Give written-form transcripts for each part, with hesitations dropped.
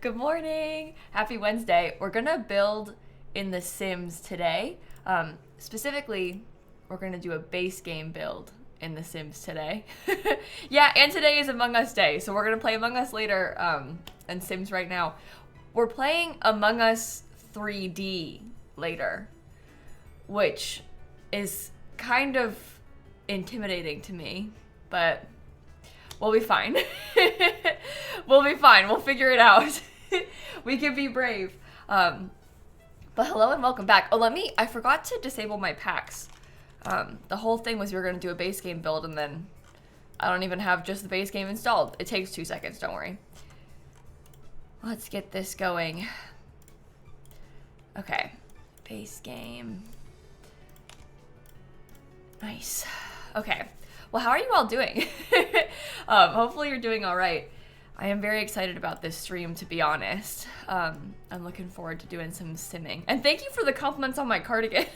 Good morning. Happy Wednesday. We're gonna build in The Sims today. Specifically, we're gonna do a base game build in The Sims today. Yeah, and today is Among Us Day, so we're gonna play Among Us later and Sims right now. We're playing Among Us 3D later, which is kind of intimidating to me, but we'll be fine. We'll be fine. We'll figure it out. We can be brave. But hello and welcome back. Oh, I forgot to disable my packs. The whole thing was we were going to do a base game build, and then I don't even have just the base game installed. It takes 2 seconds, don't worry. Let's get this going. Okay, base game. Nice. Okay. Well, how are you all doing? Hopefully you're doing all right. I am very excited about this stream, to be honest. I'm looking forward to doing some simming. And thank you for the compliments on my cardigan.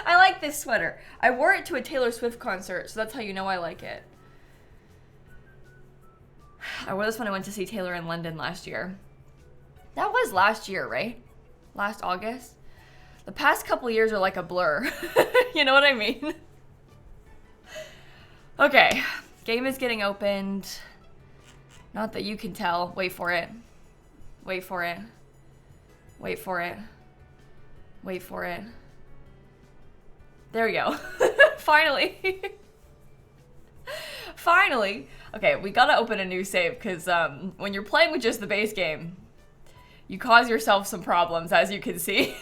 I like this sweater. I wore it to a Taylor Swift concert, so that's how you know I like it. I wore this when I went to see Taylor in London last year. That was last year, right? Last August? The past couple years are like a blur. You know what I mean? Okay, game is getting opened. Not that you can tell. Wait for it. Wait for it. Wait for it. Wait for it. There we go. Finally. Finally. Okay, we gotta open a new save because when you're playing with just the base game, you cause yourself some problems, as you can see.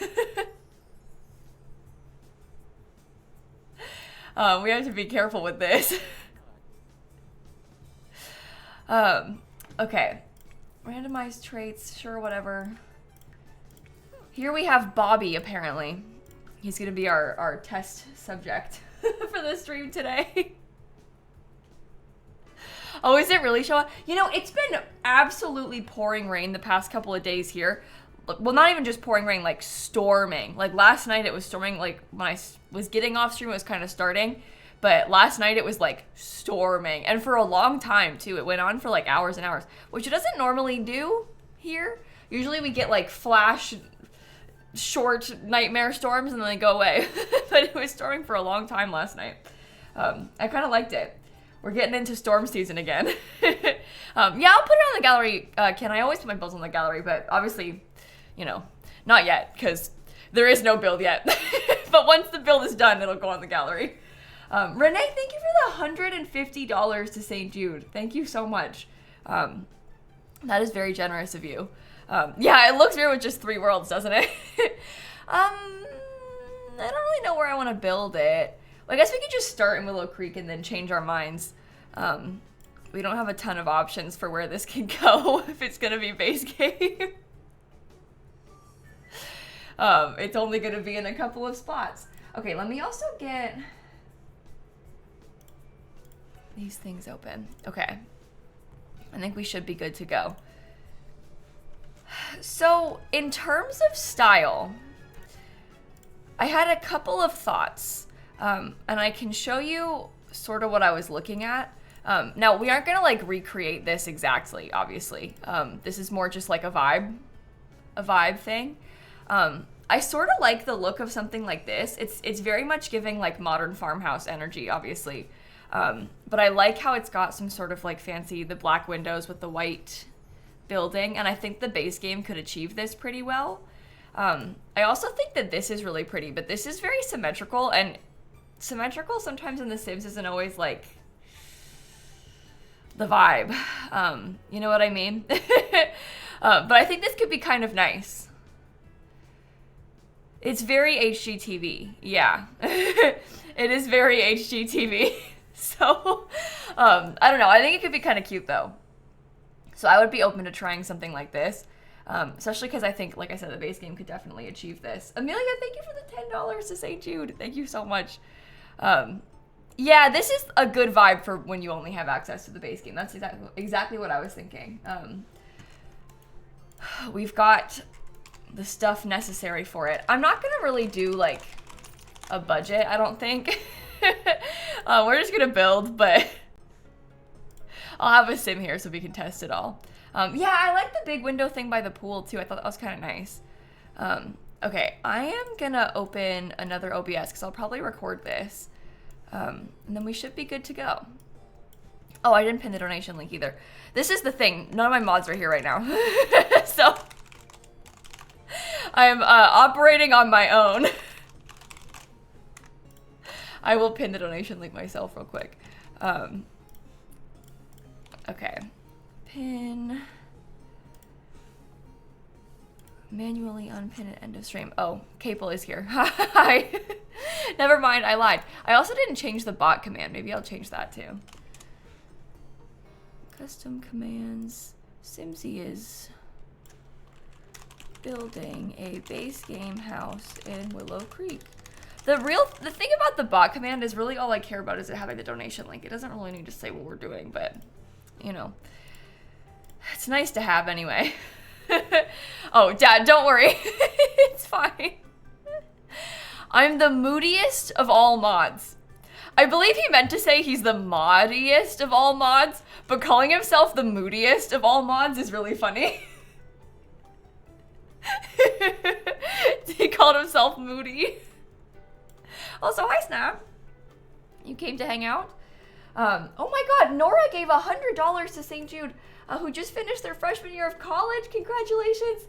We have to be careful with this. Okay. Randomized traits, sure, whatever. Here we have Bobby, apparently. He's gonna be our test subject for the stream today. Oh, is it really showing? You know, it's been absolutely pouring rain the past couple of days here. Well, not even just pouring rain, like storming. Like last night it was storming, like when I was getting off stream it was kind of starting. But last night it was like storming. And for a long time too. It went on for like hours and hours, which it doesn't normally do here. Usually we get like flash, short nightmare storms and then they go away. But it was storming for a long time last night. I kind of liked it. We're getting into storm season again. Yeah, I'll put it on the gallery. Ken, I always put my builds on the gallery, but obviously, you know, not yet, because there is no build yet. But once the build is done, it'll go on the gallery. Renee, thank you for the $150 to St. Jude. Thank you so much. That is very generous of you. Yeah, it looks weird with just 3 worlds, doesn't it? I don't really know where I want to build it. Well, I guess we could just start in Willow Creek and then change our minds. We don't have a ton of options for where this can go if it's going to be base game. It's only going to be in a couple of spots. Okay, let me also get these things open. Okay. I think we should be good to go. So, in terms of style, I had a couple of thoughts. And I can show you sort of what I was looking at. Now, we aren't going to like recreate this exactly, obviously. This is more just like a vibe thing. I sort of like the look of something like this. It's very much giving like modern farmhouse energy, obviously. But I like how it's got some sort of like fancy, the black windows with the white building. And I think the base game could achieve this pretty well. I also think that this is really pretty, but this is very symmetrical, and symmetrical sometimes in The Sims isn't always like the vibe. You know what I mean? But I think this could be kind of nice. It's very HGTV. Yeah. It is very HGTV. So, I don't know. I think it could be kind of cute though. So I would be open to trying something like this. Especially because I think, like I said, the base game could definitely achieve this. Amelia, thank you for the $10 to St. Jude. Thank you so much. Yeah, this is a good vibe for when you only have access to the base game. That's exactly what I was thinking. We've got the stuff necessary for it. I'm not going to really do, like, a budget, I don't think. We're just going to build, but I'll have a sim here so we can test it all. Yeah, I like the big window thing by the pool too. I thought that was kind of nice. Okay, I am gonna open another OBS because I'll probably record this. And then we should be good to go. Oh, I didn't pin the donation link either. This is the thing. None of my mods are here right now. So I'm operating on my own. I will pin the donation link myself real quick. Okay. Pin. Manually unpin at end of stream. Oh, Capel is here. Hi. Never mind, I lied. I also didn't change the bot command. Maybe I'll change that too. Custom commands. Simsie is building a base game house in Willow Creek. The thing about the bot command is really all I care about is it having the donation link. It doesn't really need to say what we're doing, but you know, it's nice to have anyway. Oh, Dad, don't worry. It's fine. I'm the moodiest of all mods. I believe he meant to say he's the moddiest of all mods, but calling himself the moodiest of all mods is really funny. He called himself moody. Also, hi, Snap. You came to hang out? Oh my god, Nora gave $100 to St. Jude, who just finished their freshman year of college. Congratulations.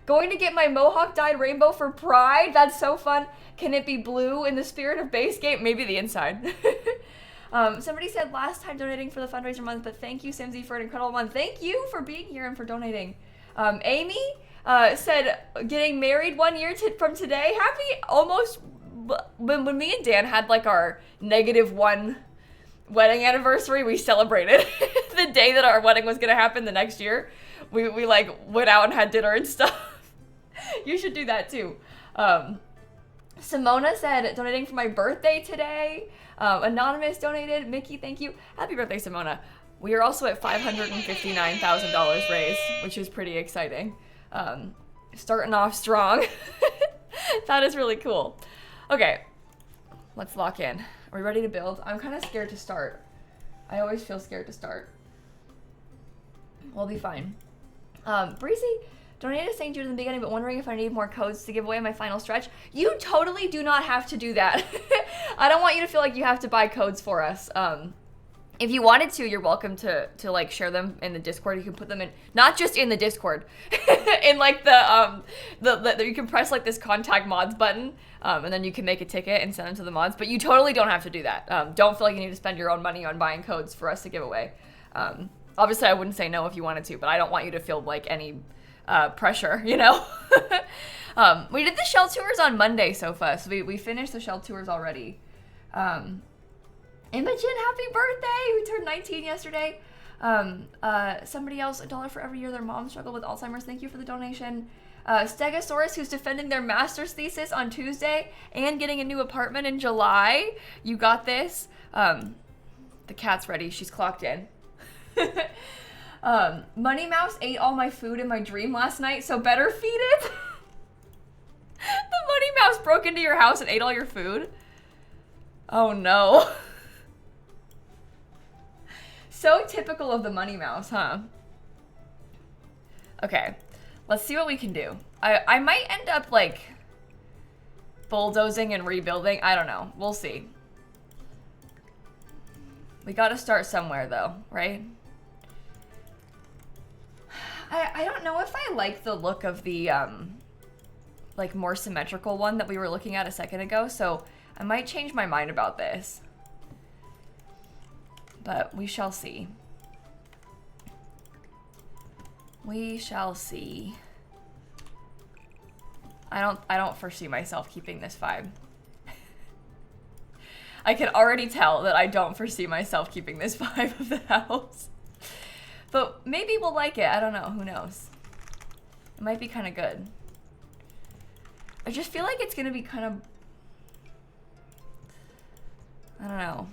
Going to get my mohawk dyed rainbow for Pride. That's so fun. Can it be blue in the spirit of base game? Maybe the inside. Somebody said last time donating for the fundraiser month, but thank you, Simsie, for an incredible month. Thank you for being here and for donating. Amy said getting married 1 year from today. Happy almost... When me and Dan had like our -1 wedding anniversary, we celebrated the day that our wedding was gonna happen the next year. We like went out and had dinner and stuff. You should do that too. Simona said donating for my birthday today. Anonymous donated. Mickey, thank you. Happy birthday, Simona. We are also at $559,000 raised, which is pretty exciting. Starting off strong. That is really cool. Okay, let's lock in. Are we ready to build? I'm kind of scared to start. I always feel scared to start. We'll be fine. Breezy donated to St. Jude in the beginning, but wondering if I need more codes to give away my final stretch. You totally do not have to do that. I don't want you to feel like you have to buy codes for us. If you wanted to, you're welcome to like share them in the Discord. You can put them in, not just in the Discord, in like the you can press like this contact mods button, and then you can make a ticket and send them to the mods. But you totally don't have to do that. Don't feel like you need to spend your own money on buying codes for us to give away. Obviously, I wouldn't say no if you wanted to, but I don't want you to feel like any pressure, you know? We did the shell tours on Monday, Sofa, so we finished the shell tours already. Imogen, happy birthday! We turned 19 yesterday. Somebody else, $1 for every year their mom struggled with Alzheimer's. Thank you for the donation. Stegosaurus, who's defending their master's thesis on Tuesday and getting a new apartment in July. You got this. The cat's ready. She's clocked in. Money Mouse ate all my food in my dream last night, so better feed it. The Money Mouse broke into your house and ate all your food? Oh no. So typical of the Money Mouse, huh? Okay, let's see what we can do. I might end up like bulldozing and rebuilding. I don't know. We'll see. We gotta start somewhere though, right? I don't know if I like the look of the like more symmetrical one that we were looking at a second ago, so I might change my mind about this. But we shall see. We shall see. I don't foresee myself keeping this vibe. I can already tell that I don't foresee myself keeping this vibe of the house. But maybe we'll like it. I don't know. Who knows? It might be kind of good. I just feel like it's going to be kind of... I don't know.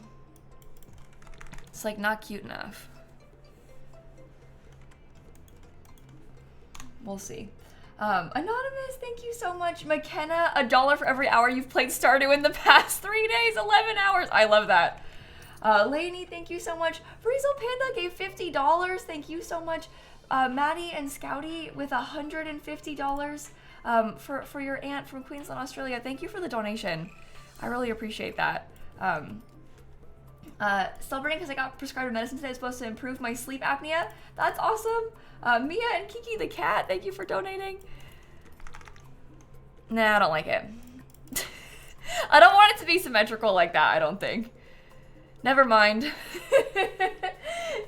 It's like not cute enough. We'll see. Anonymous, thank you so much. McKenna, $1 for every hour you've played Stardew in the past 3 days, 11 hours. I love that. Lainey, thank you so much. Friesel Panda gave $50. Thank you so much. Maddie and Scouty with $150 for your aunt from Queensland, Australia. Thank you for the donation. I really appreciate that. Celebrating because I got prescribed medicine today. It's supposed to improve my sleep apnea. That's awesome. Mia and Kiki the cat, thank you for donating. Nah, I don't like it. I don't want it to be symmetrical like that, I don't think. Never mind.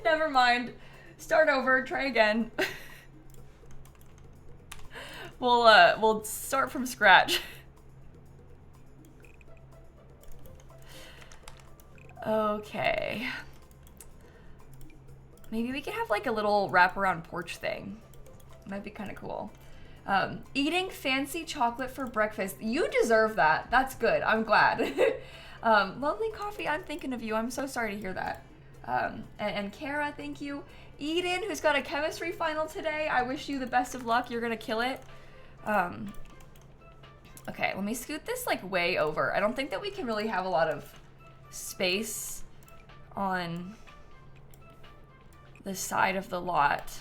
Never mind. Start over, try again. We'll start from scratch. Okay. Maybe we could have like a little wraparound porch thing. Might be kind of cool. Eating fancy chocolate for breakfast. You deserve that. That's good. I'm glad. Lonely Coffee, I'm thinking of you. I'm so sorry to hear that. And Kara, thank you. Eden, who's got a chemistry final today. I wish you the best of luck. You're gonna kill it. Okay, let me scoot this like way over. I don't think that we can really have a lot of space on the side of the lot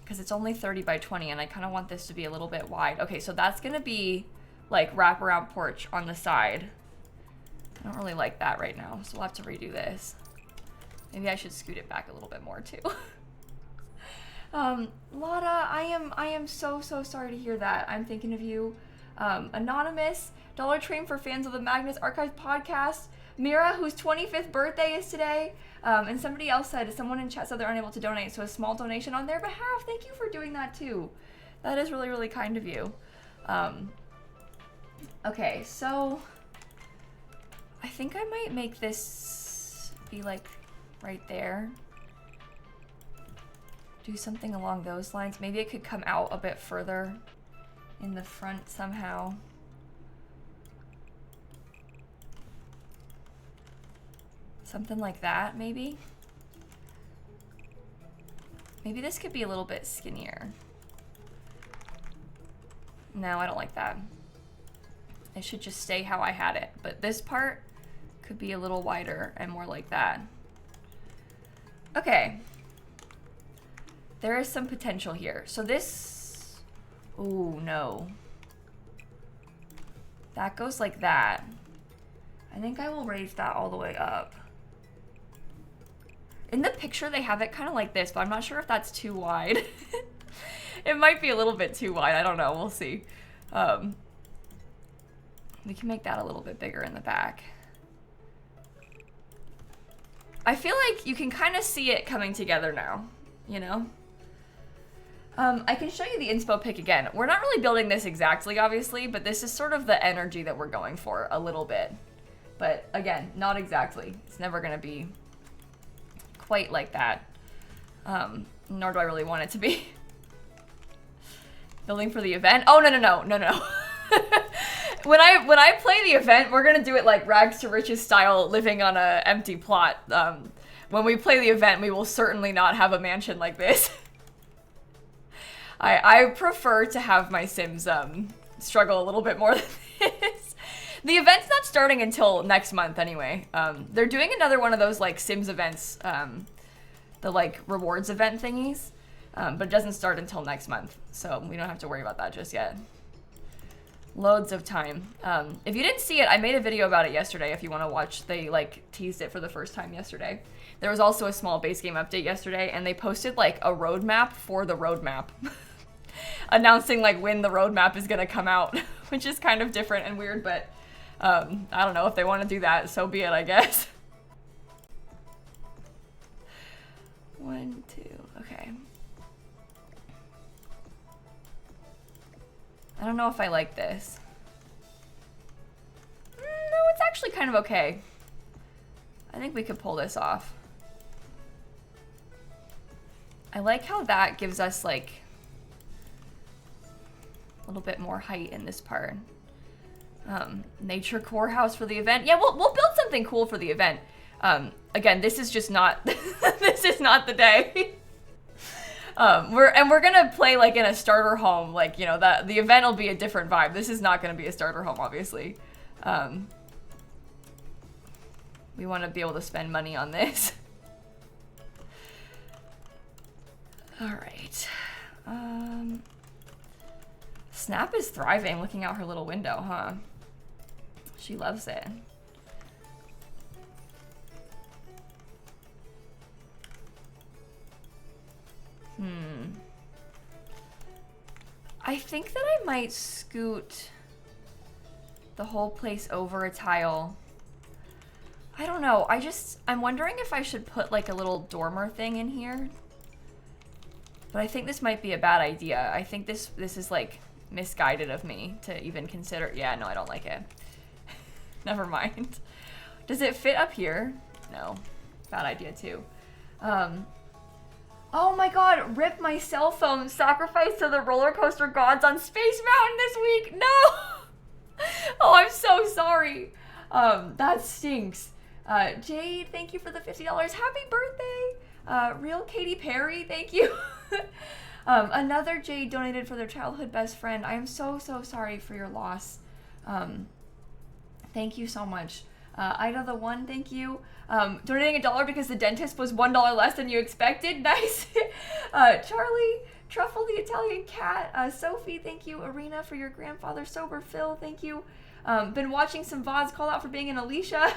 because it's only 30 by 20 and I kind of want this to be a little bit wide. Okay, so that's gonna be like wraparound porch on the side. I don't really like that right now, so we'll have to redo this. Maybe I should scoot it back a little bit more too. Lada, I am so sorry to hear that. I'm thinking of you. Anonymous, Dollar Train for fans of the Magnus Archives podcast. Mira, whose 25th birthday is today. And somebody else said, someone in chat said they're unable to donate, so a small donation on their behalf. Thank you for doing that too. That is really, really kind of you. Okay, so I think I might make this be like right there. Do something along those lines. Maybe it could come out a bit further in the front somehow. Something like that, maybe. Maybe this could be a little bit skinnier. No, I don't like that. It should just stay how I had it. But this part could be a little wider and more like that. Okay. There is some potential here. So this, oh no. That goes like that. I think I will raise that all the way up. In the picture, they have it kind of like this, but I'm not sure if that's too wide. It might be a little bit too wide. I don't know. We'll see. We can make that a little bit bigger in the back. I feel like you can kind of see it coming together now, you know? I can show you the inspo pic again. We're not really building this exactly, obviously, but this is sort of the energy that we're going for a little bit. But again, not exactly. It's never going to be quite like that. Nor do I really want it to be. Building for the event? Oh, no. When I play the event, we're going to do it like rags to riches style, living on an empty plot. When we play the event, we will certainly not have a mansion like this. I prefer to have my Sims struggle a little bit more than this. The event's not starting until next month anyway. They're doing another one of those like Sims events, the like rewards event thingies, but it doesn't start until next month, so we don't have to worry about that just yet. Loads of time. If you didn't see it, I made a video about it yesterday if you want to watch. They like teased it for the first time yesterday. There was also a small base game update yesterday, and they posted like a roadmap for the roadmap. Announcing like when the roadmap is gonna come out, which is kind of different and weird, but I don't know if they want to do that, so be it, I guess. 1, 2, okay. I don't know if I like this. No, it's actually kind of okay. I think we could pull this off. I like how that gives us like a little bit more height in this part. Nature core house for the event. Yeah, we'll build something cool for the event. Again, this is just not this is not the day. We're gonna play like in a starter home, like, you know, that the event will be a different vibe. This is not gonna be a starter home, obviously. We want to be able to spend money on this. All right. Snap is thriving looking out her little window, huh? She loves it. I think that I might scoot the whole place over a tile. I don't know. I'm wondering if I should put like a little dormer thing in here. But I think this might be a bad idea. I think this is like misguided of me to even consider. Yeah, no, I don't like it. Never mind. Does it fit up here? No. Bad idea too. Oh my god, rip my cell phone. Sacrifice to the roller coaster gods on Space Mountain this week. No! Oh, I'm so sorry. That stinks. Jade, thank you for the $50. Happy birthday. Real Katy Perry, thank you. Another Jade donated for their childhood best friend. I am so sorry for your loss. Thank you so much. Ida the One, thank you. Donating $1 because the dentist was $1 less than you expected. Nice. Charlie, Truffle the Italian Cat. Sophie, thank you. Arena for your grandfather sober. Phil, thank you. Been watching some VODs. Call out for being an Alicia.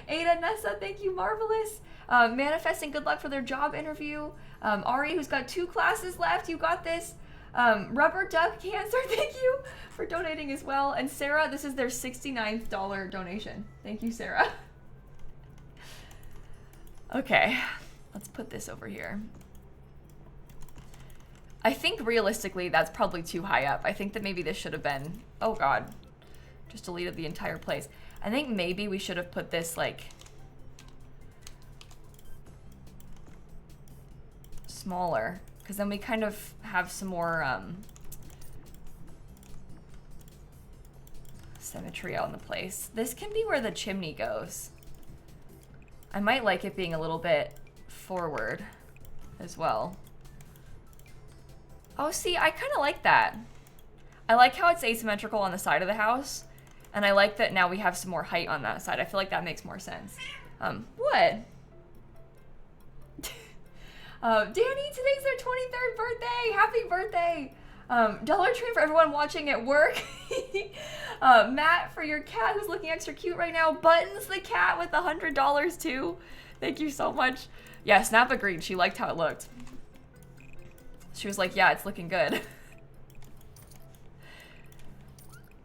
Ada, Nessa, thank you. Marvelous. Manifesting good luck for their job interview. Ari, who's got 2 classes left. You got this. Rubber Duck Cancer, thank you for donating as well. And Sarah, this is their $69th donation. Thank you, Sarah. Okay, let's put this over here. I think realistically that's probably too high up. I think that maybe this should have been, oh god, just deleted the entire place. I think maybe we should have put this like smaller, because then we kind of have some more symmetry out in the place. This can be where the chimney goes. I might like it being a little bit forward as well. Oh, see, I kind of like that. I like how it's asymmetrical on the side of the house, and I like that now we have some more height on that side. I feel like that makes more sense. What? Danny, today's their 23rd birthday. Happy birthday. Dollar Tree for everyone watching at work. Matt, for your cat who's looking extra cute right now. Buttons the cat with $100 too. Thank you so much. Yeah, Snap agreed. She liked how it looked. She was like, yeah, it's looking good.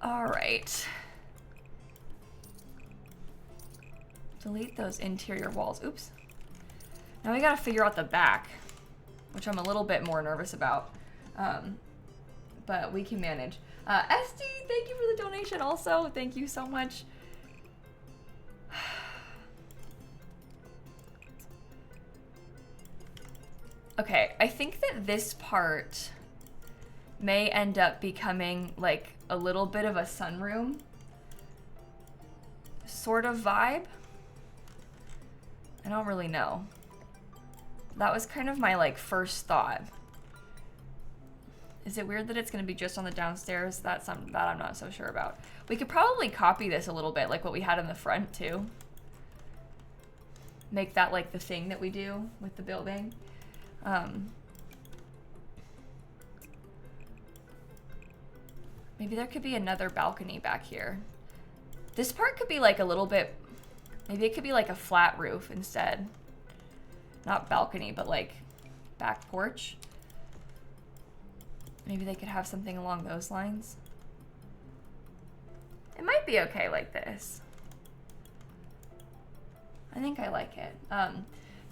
All right. Delete those interior walls. Oops. Now we gotta figure out the back, which I'm a little bit more nervous about. But we can manage. SD, thank you for the donation also. Thank you so much. Okay, I think that this part may end up becoming like a little bit of a sunroom sort of vibe. I don't really know. That was kind of my like first thought. Is it weird that it's gonna be just on the downstairs? That I'm not so sure about. We could probably copy this a little bit, like what we had in the front too. Make that like the thing that we do with the building. Maybe there could be another balcony back here. This part could be like a little bit, maybe it could be like a flat roof instead. Not balcony, but like back porch. Maybe they could have something along those lines. It might be okay like this. I think I like it.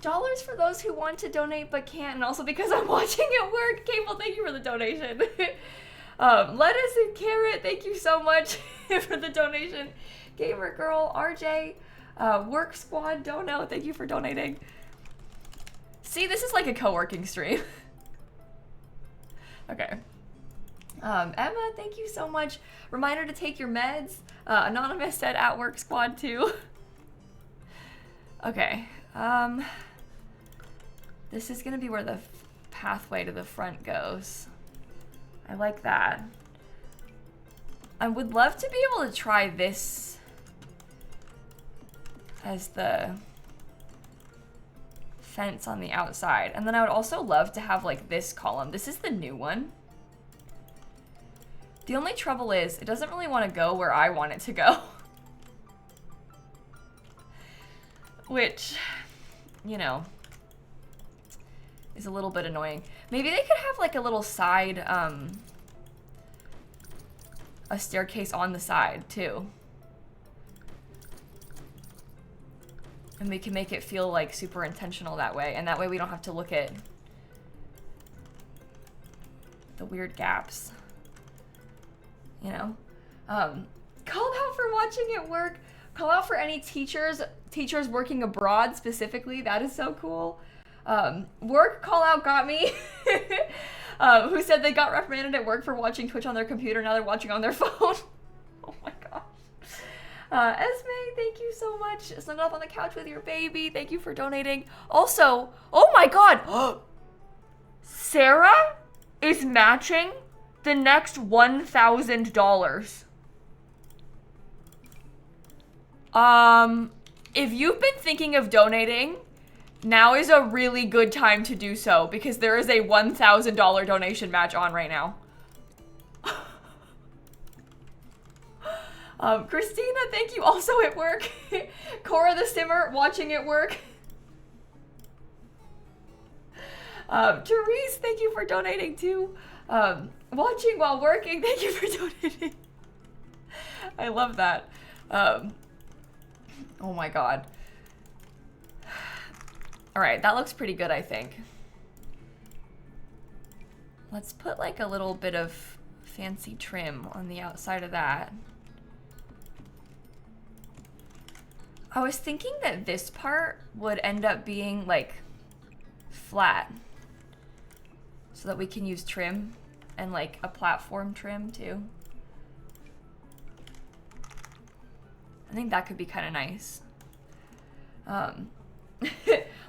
Dollars for those who want to donate but can't, and also because I'm watching at work. Cable, thank you for the donation. Lettuce and Carrot, thank you so much for the donation. Gamer Girl, RJ, Work Squad, Dono, thank you for donating. See, this is like a co-working stream. Okay. Emma, thank you so much. Reminder to take your meds. Anonymous said at Work Squad too. Okay. This is gonna be where the pathway to the front goes. I like that. I would love to be able to try this as the fence on the outside. And then I would also love to have like this column. This is the new one. The only trouble is it doesn't really want to go where I want it to go. Which, you know, is a little bit annoying. Maybe they could have like a little side, a staircase on the side too. And we can make it feel like super intentional that way. And that way we don't have to look at the weird gaps. You know? Called out for watching it work. Call out for any teachers working abroad specifically. That is so cool. Work call out got me. Who said they got reprimanded at work for watching Twitch on their computer. Now they're watching on their phone. Oh my gosh. Esme, thank you so much. Snuggled up on the couch with your baby. Thank you for donating. Also, oh my god. Sarah is matching the next $1,000. If you've been thinking of donating, now is a really good time to do so because there is a $1,000 donation match on right now. Christina, thank you also at work. Cora the Simmer, watching it work. Therese, thank you for donating too. Watching while working, thank you for donating. I love that. Oh my god. Alright, that looks pretty good, I think. Let's put like a little bit of fancy trim on the outside of that. I was thinking that this part would end up being like flat so that we can use trim and like a platform trim too. I think that could be kind of nice.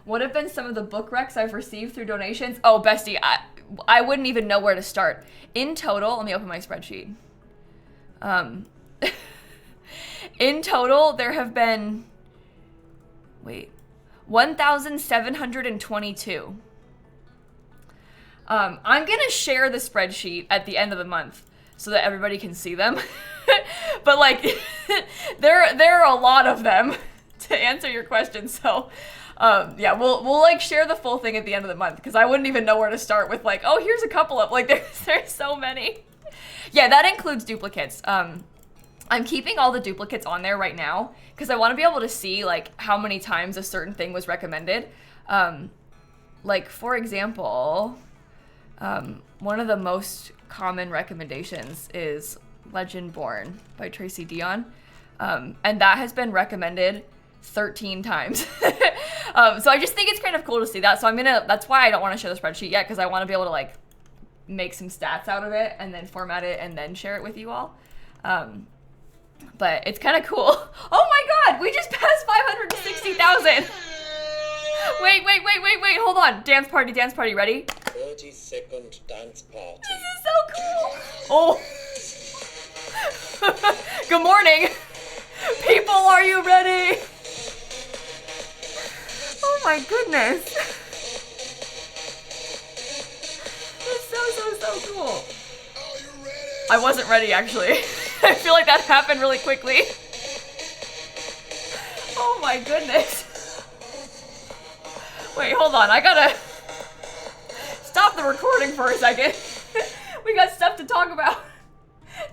What have been some of the book recs I've received through donations? Oh, bestie, I wouldn't even know where to start. In total, let me open my spreadsheet. In total, there have been, 1,722. I'm gonna share the spreadsheet at the end of the month so that everybody can see them. But like, there are a lot of them to answer your question. So, yeah, we'll like share the full thing at the end of the month because I wouldn't even know where to start with like, oh, here's a couple of like, there's so many. Yeah, that includes duplicates. I'm keeping all the duplicates on there right now because I want to be able to see like how many times a certain thing was recommended. Like for example, one of the most common recommendations is Legend Born by Tracy Dion. And that has been recommended 13 times. So I just think it's kind of cool to see that. So that's why I don't want to share the spreadsheet yet because I want to be able to like make some stats out of it and then format it and then share it with you all. But it's kind of cool. Oh my god, we just passed 560,000. Wait, hold on. Dance party, ready? 30-second dance party. This is so cool. Oh. Good morning. People, are you ready? Oh my goodness. It's so cool. Are you ready? I wasn't ready actually. I feel like that happened really quickly. Oh my goodness. Wait, hold on. I gotta stop the recording for a second. We got stuff to talk about.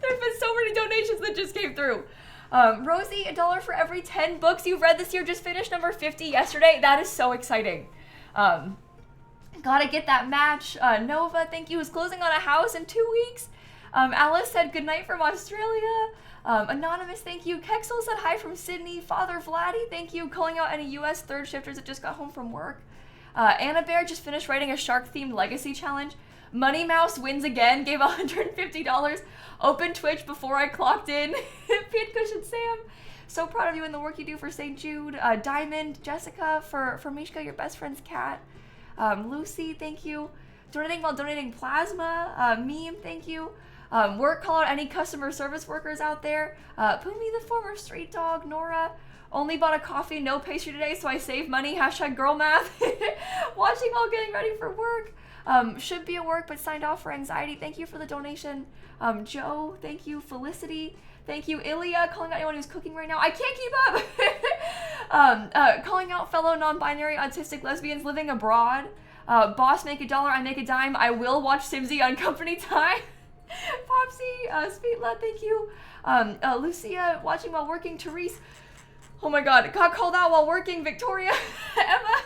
There've been so many donations that just came through. Rosie, $1 for every 10 books you've read this year. Just finished number 50 yesterday. That is so exciting. Gotta get that match. Nova, thank you, is closing on a house in 2 weeks. Alice said goodnight from Australia. Anonymous, thank you. Kexel said hi from Sydney. Father Vladdy, thank you. Calling out any US third shifters that just got home from work. Anna Bear just finished writing a shark-themed legacy challenge. Money Mouse wins again, gave $150. Open Twitch before I clocked in. Pete Cushion Sam, so proud of you and the work you do for St. Jude. Diamond, Jessica, for Mishka, your best friend's cat. Lucy, thank you. Donating while donating plasma. Meme, thank you. Work, call out any customer service workers out there. Pumi, the former street dog. Nora, only bought a coffee, no pastry today, so I save money. Hashtag girl math. Watching while getting ready for work. Should be at work, but signed off for anxiety. Thank you for the donation. Joe, thank you. Felicity, thank you. Ilya, calling out anyone who's cooking right now. I can't keep up. Calling out fellow non-binary autistic lesbians living abroad. Boss, make $1, I make a dime. I will watch Simsie on company time. Popsy, Sweetla, thank you. Lucia, watching while working. Therese, oh my god, got called out while working. Victoria, Emma,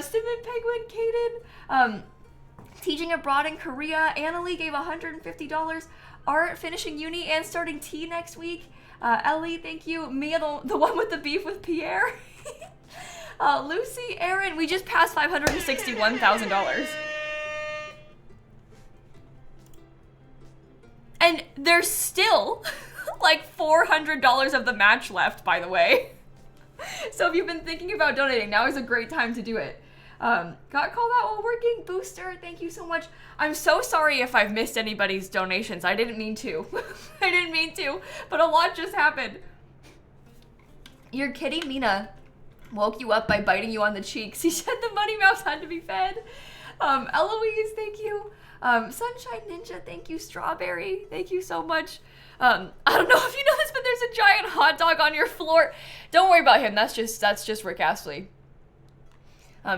Simon, Penguin, Kaden, teaching abroad in Korea. Annalie gave $150. Art, finishing uni and starting tea next week. Ellie, thank you. Mia, the one with the beef with Pierre. Lucy, Aaron, we just passed $561,000. And there's still like $400 of the match left, by the way. So if you've been thinking about donating, now is a great time to do it. Got called out while working. Booster, thank you so much. I'm so sorry if I've missed anybody's donations. I didn't mean to. I didn't mean to, but a lot just happened. Your kitty, Mina, woke you up by biting you on the cheeks. He said the money mouse had to be fed. Eloise, thank you. Sunshine Ninja, thank you. Strawberry, thank you so much. I don't know if you know this, but there's a giant hot dog on your floor. Don't worry about him. That's just Rick Astley.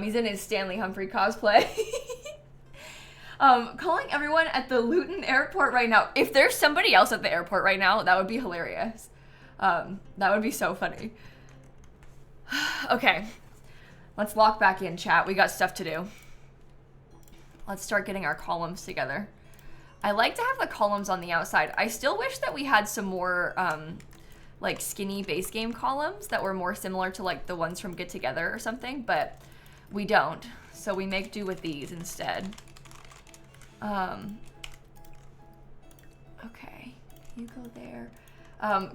He's in his Stanley Humphrey cosplay. Calling everyone at the Luton airport right now. If there's somebody else at the airport right now, that would be hilarious. That would be so funny. Okay, let's lock back in, chat. We got stuff to do. Let's start getting our columns together. I like to have the columns on the outside. I still wish that we had some more like skinny base game columns that were more similar to like the ones from Get Together or something, but we don't. So we make do with these instead. Okay, you go there.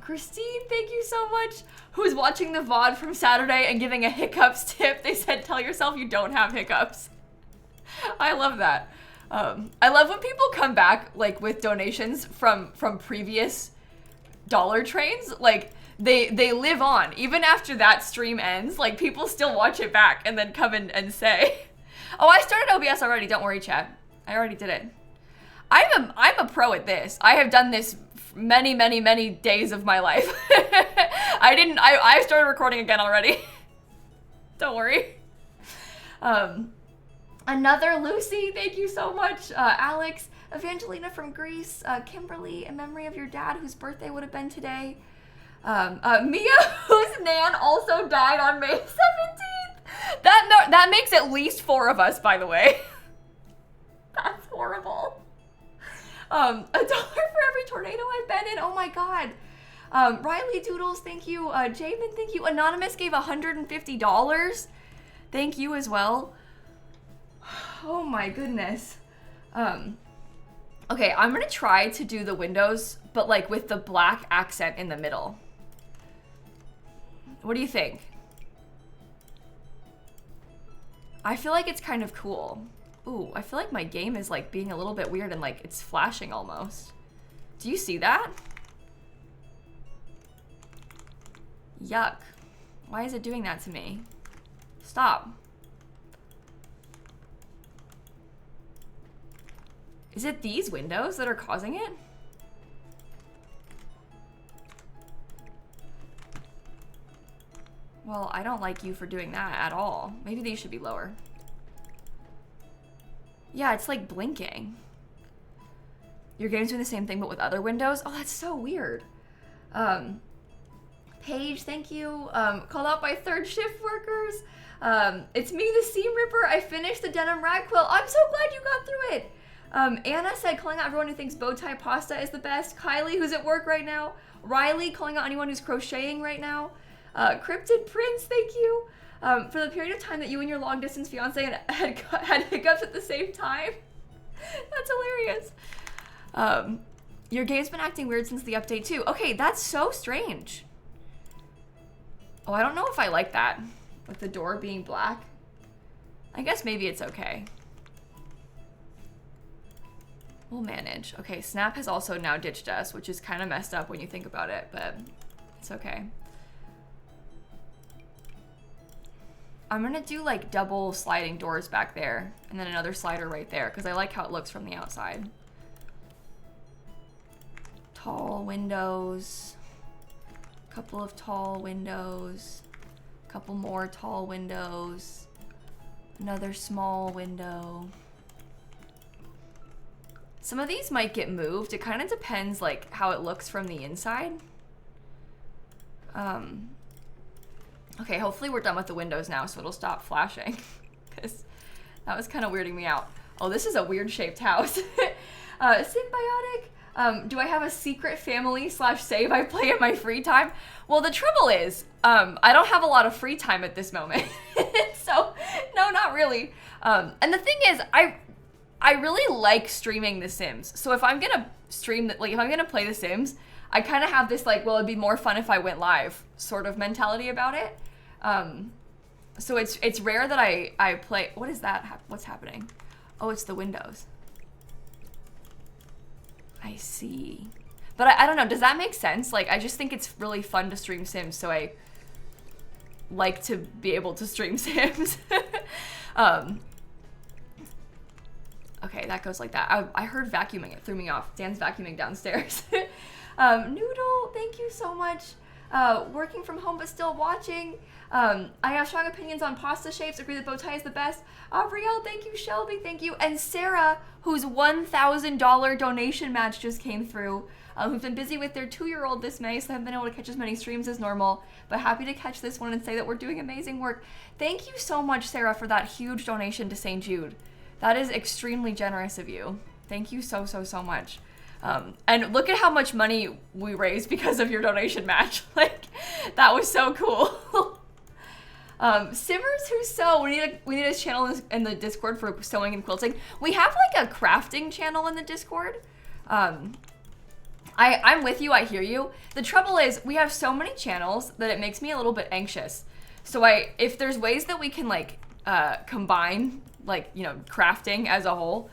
Christine, thank you so much. Who's watching the VOD from Saturday and giving a hiccups tip. They said, tell yourself you don't have hiccups. I love that. I love when people come back like with donations from previous dollar trains. Like they live on even after that stream ends. Like people still watch it back and then come in and say, oh, I started OBS already. Don't worry, chat. I already did it. I'm a pro at this. I have done this many days of my life. I started recording again already. Don't worry. Another Lucy, thank you so much. Alex, Evangelina from Greece, Kimberly, in memory of your dad whose birthday would have been today. Mia, whose nan also died on May 17th. That makes at least 4 of us, by the way. That's horrible. $1 for every tornado I've been in. Oh my god. Riley Doodles, thank you. Jamin, thank you. Anonymous gave $150. Thank you as well. Oh my goodness. Okay, I'm gonna try to do the windows, but like with the black accent in the middle. What do you think? I feel like it's kind of cool. Ooh, I feel like my game is like being a little bit weird and like it's flashing almost. Do you see that? Yuck. Why is it doing that to me? Stop. Is it these windows that are causing it? Well, I don't like you for doing that at all. Maybe these should be lower. Yeah, it's like blinking. Your game's doing the same thing but with other windows? Oh, that's so weird. Paige, thank you. Called out by third shift workers. It's me, the seam ripper. I finished the denim rag quilt. I'm so glad you got through it. Anna said, calling out everyone who thinks bow tie pasta is the best. Kylie, who's at work right now. Riley, calling out anyone who's crocheting right now. Cryptid Prince, thank you. For the period of time that you and your long distance fiance had hiccups at the same time. That's hilarious. Your game's been acting weird since the update too. Okay, that's so strange. Oh, I don't know if I like that. With the door being black. I guess maybe it's okay. We'll manage. Okay, Snap has also now ditched us, which is kind of messed up when you think about it, but it's okay. I'm gonna do like double sliding doors back there and then another slider right there because I like how it looks from the outside. Tall windows, couple of tall windows, couple more tall windows, another small window. Some of these might get moved. It kind of depends like how it looks from the inside. Okay, hopefully we're done with the windows now so it'll stop flashing because that was kind of weirding me out. Oh, this is a weird shaped house. Symbiotic. Do I have a secret family / save I play in my free time? Well, the trouble is, I don't have a lot of free time at this moment. So, no, not really. And the thing is, I really like streaming The Sims. So if I'm gonna stream, like if I'm gonna play The Sims, I kind of have this like, well, it'd be more fun if I went live sort of mentality about it. So it's rare that I play. What is that? What's happening? Oh, it's the windows. I see. But I don't know. Does that make sense? Like, I just think it's really fun to stream Sims, so I like to be able to stream Sims. Okay, that goes like that. I heard vacuuming. It threw me off. Dan's vacuuming downstairs. Noodle, thank you so much. Working from home but still watching. I have strong opinions on pasta shapes. Agree that bow tie is the best. Abrielle, thank you. Shelby, thank you. And Sarah, whose $1,000 donation match just came through, who's been busy with their 2-year-old this May, so haven't been able to catch as many streams as normal, but happy to catch this one and say that we're doing amazing work. Thank you so much, Sarah, for that huge donation to St. Jude. That is extremely generous of you. Thank you so, so, so much. And look at how much money we raised because of your donation match. Like, that was so cool. Simmers Who Sew, we need a channel in the Discord for sewing and quilting. We have like a crafting channel in the Discord. I'm with you, I hear you. The trouble is we have so many channels that it makes me a little bit anxious. So if there's ways that we can like combine like, you know, crafting as a whole,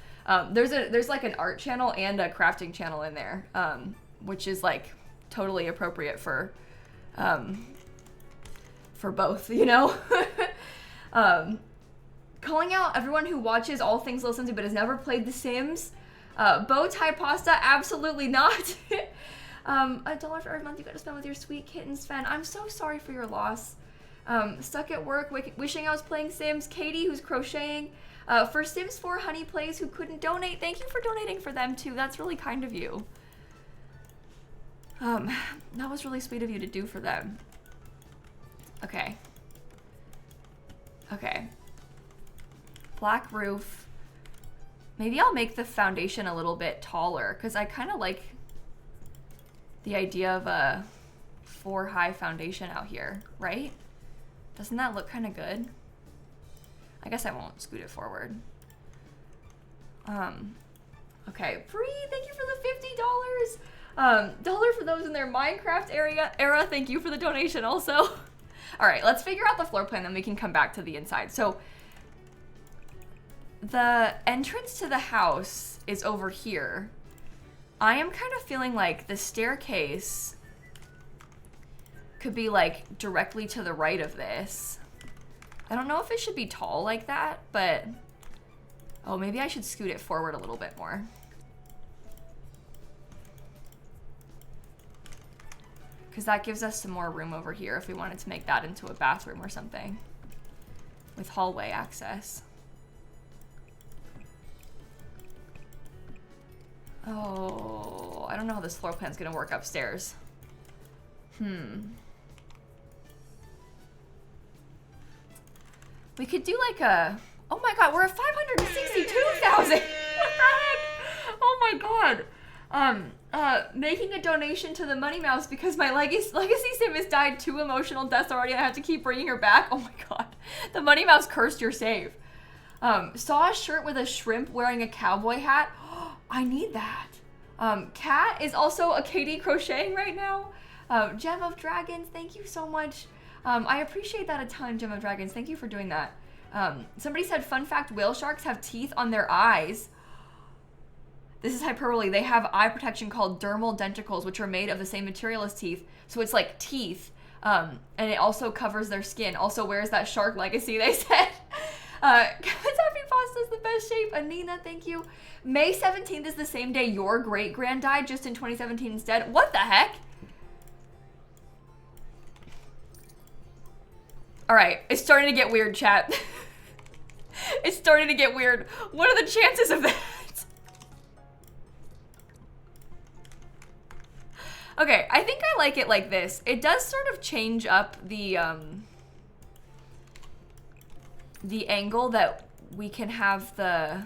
there's like an art channel and a crafting channel in there, which is like totally appropriate for both, you know. Calling out everyone who watches all things Lil Simsie but has never played The Sims. Bow tie pasta, absolutely not. $1 for every month you got to spend with your sweet kitten Sven. I'm so sorry for your loss. Stuck at work, wishing I was playing Sims. Katie, who's crocheting. For Sims 4 Honey Plays, who couldn't donate. Thank you for donating for them too. That's really kind of you. That was really sweet of you to do for them. Okay. Okay. Black roof. Maybe I'll make the foundation a little bit taller because I kind of like the idea of a 4-high foundation out here, right? Doesn't that look kind of good? I guess I won't scoot it forward. Okay, Bree, thank you for the $50. Dollar for those in their Minecraft era. Thank you for the donation also. All right, let's figure out the floor plan, then we can come back to the inside. So the entrance to the house is over here. I am kind of feeling like the staircase could be like directly to the right of this. I don't know if it should be tall like that, but oh, maybe I should scoot it forward a little bit more. Because that gives us some more room over here if we wanted to make that into a bathroom or something with hallway access. Oh, I don't know how this floor plan's gonna work upstairs. We could do like a, oh my god, we're at 562,000. What the heck? Oh my god. Making a donation to the Money Mouse because my legacy sim has died 2 emotional deaths already. I have to keep bringing her back. Oh my god. The Money Mouse cursed your save. Saw a shirt with a shrimp wearing a cowboy hat. I need that. Kat is also a Katie crocheting right now. Gem of Dragons, thank you so much. I appreciate that a ton, Gem of Dragons. Thank you for doing that. Somebody said, fun fact, whale sharks have teeth on their eyes. This is hyperbole. They have eye protection called dermal denticles, which are made of the same material as teeth. So it's like teeth. And it also covers their skin. Also, where's that shark legacy, they said. Happy Pasta is the best shape. Anina, thank you. May 17th is the same day your great-grand died, just in 2017 instead. What the heck? All right, it's starting to get weird, chat. It's starting to get weird. What are the chances of that? Okay, I think I like it like this. It does sort of change up the angle that we can have the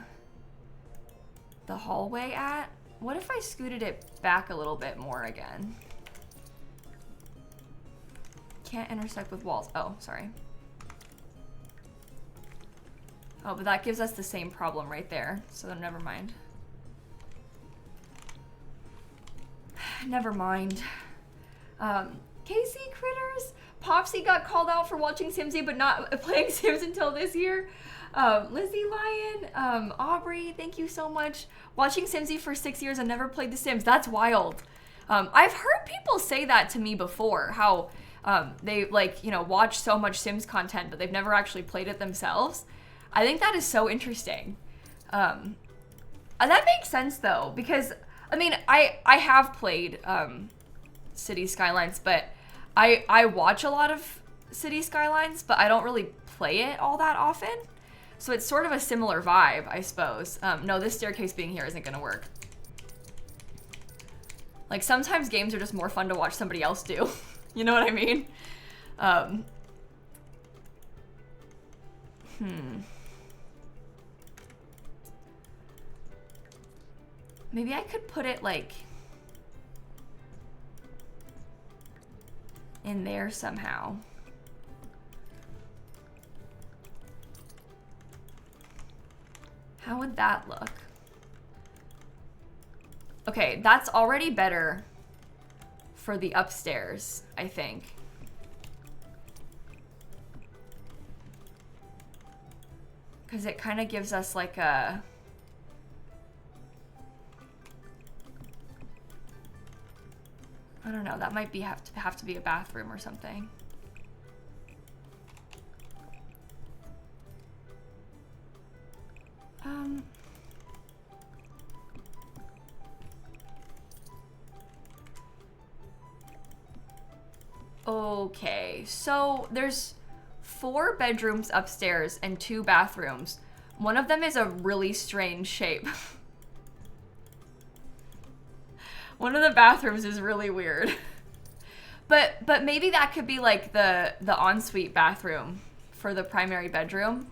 hallway at. What if I scooted it back a little bit more again? Can't intersect with walls. Oh, sorry. Oh, but that gives us the same problem right there. So then never mind. Never mind. Casey Critters. Popsy got called out for watching Simsie but not playing Sims until this year. Lizzie Lion. Aubrey, thank you so much. Watching Simsie for 6 years and never played The Sims. That's wild. I've heard people say that to me before. How they like, you know, watch so much Sims content but they've never actually played it themselves. I think that is so interesting. That makes sense though, because I mean, I have played City Skylines, but I watch a lot of City Skylines, but I don't really play it all that often. So it's sort of a similar vibe, I suppose. No, this staircase being here isn't gonna work. Like, sometimes games are just more fun to watch somebody else do. You know what I mean? Maybe I could put it, like, in there somehow. How would that look? Okay, that's already better for the upstairs, I think. Because it kind of gives us like a... I don't know, that might be have to be a bathroom or something. Okay, so there's 4 bedrooms upstairs and 2 bathrooms. One of them is a really strange shape. One of the bathrooms is really weird. But maybe that could be like the ensuite bathroom for the primary bedroom,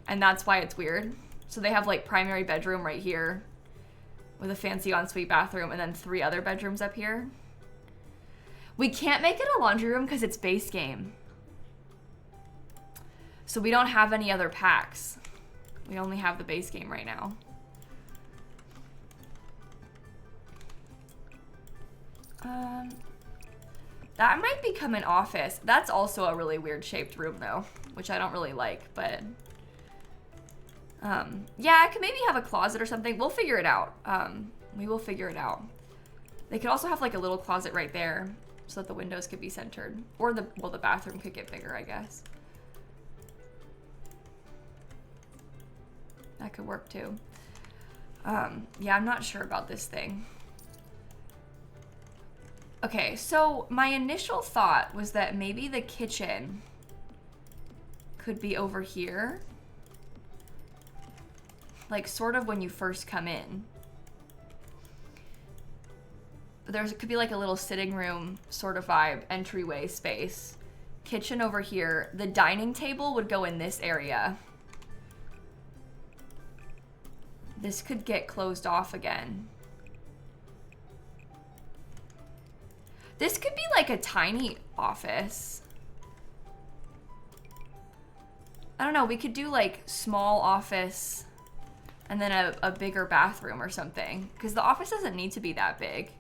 and that's why it's weird. So they have like primary bedroom right here with a fancy ensuite bathroom and then 3 other bedrooms up here. We can't make it a laundry room because it's base game. So we don't have any other packs. We only have the base game right now. That might become an office. That's also a really weird shaped room though, which I don't really like, but yeah, I could maybe have a closet or something. We'll figure it out. We will figure it out. They could also have like a little closet right there so that the windows could be centered, or the bathroom could get bigger, I guess. That could work too. Yeah, I'm not sure about this thing. Okay, so my initial thought was that maybe the kitchen could be over here. Like sort of when you first come in. There could be like a little sitting room sort of vibe, entryway space. Kitchen over here. The dining table would go in this area. This could get closed off again. This could be like a tiny office. I don't know, we could do like small office and then a bigger bathroom or something. Because the office doesn't need to be that big.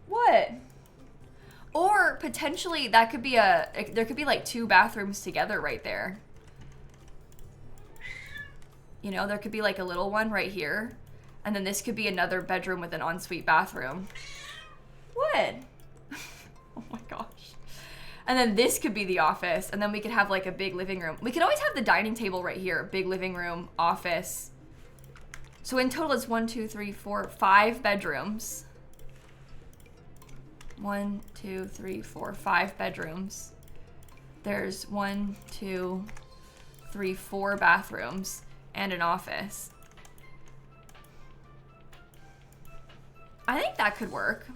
What? Or potentially that could be there could be like 2 bathrooms together right there. You know, there could be like a little one right here. And then this could be another bedroom with an ensuite bathroom. What? Oh my gosh. And then this could be the office. And then we could have like a big living room. We could always have the dining table right here. Big living room, office. So in total it's 1, 2, 3, 4, 5 bedrooms. 1, 2, 3, 4, 5 bedrooms. There's 1, 2, 3, 4 bathrooms and an office. I think that could work.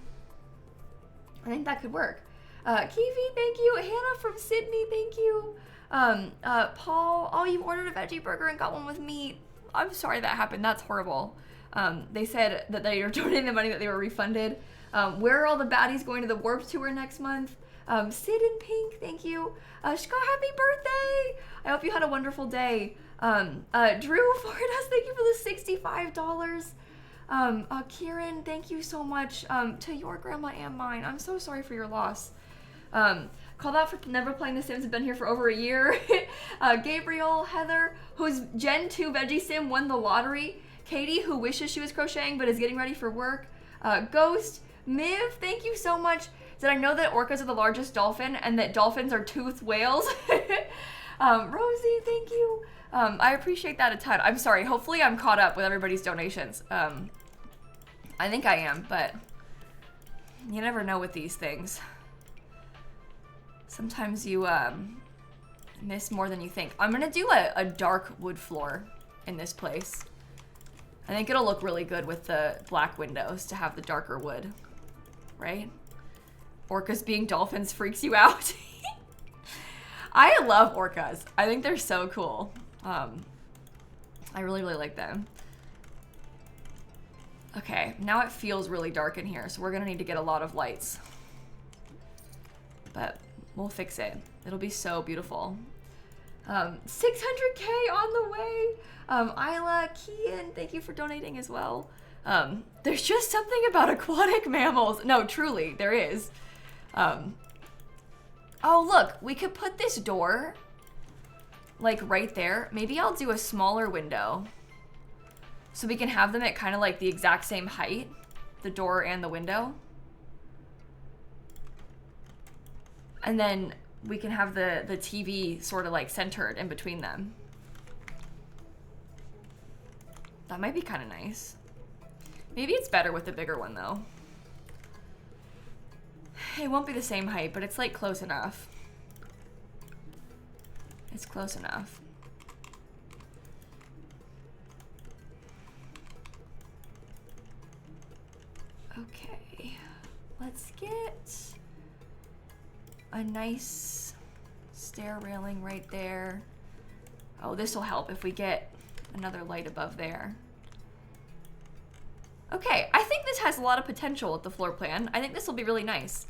I think that could work. Kiwi, thank you. Hannah from Sydney, thank you. Paul, oh, you ordered a veggie burger and got one with meat. I'm sorry that happened. That's horrible. They said that they were donating the money, that they were refunded. Where are all the baddies going to the Warped Tour next month? Sid in pink, thank you. Shka, happy birthday. I hope you had a wonderful day. Drew Fordas, thank you for the $65. Kieran, thank you so much to your grandma and mine. I'm so sorry for your loss. Called out for never playing The Sims, have been here for over a year. Gabriel, Heather, whose Gen 2 Veggie Sim won the lottery. Katie, who wishes she was crocheting but is getting ready for work. Ghost, Miv, thank you so much. Said I know that orcas are the largest dolphin and that dolphins are toothed whales. Rosie, thank you. I appreciate that a ton. I'm sorry, hopefully I'm caught up with everybody's donations. I think I am, but you never know with these things. Sometimes you miss more than you think. I'm gonna do a dark wood floor in this place. I think it'll look really good with the black windows to have the darker wood, right? Orcas being dolphins freaks you out. I love orcas. I think they're so cool. I really, really like them. Okay, now it feels really dark in here, so we're gonna need to get a lot of lights. But we'll fix it. It'll be so beautiful. 600K on the way. Isla, Kian, thank you for donating as well. There's just something about aquatic mammals. No, truly, there is. Oh, look, we could put this door like right there. Maybe I'll do a smaller window so we can have them at kind of like the exact same height, the door and the window. And then we can have the TV sort of like centered in between them. That might be kind of nice. Maybe it's better with the bigger one though. It won't be the same height, but it's like close enough. It's close enough. Okay, let's get a nice stair railing right there. Oh, this will help if we get another light above there. Okay, I think this has a lot of potential with the floor plan. I think this will be really nice.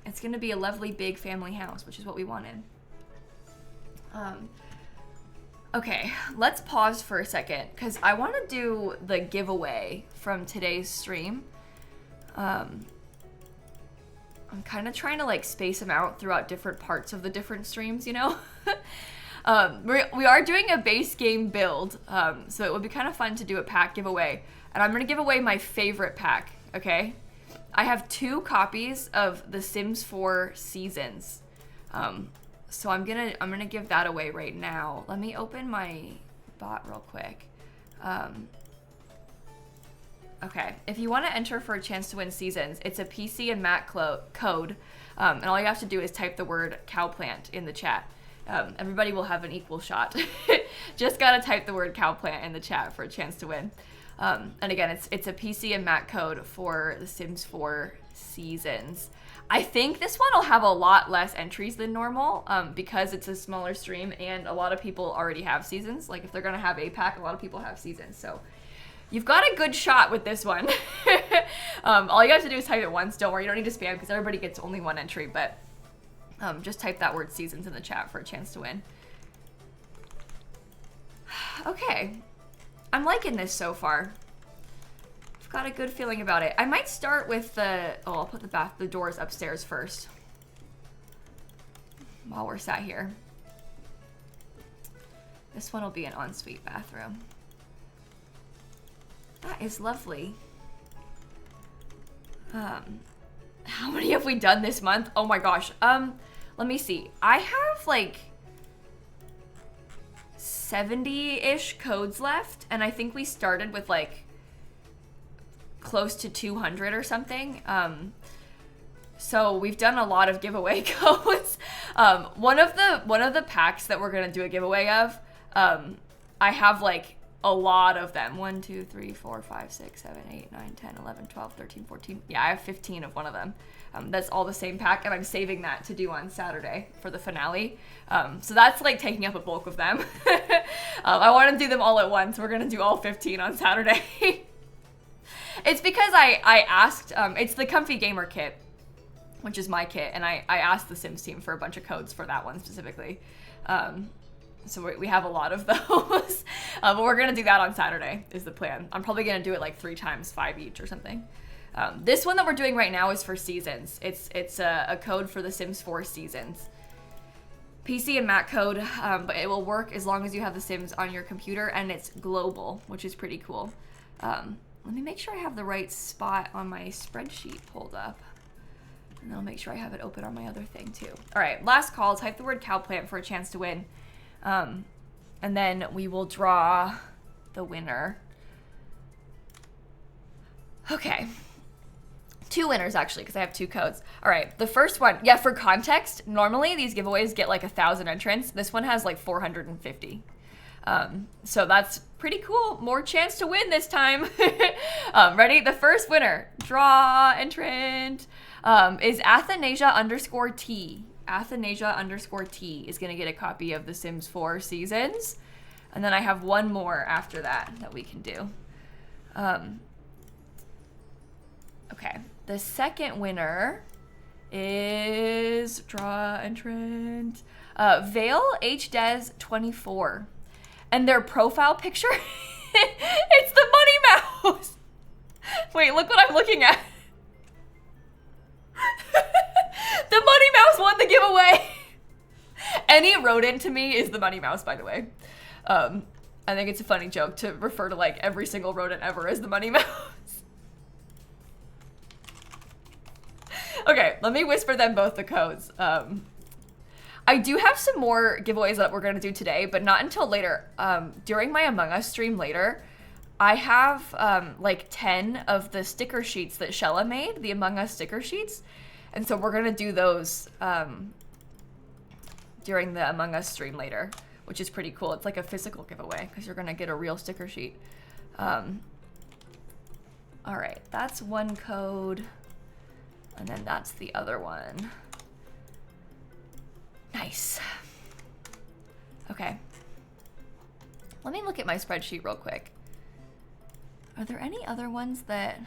It's gonna be a lovely big family house, which is what we wanted. Okay, let's pause for a second because I want to do the giveaway from today's stream. I'm kind of trying to like space them out throughout different parts of the different streams, you know? We are doing a base game build, so it would be kind of fun to do a pack giveaway. And I'm gonna give away my favorite pack, okay? I have 2 copies of The Sims 4 Seasons. So I'm gonna give that away right now. Let me open my bot real quick. Okay, if you want to enter for a chance to win Seasons, it's a PC and Mac code, and all you have to do is type the word cowplant in the chat. Everybody will have an equal shot. Just gotta type the word cowplant in the chat for a chance to win. And again, it's a PC and Mac code for The Sims 4 Seasons. I think this one will have a lot less entries than normal because it's a smaller stream and a lot of people already have Seasons. Like if they're gonna have a pack, a lot of people have Seasons. So you've got a good shot with this one. All you have to do is type it once. Don't worry, you don't need to spam because everybody gets only 1 entry, but just type that word Seasons in the chat for a chance to win. Okay, I'm liking this so far. I've got a good feeling about it. I might start with I'll put the doors upstairs first while we're sat here. This one will be an ensuite bathroom. That is lovely. How many have we done this month? Oh my gosh. Let me see. I have like 70-ish codes left, and I think we started with like close to 200 or something. So we've done a lot of giveaway codes. One of the packs that we're gonna do a giveaway of, I have like a lot of them. 1, 2, 3, 4, 5, 6, 7, 8, 9, 10, 11, 12, 13, 14. Yeah, I have 15 of one of them. That's all the same pack, and I'm saving that to do on Saturday for the finale. So that's like taking up a bulk of them. I want to do them all at once. We're gonna do all 15 on Saturday. It's because I asked, it's the Comfy Gamer kit, which is my kit, and I asked the Sims team for a bunch of codes for that one specifically. So we have a lot of those, but we're gonna do that on Saturday is the plan. I'm probably gonna do it like 3 times, 5 each or something. This one that we're doing right now is for seasons. It's a code for the Sims 4 seasons. PC and Mac code, but it will work as long as you have the Sims on your computer, and it's global, which is pretty cool. Let me make sure I have the right spot on my spreadsheet pulled up. And I'll make sure I have it open on my other thing too. All right, last call, type the word cowplant for a chance to win. And then we will draw the winner. Okay. 2 winners actually, because I have 2 codes. All right, the first one, yeah, for context, normally these giveaways get like 1,000 entrants. This one has like 450. So that's pretty cool. More chance to win this time. Ready? The first winner, draw entrant, is Athanasia_T. Athanasia_T is gonna get a copy of The Sims 4 Seasons. And then I have one more after that we can do. Okay, the second winner is, draw entrant, Vale HDes 24. And their profile picture, it's the Money Mouse. Wait, look what I'm looking at. The Money Mouse won the giveaway. Any rodent to me is the Money Mouse, by the way. I think it's a funny joke to refer to like every single rodent ever as the Money Mouse. Okay, let me whisper them both the codes. I do have some more giveaways that we're gonna do today, but not until later. During my Among Us stream later, I have like 10 of the sticker sheets that Shella made, the Among Us sticker sheets. And so we're gonna do those during the Among Us stream later, which is pretty cool. It's like a physical giveaway because you're gonna get a real sticker sheet. All right, that's one code. And then that's the other one. Nice. Okay. Let me look at my spreadsheet real quick. Are there any other ones that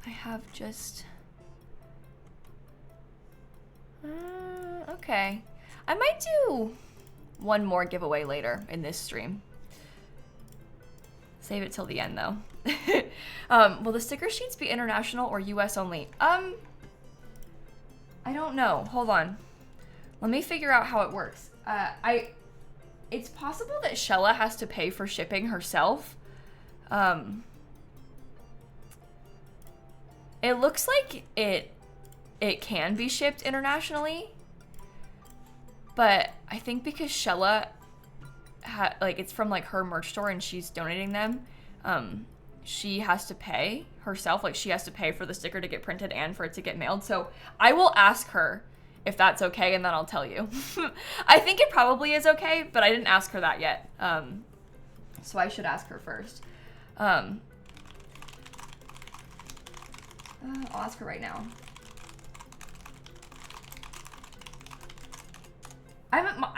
I have just... okay. I might do one more giveaway later in this stream. Save it till the end though. Will the sticker sheets be international or US only? I don't know. Hold on. Let me figure out how it works. It's possible that Shella has to pay for shipping herself. It looks like it can be shipped internationally, but I think because Shella like it's from like her merch store and she's donating them, she has to pay herself. Like she has to pay for the sticker to get printed and for it to get mailed. So I will ask her if that's okay, and then I'll tell you. I think it probably is okay, but I didn't ask her that yet. So I should ask her first. I'll ask her right now.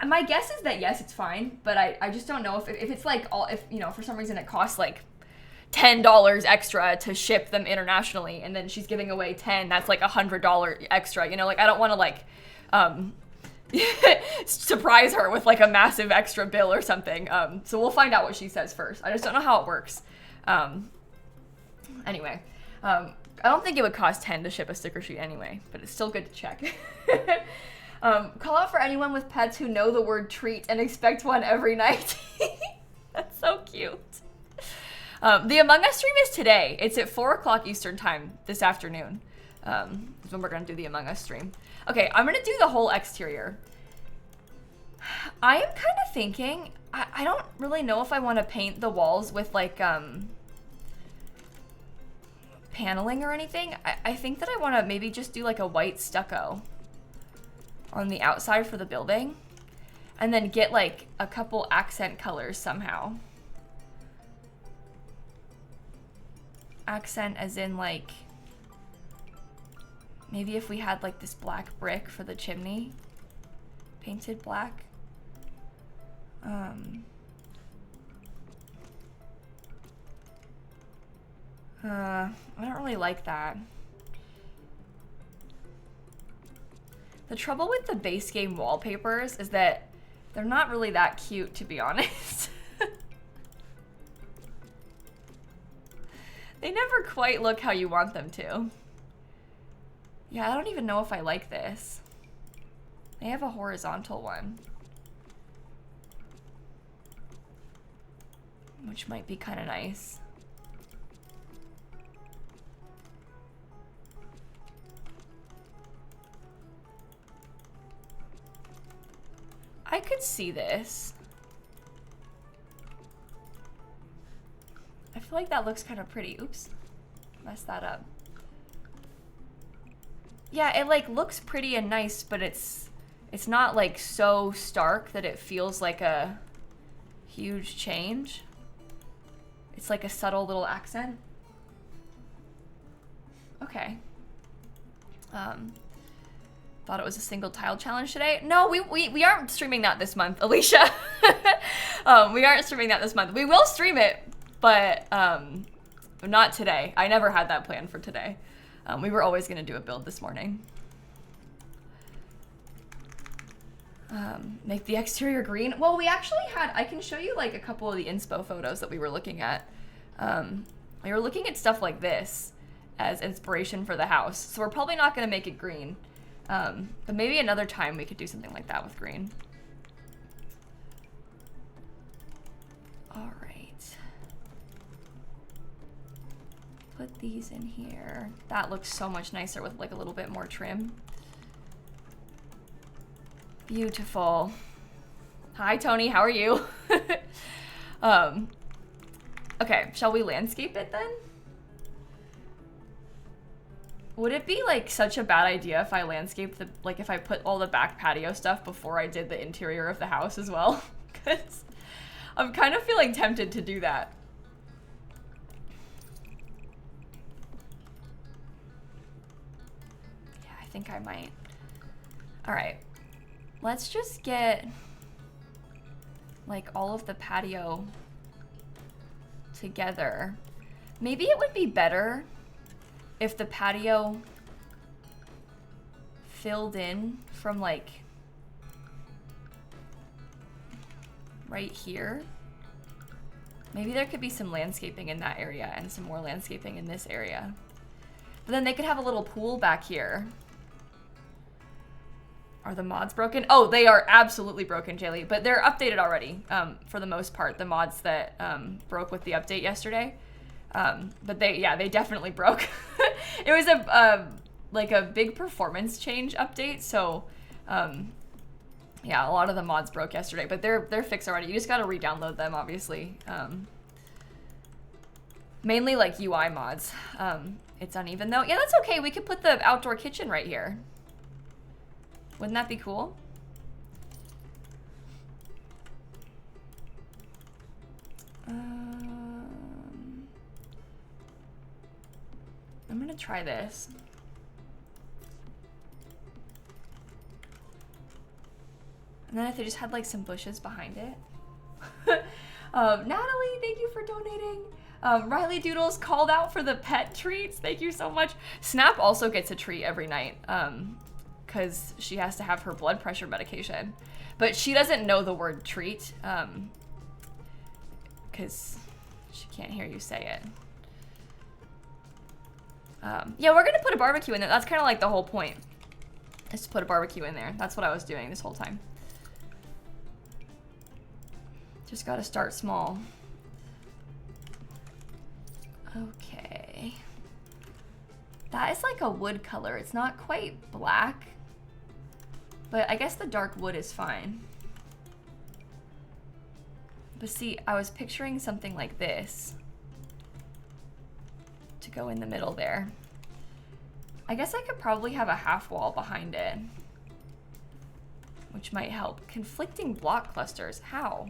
My guess is that yes, it's fine, but I just don't know if it's like if you know, for some reason it costs like $10 extra to ship them internationally, and then she's giving away 10, that's like $100 extra, you know, like I don't want to like surprise her with like a massive extra bill or something. So we'll find out what she says first. I just don't know how it works. Anyway, I don't think it would cost 10 to ship a sticker sheet anyway, but it's still good to check. Call out for anyone with pets who know the word treat and expect one every night. That's so cute. The Among Us stream is today. It's at 4 o'clock Eastern time this afternoon. Is when we're gonna do the Among Us stream. Okay, I'm gonna do the whole exterior. I am kind of thinking, I don't really know if I want to paint the walls with like paneling or anything. I think that I want to maybe just do like a white stucco on the outside for the building, and then get like a couple accent colors somehow. Accent as in like, maybe if we had like this black brick for the chimney, painted black. I don't really like that. The trouble with the base game wallpapers is that they're not really that cute, to be honest. They never quite look how you want them to. Yeah, I don't even know if I like this. They have a horizontal one, which might be kind of nice. I could see this. I feel like that looks kind of pretty. Oops, messed that up. Yeah, it like looks pretty and nice, but it's not like so stark that it feels like a huge change. It's like a subtle little accent. Okay. Thought it was a single tile challenge today. No, we aren't streaming that this month, Alicia. We aren't streaming that this month. We will stream it, but not today. I never had that plan for today. We were always gonna do a build this morning. Make the exterior green. Well, we actually had, I can show you like a couple of the inspo photos that we were looking at. We were looking at stuff like this as inspiration for the house. So we're probably not gonna make it green. But maybe another time we could do something like that with green. All right. Put these in here. That looks so much nicer with like a little bit more trim. Beautiful. Hi, Tony, how are you? Okay, shall we landscape it then? Would it be like such a bad idea if I landscaped the, like if I put all the back patio stuff before I did the interior of the house as well? Because I'm kind of feeling tempted to do that. Yeah, I think I might. All right, let's just get like all of the patio together. Maybe it would be better if the patio filled in from like right here. Maybe there could be some landscaping in that area and some more landscaping in this area. But then they could have a little pool back here. Are the mods broken? Oh, they are absolutely broken, Jaylee, but they're updated already for the most part, the mods that broke with the update yesterday. But they definitely broke. It was like a big performance change update, so yeah, a lot of the mods broke yesterday, but they're fixed already. You just gotta re-download them, obviously. Mainly like UI mods. It's uneven though. Yeah, that's okay. We could put the outdoor kitchen right here. Wouldn't that be cool? I'm gonna try this. And then if they just had like some bushes behind it. Natalie, thank you for donating. Riley Doodles called out for the pet treats. Thank you so much. Snap also gets a treat every night because she has to have her blood pressure medication. But she doesn't know the word treat because she can't hear you say it. Yeah, we're gonna put a barbecue in there. That's kind of like the whole point. Just put a barbecue in there. That's what I was doing this whole time. Just gotta start small. Okay. That is like a wood color. It's not quite black, but I guess the dark wood is fine. But see, I was picturing something like this to go in the middle there. I guess I could probably have a half wall behind it, which might help. Conflicting block clusters, how?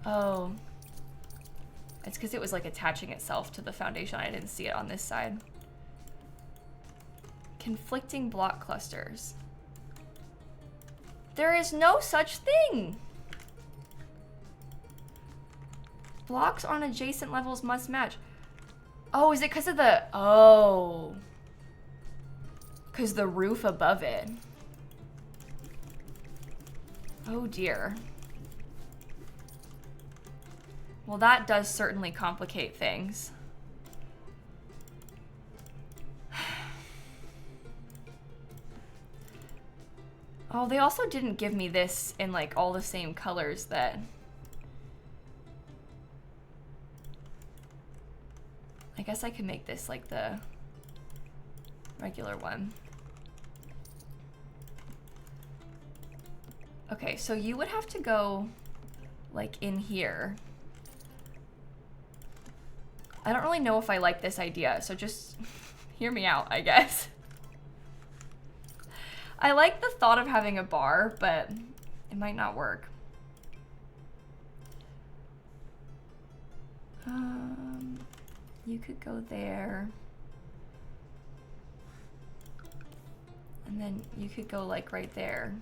Oh, it's because it was like attaching itself to the foundation. I didn't see it on this side. Conflicting block clusters. There is no such thing. Blocks on adjacent levels must match. Oh, is it because of the, oh. Because the roof above it. Oh dear. Well, that does certainly complicate things. Oh, they also didn't give me this in like all the same colors that... I guess I could make this like the regular one. Okay, so you would have to go like in here. I don't really know if I like this idea, so just hear me out, I guess. I like the thought of having a bar, but it might not work. You could go there. And then you could go like right there.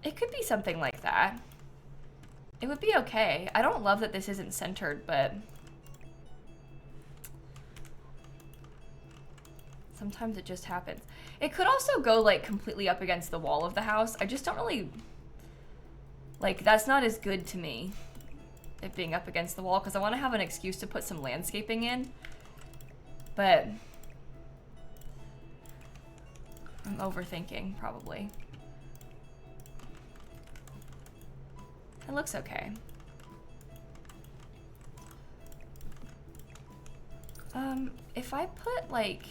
It could be something like that. It would be okay. I don't love that this isn't centered, but sometimes it just happens. It could also go like completely up against the wall of the house. I just don't really, like, that's not as good to me, it being up against the wall, because I want to have an excuse to put some landscaping in, but I'm overthinking probably. It looks okay. If I put like,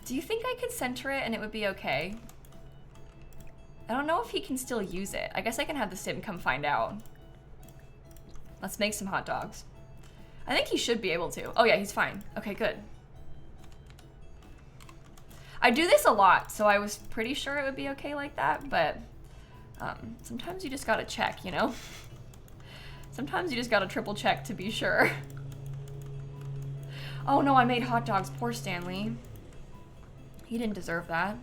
do you think I could center it and it would be okay? I don't know if he can still use it. I guess I can have the sim come find out. Let's make some hot dogs. I think he should be able to. Oh yeah, he's fine. Okay, good. I do this a lot, so I was pretty sure it would be okay like that, but sometimes you just gotta check, you know? Sometimes you just gotta triple check to be sure. Oh no, I made hot dogs. Poor Stanley. He didn't deserve that.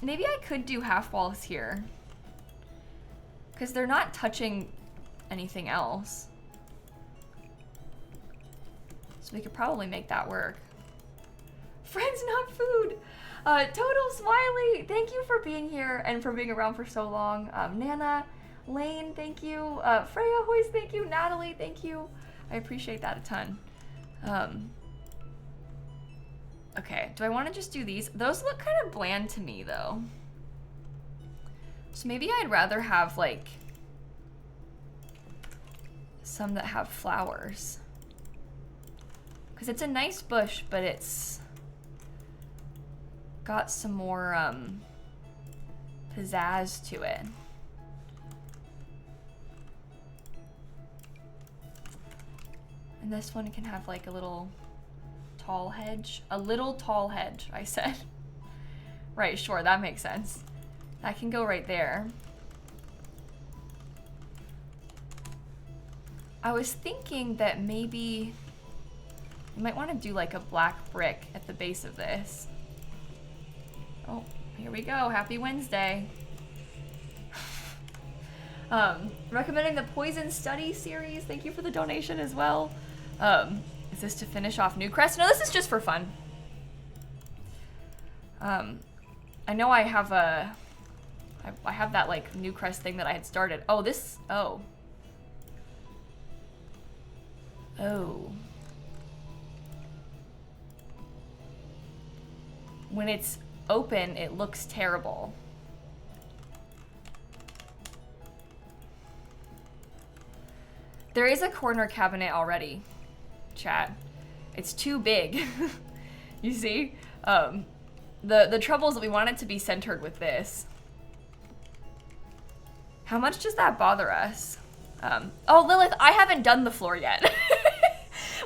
Maybe I could do half walls here, because they're not touching anything else. So we could probably make that work. Friends, not food. Total Smiley, thank you for being here and for being around for so long. Nana, Lane, thank you. Freya Hoyes, thank you. Natalie, thank you. I appreciate that a ton. Okay, do I want to just do these? Those look kind of bland to me though. So maybe I'd rather have like some that have flowers. Because it's a nice bush, but it's got some more pizzazz to it. And this one can have like a little tall hedge. A little tall hedge, I said. Right, sure, that makes sense. That can go right there. I was thinking that maybe you might want to do like a black brick at the base of this. Oh, here we go. Happy Wednesday. Recommending the Poison Study series. Thank you for the donation as well. Is this to finish off Newcrest? No, this is just for fun. I know I have I have that like Newcrest thing that I had started. Oh, this, oh. Oh. When it's open, it looks terrible. There is a corner cabinet already, chat. It's too big. You see? The trouble is that we want it to be centered with this. How much does that bother us? Oh, Lilith, I haven't done the floor yet.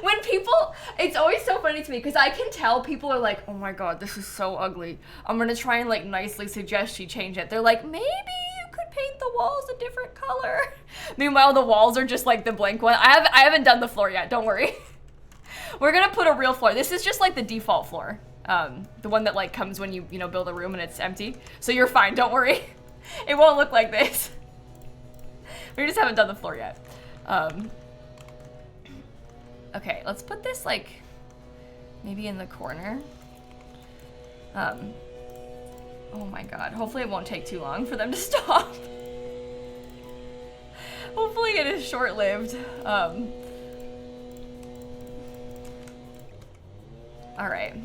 When people, it's always so funny to me because I can tell people are like, oh my god, this is so ugly. I'm gonna try and like nicely suggest she change it. They're like, maybe you could paint the walls a different color. Meanwhile, the walls are just like the blank one. I haven't done the floor yet, don't worry. We're gonna put a real floor. This is just like the default floor. The one that like comes when you know, build a room and it's empty. So you're fine, don't worry. It won't look like this. We just haven't done the floor yet. Okay, let's put this like maybe in the corner. Oh my god, hopefully it won't take too long for them to stop. Hopefully it is short-lived. All right.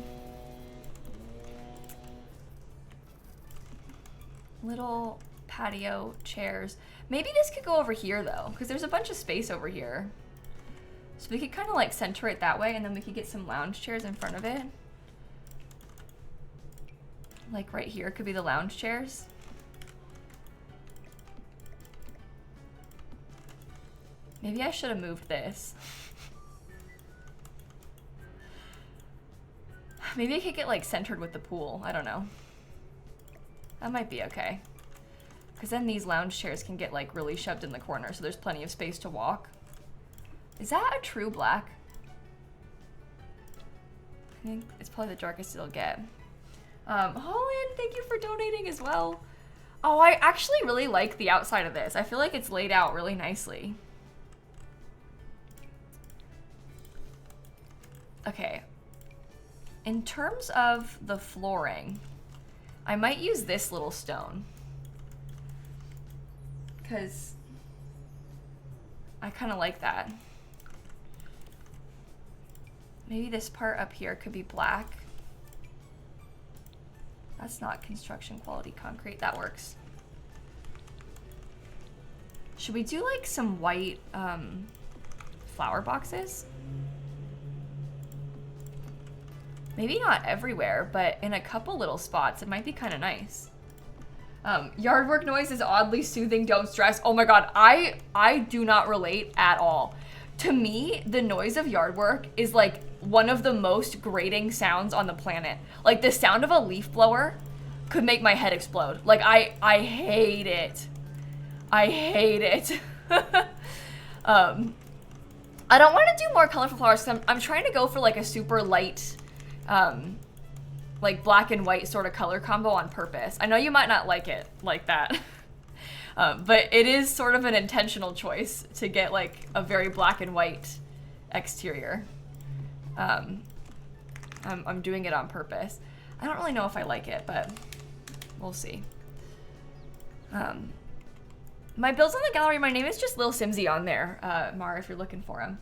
Little patio chairs. Maybe this could go over here though, because there's a bunch of space over here. So we could kind of like center it that way, and then we could get some lounge chairs in front of it. Like right here could be the lounge chairs. Maybe I should have moved this. Maybe I could get like centered with the pool. I don't know. That might be okay. Because then these lounge chairs can get like really shoved in the corner, so there's plenty of space to walk. Is that a true black? I think it's probably the darkest it'll get. Holland, thank you for donating as well. Oh, I actually really like the outside of this. I feel like it's laid out really nicely. Okay. In terms of the flooring, I might use this little stone. Because I kind of like that. Maybe this part up here could be black. That's not construction quality concrete. That works. Should we do like some white flower boxes? Maybe not everywhere, but in a couple little spots, it might be kind of nice. Yard work noise is oddly soothing, don't stress. Oh my god, I do not relate at all. To me, the noise of yard work is like one of the most grating sounds on the planet. Like the sound of a leaf blower could make my head explode. Like I hate it. I hate it. I don't want to do more colorful flowers because I'm trying to go for like a super light, like black and white sort of color combo on purpose. I know you might not like it like that. But it is sort of an intentional choice to get like a very black and white exterior. I'm doing it on purpose. I don't really know if I like it, but we'll see. My builds on the gallery, my name is just lilsimsie on there, Mara, if you're looking for him.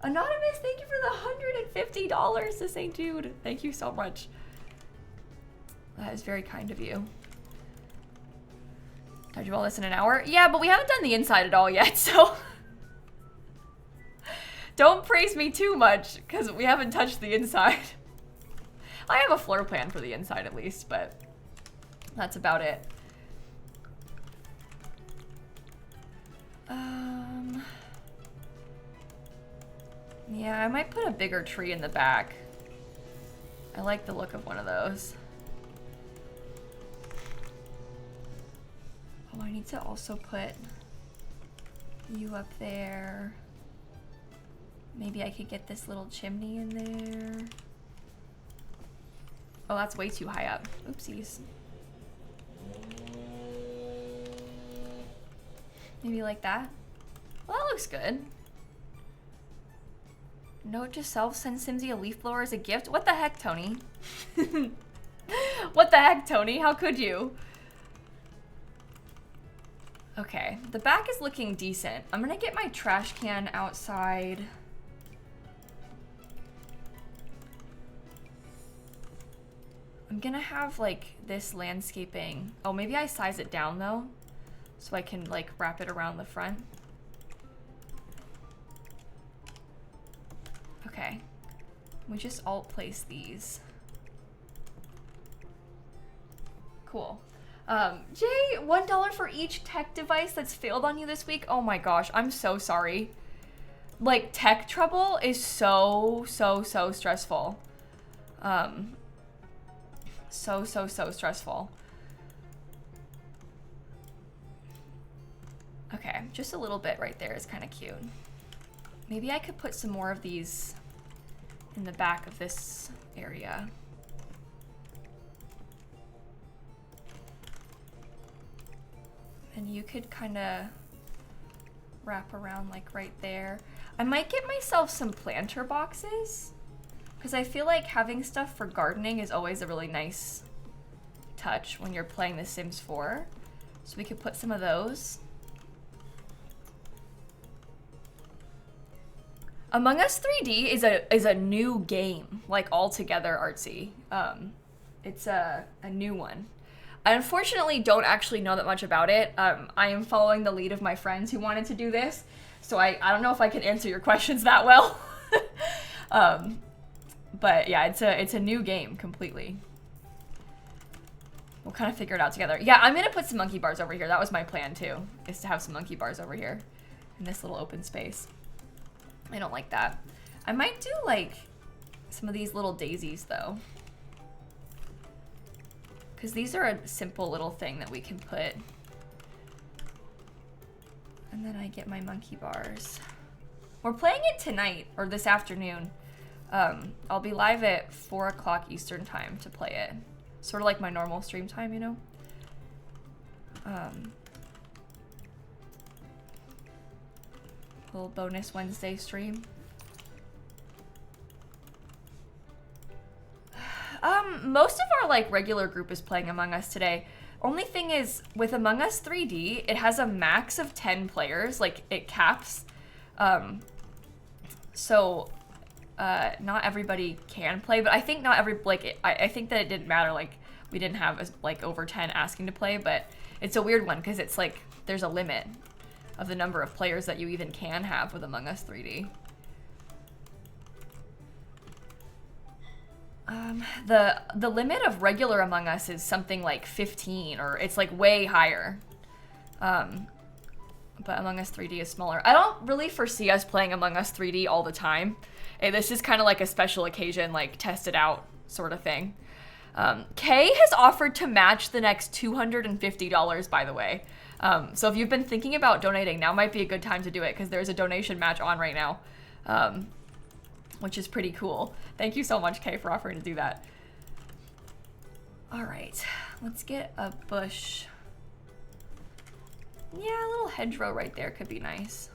Anonymous, thank you for the $150 to St. Jude. Thank you so much. That is very kind of you. Did I do all this in an hour? Yeah, but we haven't done the inside at all yet, so don't praise me too much because we haven't touched the inside. I have a floor plan for the inside at least, but that's about it. Yeah, I might put a bigger tree in the back. I like the look of one of those. Oh, I need to also put you up there. Maybe I could get this little chimney in there. Oh, that's way too high up. Oopsies. Maybe like that. Well, that looks good. Note to self, send Simsie a leaf blower as a gift. What the heck, Tony? What the heck, Tony? How could you? Okay, the back is looking decent. I'm gonna get my trash can outside. I'm gonna have like this landscaping. Oh, maybe I size it down though, so I can like wrap it around the front. Okay, we just alt place these. Cool. Jay, $1 for each tech device that's failed on you this week. Oh my gosh, I'm so sorry. Like, tech trouble is so stressful. So stressful. Okay, just a little bit right there is kind of cute. Maybe I could put some more of these in the back of this area. And you could kind of wrap around like right there. I might get myself some planter boxes because I feel like having stuff for gardening is always a really nice touch when you're playing The Sims 4. So we could put some of those. Among Us 3D is a new game, like altogether artsy. It's a new one. I unfortunately don't actually know that much about it. I am following the lead of my friends who wanted to do this, so I don't know if I can answer your questions that well. But yeah, it's a new game completely. We'll kind of figure it out together. Yeah, I'm gonna put some monkey bars over here. That was my plan too, is to have some monkey bars over here in this little open space. I don't like that. I might do like some of these little daisies though, because these are a simple little thing that we can put. And then I get my monkey bars. We're playing it tonight, or this afternoon. I'll be live at 4 o'clock Eastern time to play it. Sort of like my normal stream time, you know? Little bonus Wednesday stream. Most of our like regular group is playing Among Us today. Only thing is, with Among Us 3D, it has a max of 10 players, like it caps. So not everybody can play, but I think not every, like, I think that it didn't matter, like, we didn't have like over 10 asking to play, but it's a weird one because it's like, there's a limit of the number of players that you even can have with Among Us 3D. The limit of regular Among Us is something like 15, or it's like way higher. But Among Us 3D is smaller. I don't really foresee us playing Among Us 3D all the time. This is kind of like a special occasion, like test it out sort of thing. Kay has offered to match the next $250, by the way. So if you've been thinking about donating, now might be a good time to do it because there's a donation match on right now. Which is pretty cool. Thank you so much, Kay, for offering to do that. All right, let's get a bush. Yeah, a little hedgerow right there could be nice.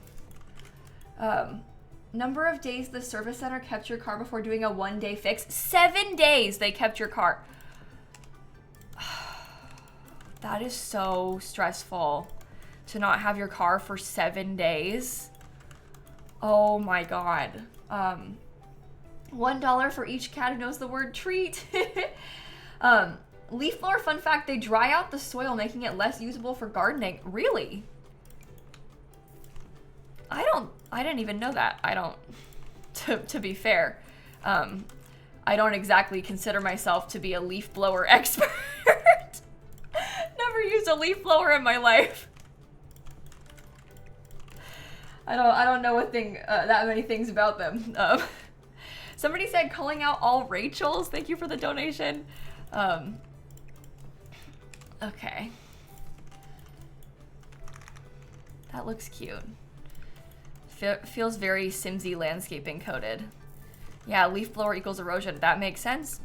Number of days the service center kept your car before doing a one-day fix. 7 days they kept your car. That is so stressful to not have your car for 7 days. Oh my God. $1 for each cat who knows the word treat. Leaf blower, fun fact, they dry out the soil, making it less usable for gardening. Really? I didn't even know that. I don't, to be fair. I don't exactly consider myself to be a leaf blower expert. Never used a leaf blower in my life. I don't know that many things about them. Somebody said calling out all Rachels. Thank you for the donation. Okay. That looks cute. Feels very Simsy landscaping coded. Yeah, leaf blower equals erosion. That makes sense.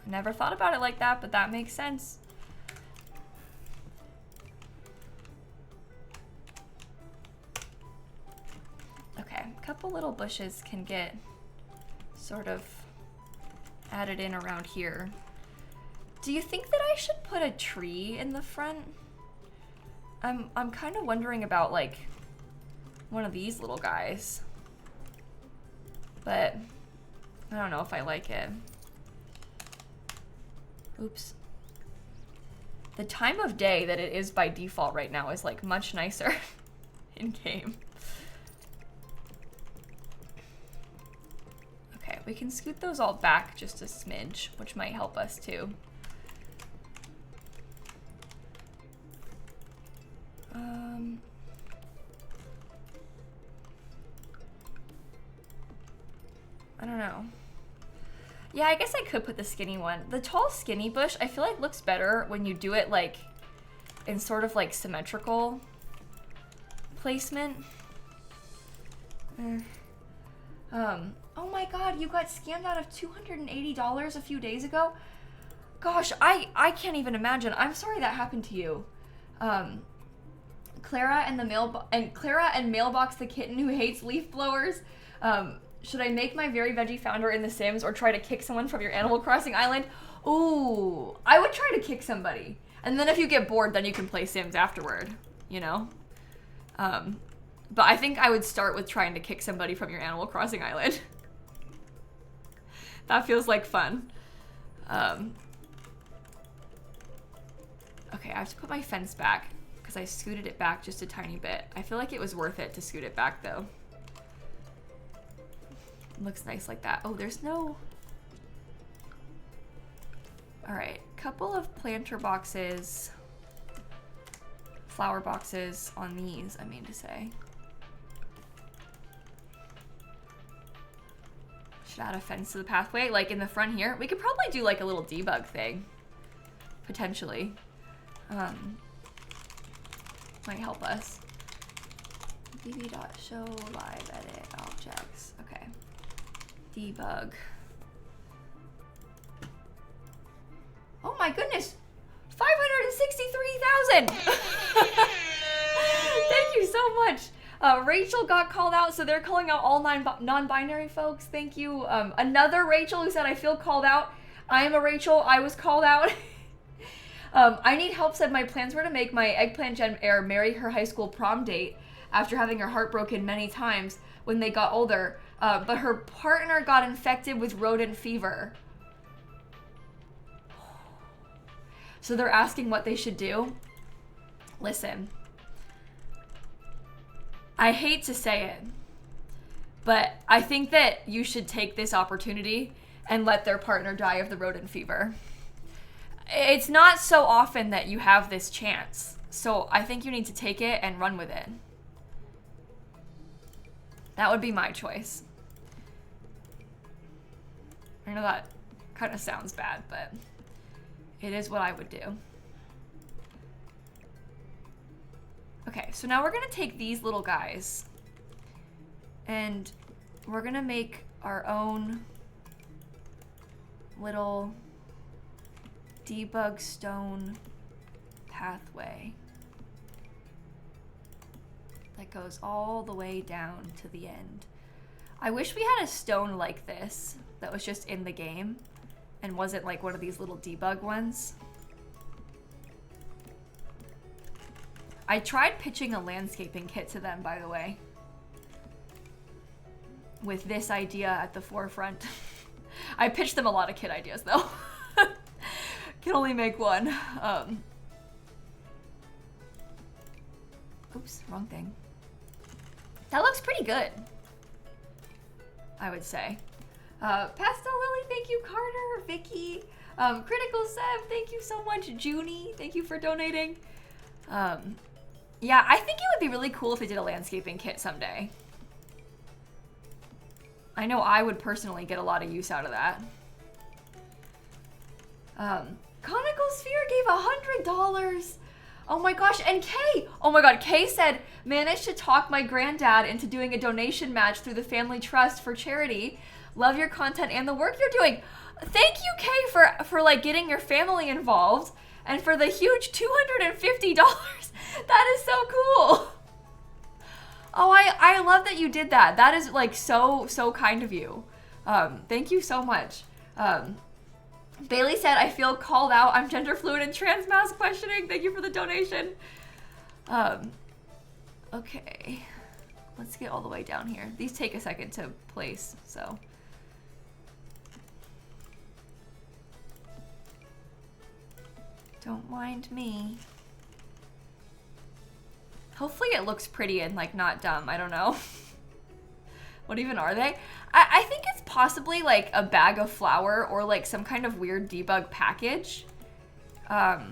Never thought about it like that, but that makes sense. couple little bushes can get sort of added in around here. Do you think that I should put a tree in the front? I'm kind of wondering about like one of these little guys, but I don't know if I like it. Oops. The time of day that it is by default right now is like much nicer in game. Okay, we can scoot those all back just a smidge, which might help us too. I don't know. Yeah, I guess I could put the skinny one. The tall skinny bush, I feel like looks better when you do it like in sort of like symmetrical placement. Oh my god, you got scammed out of $280 a few days ago? Gosh, I can't even imagine. I'm sorry that happened to you. Clara and Mailbox the kitten who hates leaf blowers. Should I make my very veggie founder in The Sims or try to kick someone from your Animal Crossing island? Ooh, I would try to kick somebody. And then if you get bored, then you can play Sims afterward, you know? But I think I would start with trying to kick somebody from your Animal Crossing island. That feels like fun. Okay, I have to put my fence back because I scooted it back just a tiny bit. I feel like it was worth it to scoot it back though. Looks nice like that. Oh, there's no... All right, couple of planter boxes, flower boxes on these, I mean to say. Should add a fence to the pathway, like in the front here. We could probably do like a little debug thing, potentially. Might help us. bb.show live edit objects. Okay. Debug. Oh my goodness! 563,000! Thank you so much. Rachel got called out, so they're calling out all non-binary folks. Thank you. Another Rachel who said, I feel called out. I am a Rachel. I was called out. I need help said my plans were to make my eggplant Gen heir marry her high school prom date after having her heart broken many times when they got older. But her partner got infected with rodent fever. So they're asking what they should do. Listen, I hate to say it, but I think that you should take this opportunity and let their partner die of the rodent fever. It's not so often that you have this chance, so I think you need to take it and run with it. That would be my choice. I know that kind of sounds bad, but it is what I would do. Okay, so now we're gonna take these little guys and we're gonna make our own little debug stone pathway that goes all the way down to the end. I wish we had a stone like this that was just in the game and wasn't like one of these little debug ones. I tried pitching a landscaping kit to them, by the way, with this idea at the forefront. I pitched them a lot of kit ideas though. Can only make one. Oops, wrong thing. That looks pretty good, I would say. Pastel Lily, thank you. Carter, Vicky, Critical Seb, thank you so much. Junie, thank you for donating. Yeah, I think it would be really cool if they did a landscaping kit someday. I know I would personally get a lot of use out of that. Conical Sphere gave $100. Oh my gosh, and Kay, oh my god, Kay said, managed to talk my granddad into doing a donation match through the Family Trust for charity. Love your content and the work you're doing. Thank you, Kay, for like getting your family involved and for the huge $250. That is so cool. Oh, I love that you did that. That is like so kind of you. Thank you so much. Bailey said, I feel called out. I'm gender fluid and trans mass questioning. Thank you for the donation. Okay. Let's get all the way down here. These take a second to place, so. Don't mind me. Hopefully it looks pretty and like not dumb. I don't know. What even are they? I think it's possibly like a bag of flour or like some kind of weird debug package. But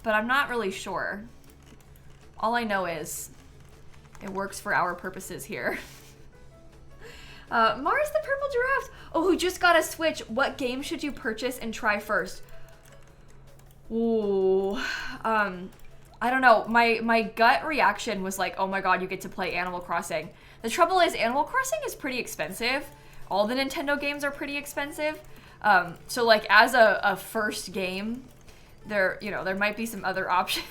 I'm not really sure. All I know is it works for our purposes here. Mars the Purple Giraffe. Oh, who just got a Switch. What game should you purchase and try first? Ooh. I don't know. My gut reaction was like, oh my god, you get to play Animal Crossing. The trouble is Animal Crossing is pretty expensive. All the Nintendo games are pretty expensive. So like as a first game, there might be some other options.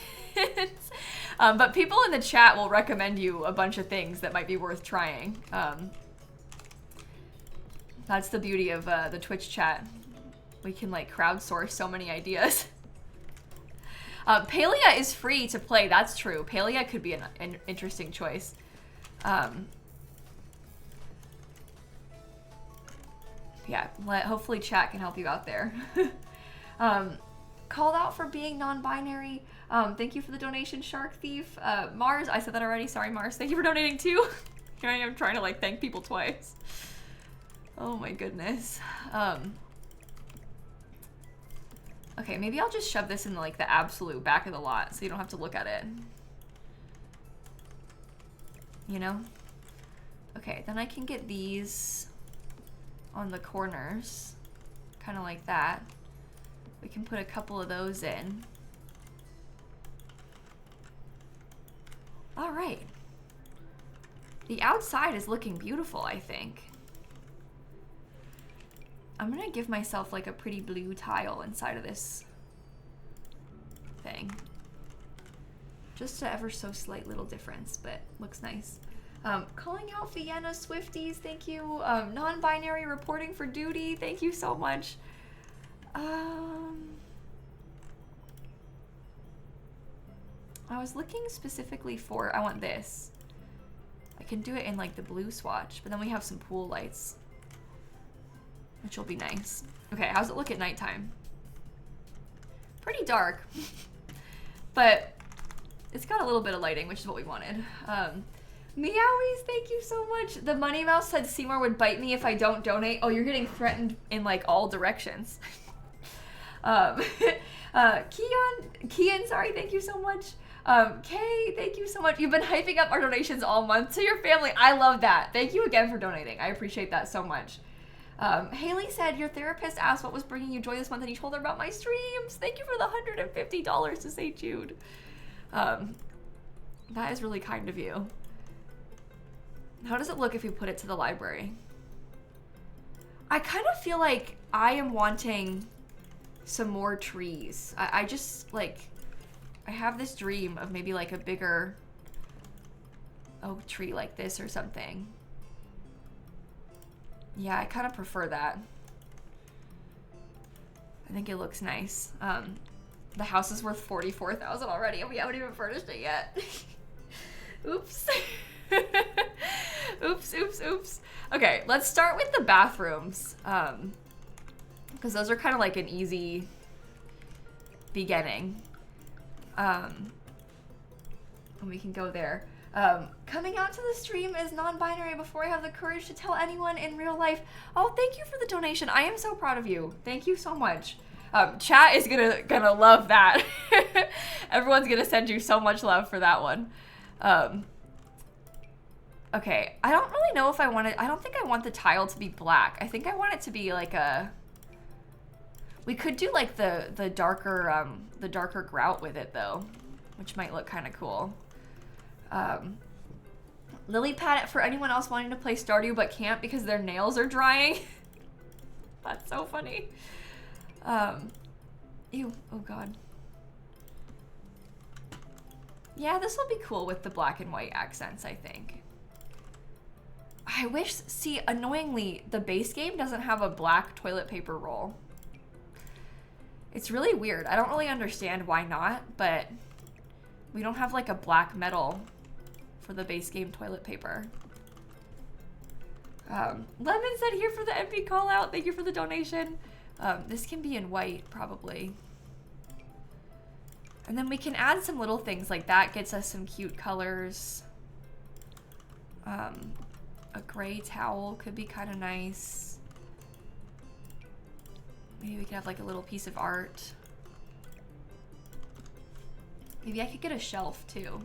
But people in the chat will recommend you a bunch of things that might be worth trying. That's the beauty of the Twitch chat. We can like crowdsource so many ideas. Palia is free to play. That's true. Palia could be an interesting choice. Yeah, hopefully chat can help you out there. Called out for being non-binary. Thank you for the donation, Shark Thief. Mars, I said that already. Sorry, Mars. Thank you for donating too. Here I am trying to like thank people twice. Oh my goodness. Okay, maybe I'll just shove this in like the absolute back of the lot so you don't have to look at it. You know? Okay, then I can get these on the corners, kind of like that. We can put a couple of those in. All right. The outside is looking beautiful, I think. I'm gonna give myself like a pretty blue tile inside of this thing. Just a ever so slight little difference, but looks nice. Calling out Vienna Swifties, thank you. Non-binary reporting for duty, thank you so much. I was looking specifically for, I want this. I can do it in like the blue swatch, but then we have some pool lights, which will be nice. Okay, how's it look at nighttime? Pretty dark, but it's got a little bit of lighting, which is what we wanted. Meowies, thank you so much. The Money Mouse said Seymour would bite me if I don't donate. Oh, you're getting threatened in like all directions. Kian, sorry, thank you so much. Kay, thank you so much. You've been hyping up our donations all month to your family. I love that. Thank you again for donating. I appreciate that so much. Haley said your therapist asked what was bringing you joy this month and you told her about my streams. Thank you for the $150 to St. Jude. That is really kind of you. How does it look if we put it to the library? I kind of feel like I am wanting some more trees. I just like, I have this dream of maybe like a bigger oak tree like this or something. Yeah, I kind of prefer that. I think it looks nice. The house is worth $44,000 already and we haven't even furnished it yet. Oops. Oops. Okay, let's start with the bathrooms. Because those are kind of like an easy beginning. And we can go there. Coming out to the stream as non-binary before I have the courage to tell anyone in real life. Oh, thank you for the donation. I am so proud of you. Thank you so much. Chat is gonna love that. Everyone's gonna send you so much love for that one. Okay, I don't really know if I want it. I don't think I want the tile to be black. I think I want it to be like a. We could do like the darker grout with it though, which might look kind of cool. Lily pad for anyone else wanting to play Stardew but can't because their nails are drying. That's so funny. Ew, oh god. Yeah, this will be cool with the black and white accents, I think. I wish, see, annoyingly, the base game doesn't have a black toilet paper roll. It's really weird. I don't really understand why not, but we don't have like a black metal for the base game toilet paper. Lemon said here for the MP call out. Thank you for the donation. This can be in white probably. And then we can add some little things like that. Gets us some cute colors. A gray towel could be kind of nice. Maybe we could have like a little piece of art. Maybe I could get a shelf too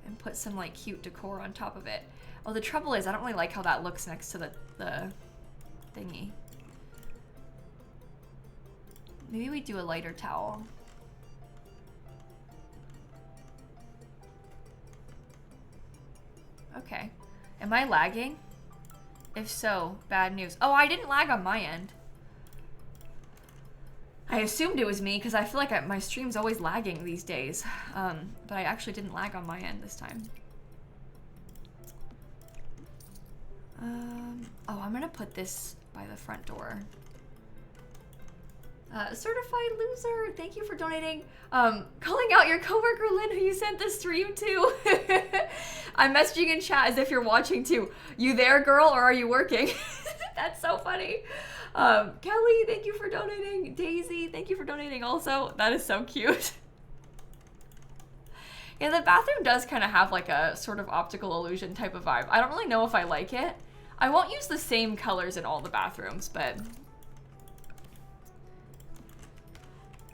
and put some like cute decor on top of it. Oh, the trouble is I don't really like how that looks next to the thingy. Maybe we do a lighter towel. Okay. Am I lagging? If so, bad news. Oh, I didn't lag on my end. I assumed it was me because I feel like my stream's always lagging these days. But I actually didn't lag on my end this time. Oh, I'm gonna put this by the front door. Certified loser, thank you for donating. Calling out your coworker Lynn who you sent the stream to. I'm messaging in chat as if you're watching too. You there, girl, or are you working? That's so funny. Kelly, thank you for donating. Daisy, thank you for donating also. That is so cute. Yeah, the bathroom does kind of have like a sort of optical illusion type of vibe. I don't really know if I like it. I won't use the same colors in all the bathrooms, but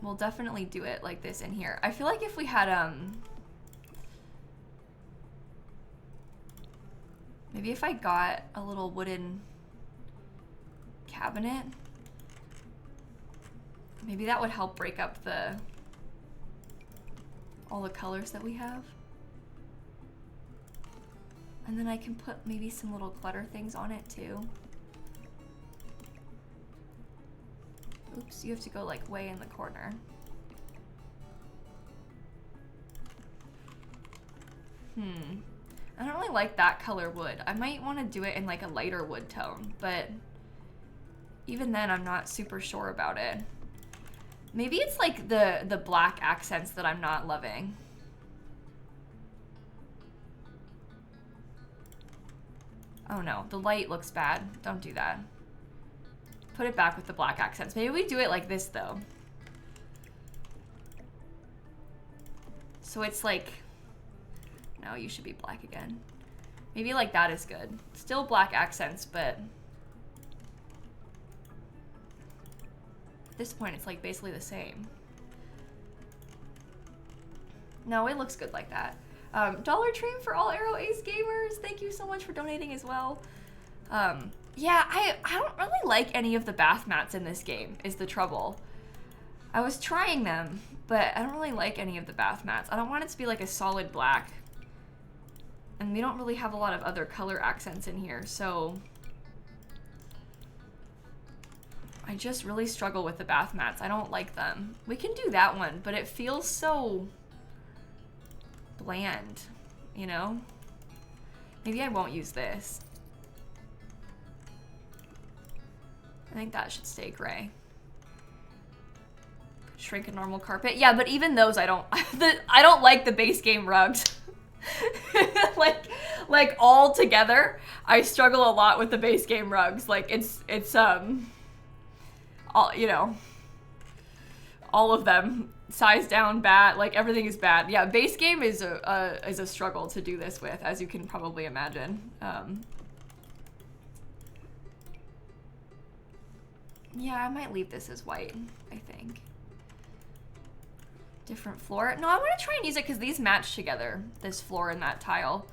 we'll definitely do it like this in here. I feel like if we had, maybe if I got a little wooden cabinet, maybe that would help break up all the colors that we have. And then I can put maybe some little clutter things on it too. Oops, you have to go like way in the corner. I don't really like that color wood. I might want to do it in like a lighter wood tone, but even then I'm not super sure about it. Maybe it's like the black accents that I'm not loving. Oh no, the light looks bad. Don't do that. Put it back with the black accents. Maybe we do it like this though. So it's like, no, you should be black again. Maybe like that is good. Still black accents, but at this point it's like basically the same. No, it looks good like that. Dollar Tree for all Arrow Ace gamers. Thank you so much for donating as well. Yeah, I don't really like any of the bath mats in this game is the trouble. I was trying them, but I don't really like any of the bath mats. I don't want it to be like a solid black. And we don't really have a lot of other color accents in here, so I just really struggle with the bath mats. I don't like them. We can do that one, but it feels so bland, you know? Maybe I won't use this. I think that should stay gray. Shrink a normal carpet. Yeah, but even those I don't I don't like the base game rugs. like all together, I struggle a lot with the base game rugs. Like it's all, you know, all of them. Size down, bad, like everything is bad. Yeah, base game is a struggle to do this with, as you can probably imagine. Yeah, I might leave this as white, I think. Different floor. No, I want to try and use it because these match together, this floor and that tile.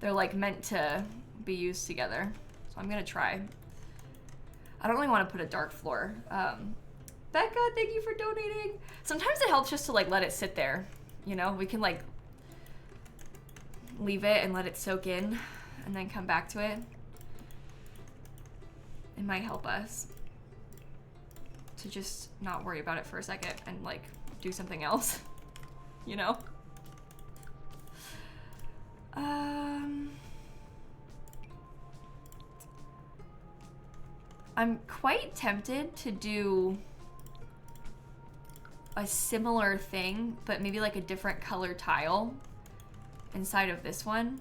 They're like meant to be used together. So I'm gonna try. I don't really want to put a dark floor. Becca, thank you for donating. Sometimes it helps just to like let it sit there. You know, we can like leave it and let it soak in and then come back to it. It might help us to just not worry about it for a second and like do something else, you know? I'm quite tempted to do a similar thing, but maybe like a different color tile inside of this one.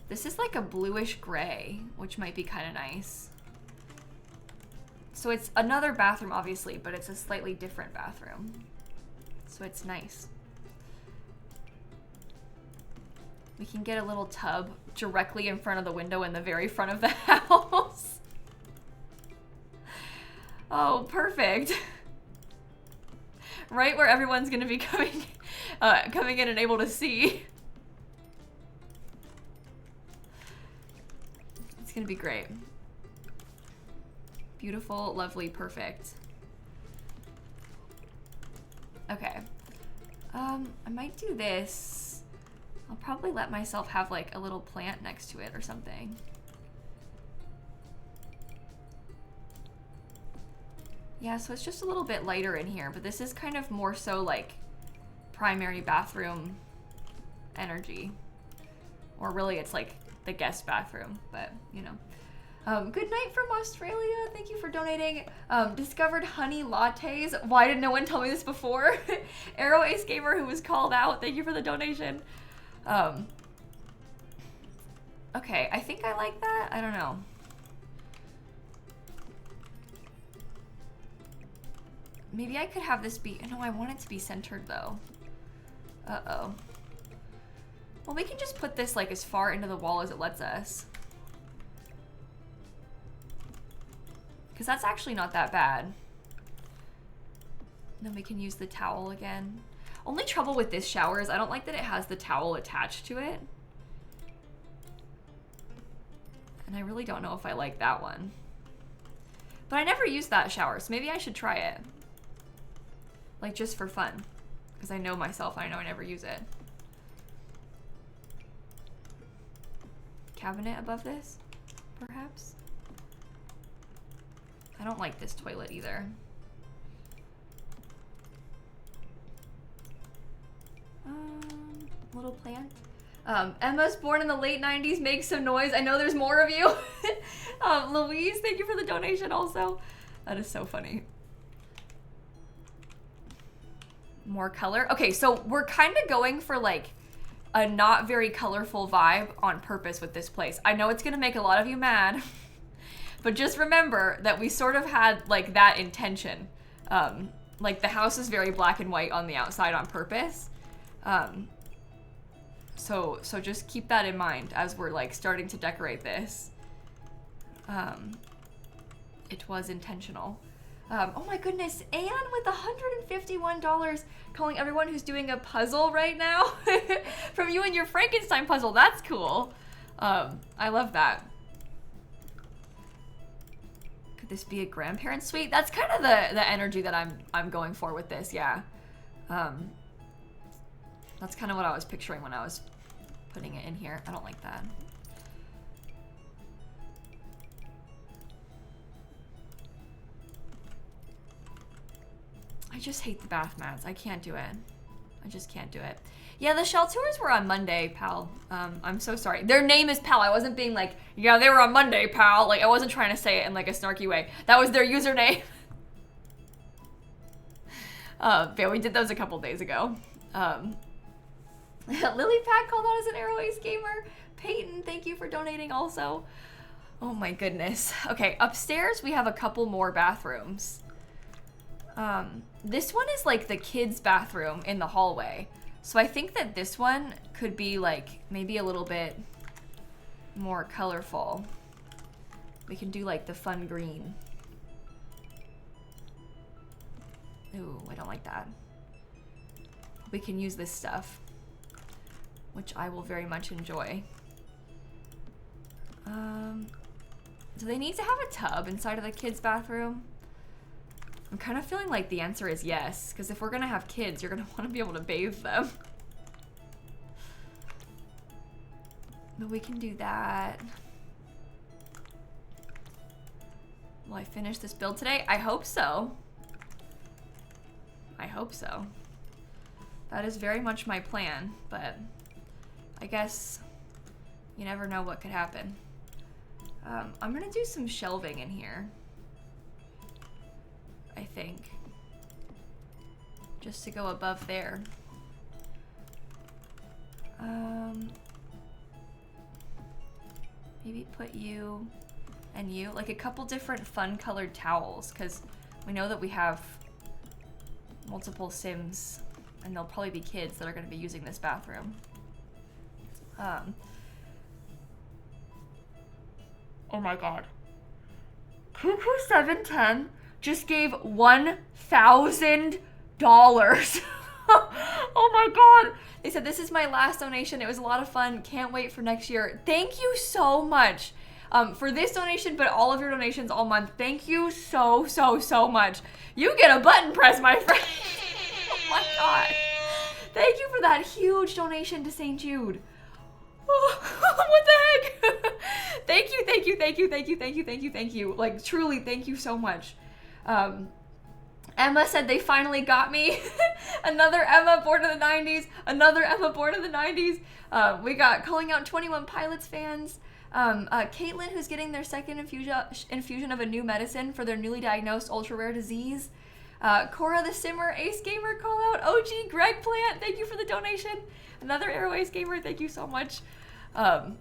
This is like a bluish gray, which might be kind of nice. So it's another bathroom, obviously, but it's a slightly different bathroom. So it's nice. We can get a little tub directly in front of the window in the very front of the house. Oh, perfect. Right where everyone's gonna be coming in and able to see. It's gonna be great. Beautiful, lovely, perfect. Okay. I might do this. I'll probably let myself have like a little plant next to it or something. Yeah, so it's just a little bit lighter in here, but this is kind of more so like primary bathroom energy. Or really it's like the guest bathroom, but you know. Good night from Australia. Thank you for donating. Discovered honey lattes. Why did no one tell me this before? Arrow Ace Gamer, who was called out. Thank you for the donation. Okay, I think I like that. I don't know. Maybe I could have this be... No, I want it to be centered though. Uh-oh. Well, we can just put this like as far into the wall as it lets us. Because that's actually not that bad. Then we can use the towel again. Only trouble with this shower is I don't like that it has the towel attached to it. And I really don't know if I like that one. But I never used that shower, so maybe I should try it. Like just for fun. Because I know myself, I know I never use it. Cabinet above this, perhaps? I don't like this toilet either. Little plant. Emma's born in the late 90s, make some noise. I know there's more of you. Louise, thank you for the donation also. That is so funny. More color. Okay, so we're kind of going for like a not very colorful vibe on purpose with this place. I know it's gonna make a lot of you mad, but just remember that we sort of had like that intention. Like the house is very black and white on the outside on purpose. So just keep that in mind as we're like starting to decorate this. It was intentional. Oh my goodness, Anne with $151 calling everyone who's doing a puzzle right now from you and your Frankenstein puzzle. That's cool. I love that. Could this be a grandparent suite? That's kind of the energy that I'm going for with this, yeah. That's kind of what I was picturing when I was putting it in here. I don't like that. I just hate the bath mats. I can't do it. I just can't do it. Yeah, the shell tours were on Monday, pal. I'm so sorry. Their name is pal. I wasn't being like, yeah, they were on Monday, pal. Like, I wasn't trying to say it in like a snarky way. That was their username. Yeah, we did those a couple days ago. Lily Pat called out as an Arrow Ace gamer. Peyton, thank you for donating also. Oh my goodness. Okay, upstairs we have a couple more bathrooms. This one is like the kids' bathroom in the hallway. So I think that this one could be like maybe a little bit more colorful. We can do like the fun green. Ooh, I don't like that. We can use this stuff, which I will very much enjoy. Do they need to have a tub inside of the kids' bathroom? I'm kind of feeling like the answer is yes, because if we're gonna have kids, you're gonna want to be able to bathe them. But we can do that. Will I finish this build today? I hope so. I hope so. That is very much my plan, but I guess you never know what could happen. I'm gonna do some shelving in here, I think, just to go above there. Maybe put you and you, like a couple different fun colored towels, because we know that we have multiple Sims, and there'll probably be kids that are going to be using this bathroom. Oh my god. Cuckoo710 just gave $1,000. Oh my god. They said, this is my last donation. It was a lot of fun. Can't wait for next year. Thank you so much for this donation, but all of your donations all month. Thank you so, so, so much. You get a button press, my friend. Oh my god. Thank you for that huge donation to St. Jude. What the heck? Thank you, thank you, thank you, thank you, thank you, thank you, thank you. Like, truly, thank you so much. Emma said they finally got me. Another Emma born in the 90s. Another Emma born in the 90s. We got Calling Out 21 Pilots fans. Caitlin, who's getting their second infusion of a new medicine for their newly diagnosed ultra-rare disease. Cora the Simmer, Ace Gamer call out. OG Greg Plant, thank you for the donation. Another Arrow Ace Gamer, thank you so much. I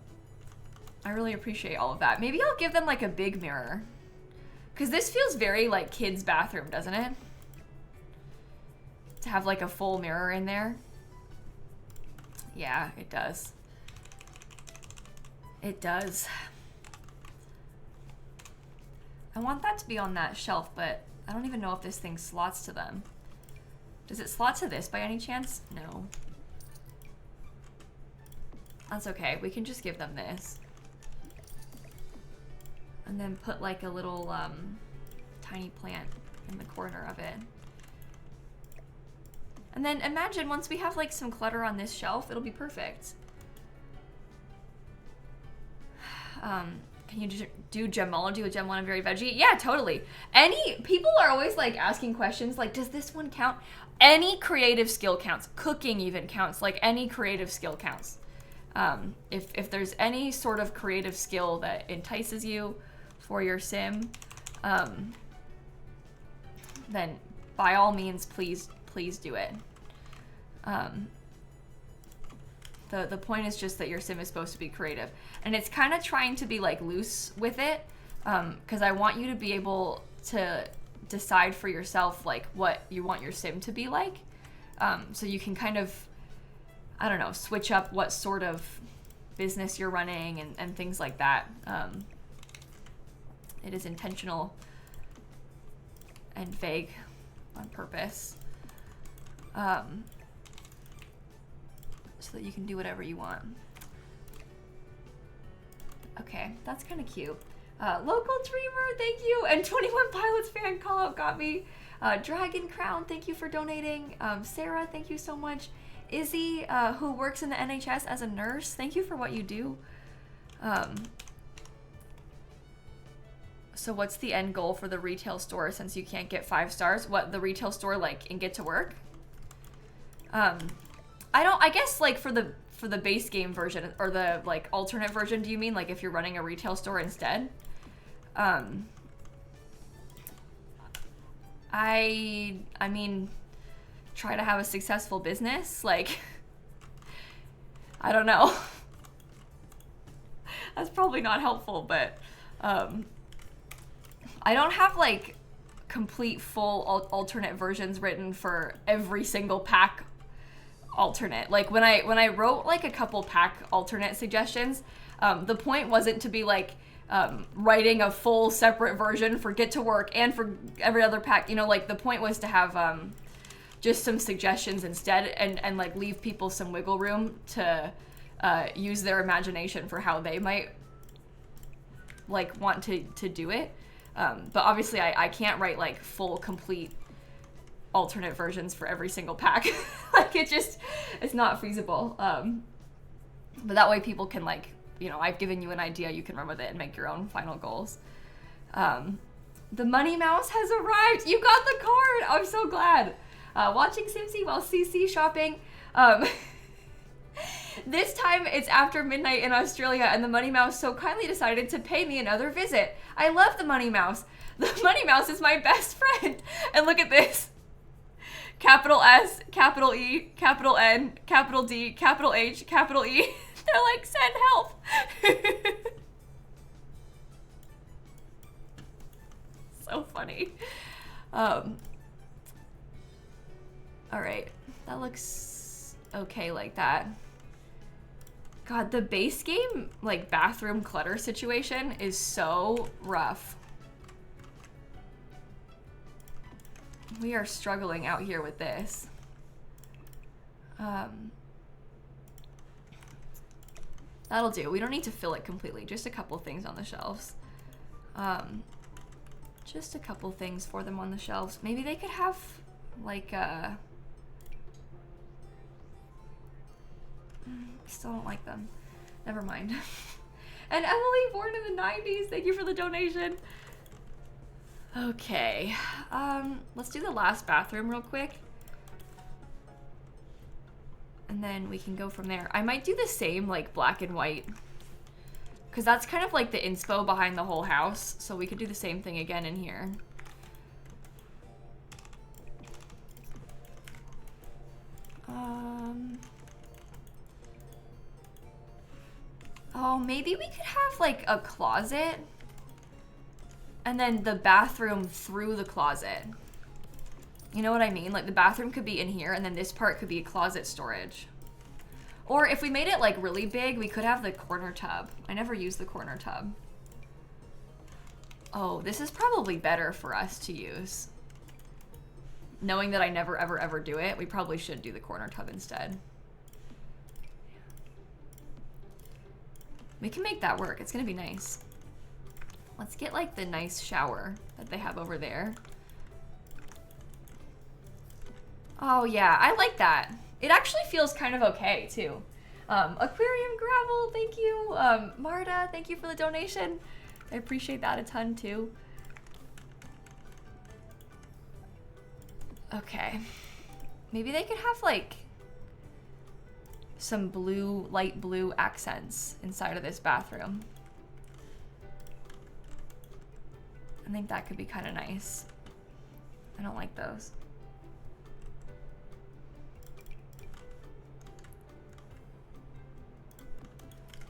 really appreciate all of that. Maybe I'll give them like a big mirror. Because this feels very like kids' bathroom, doesn't it? To have like a full mirror in there. Yeah, it does. It does. I want that to be on that shelf, but I don't even know if this thing slots to them. Does it slot to this by any chance? No. That's okay. We can just give them this. And then put like a little tiny plant in the corner of it. And then imagine once we have like some clutter on this shelf, it'll be perfect. Can you do gemology with Gem 1 and Very Veggie? Yeah, totally. People are always like asking questions like, does this one count? Any creative skill counts. Cooking even counts. Like any creative skill counts. If there's any sort of creative skill that entices you for your sim, then by all means, please do it. The point is just that your sim is supposed to be creative. And it's kind of trying to be like loose with it, because I want you to be able to decide for yourself like what you want your sim to be like. So you can kind of, I don't know, switch up what sort of business you're running and things like that. It is intentional and vague on purpose. So that you can do whatever you want. Okay, that's kind of cute. Local Dreamer, thank you. And 21 Pilots fan call out got me. Dragon Crown, thank you for donating. Sarah, thank you so much. Izzy, who works in the NHS as a nurse, thank you for what you do. So what's the end goal for the retail store since you can't get 5 stars? What, the retail store like and get to work? I guess like for the base game version or the like alternate version, do you mean like if you're running a retail store instead? I mean, try to have a successful business, like, I don't know. That's probably not helpful, but I don't have like complete full alternate versions written for every single pack alternate. Like when I wrote like a couple pack alternate suggestions, the point wasn't to be like writing a full separate version for Get to Work and for every other pack, you know, like the point was to have just some suggestions instead and like leave people some wiggle room to use their imagination for how they might like want to do it. But obviously I can't write like full complete alternate versions for every single pack. Like it's not feasible. But that way people can like, you know, I've given you an idea, you can run with it and make your own final goals. The Money Mouse has arrived. You got the card. I'm so glad. Watching Simsie while CC shopping. This time it's after midnight in Australia, and the Money Mouse so kindly decided to pay me another visit. I love the Money Mouse. The Money Mouse is my best friend. And look at this. Capital S, capital E, capital N, capital D, capital H, capital E. They're like, send help. So funny. All right, that looks okay like that. God, the base game, like, bathroom clutter situation is so rough. We are struggling out here with this. That'll do. We don't need to fill it completely. Just a couple things on the shelves. Just a couple things for them on the shelves. Maybe they could have, like, I still don't like them. Never mind. And Emily, born in the 90s. Thank you for the donation. Okay. Let's do the last bathroom real quick. And then we can go from there. I might do the same, like, black and white. Because that's kind of like the inspo behind the whole house. So we could do the same thing again in here. Oh, maybe we could have, like, a closet. And then the bathroom through the closet. You know what I mean? Like, the bathroom could be in here, and then this part could be a closet storage. Or if we made it, like, really big, we could have the corner tub. I never use the corner tub. Oh, this is probably better for us to use. Knowing that I never, ever, ever do it, we probably should do the corner tub instead. We can make that work. It's gonna be nice. Let's get, like, the nice shower that they have over there. Oh, yeah, I like that. It actually feels kind of okay, too. Aquarium Gravel, thank you. Marta, thank you for the donation. I appreciate that a ton, too. Okay. Maybe they could have, like, some blue, light blue accents inside of this bathroom. I think that could be kind of nice. I don't like those.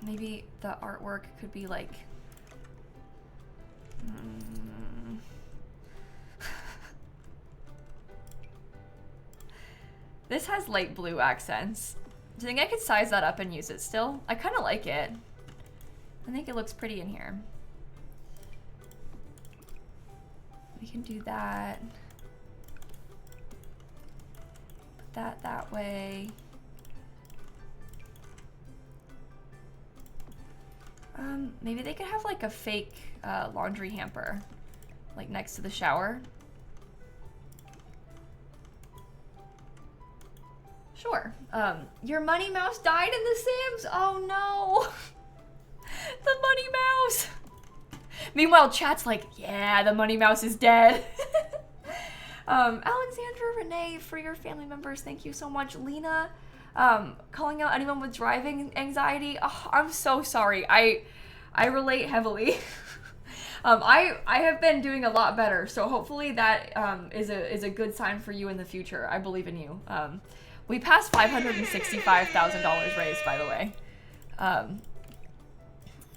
Maybe the artwork could be like... This has light blue accents. Do you think I could size that up and use it still? I kind of like it. I think it looks pretty in here. We can do that. Put that that way. Maybe they could have like a fake laundry hamper, like next to the shower. Sure. Your Money Mouse died in The Sims? Oh no! The Money Mouse! Meanwhile, chat's like, yeah, the Money Mouse is dead. Alexandra, Renee, for your family members, thank you so much. Lena, calling out anyone with driving anxiety. Oh, I'm so sorry. I relate heavily. I have been doing a lot better, so hopefully that is a good sign for you in the future. I believe in you. We passed $565,000 raised, by the way,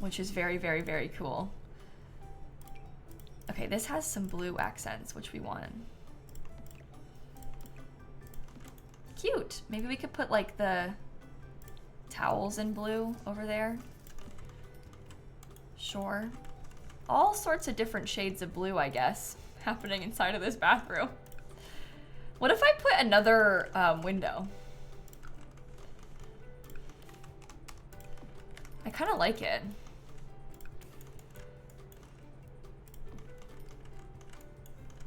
which is very, very, very cool. Okay, this has some blue accents, which we want. Cute. Maybe we could put like the towels in blue over there. Sure. All sorts of different shades of blue, I guess, happening inside of this bathroom. What if I put another window? I kind of like it.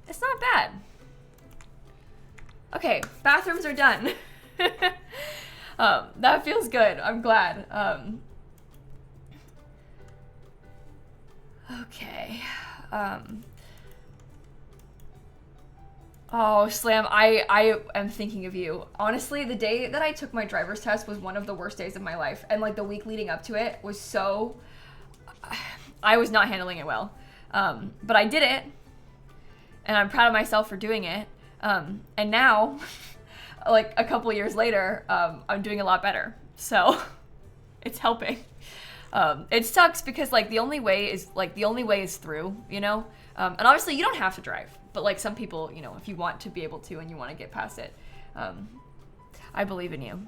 It's not bad. Okay, bathrooms are done. That feels good. I'm glad. Okay. Oh, Slam, I am thinking of you. Honestly, the day that I took my driver's test was one of the worst days of my life. And like the week leading up to it was so... I was not handling it well. But I did it. And I'm proud of myself for doing it. And now, like a couple years later, I'm doing a lot better. So it's helping. It sucks because like the only way is through, you know? And obviously you don't have to drive, but like some people, you know, if you want to be able to and you want to get past it, I believe in you.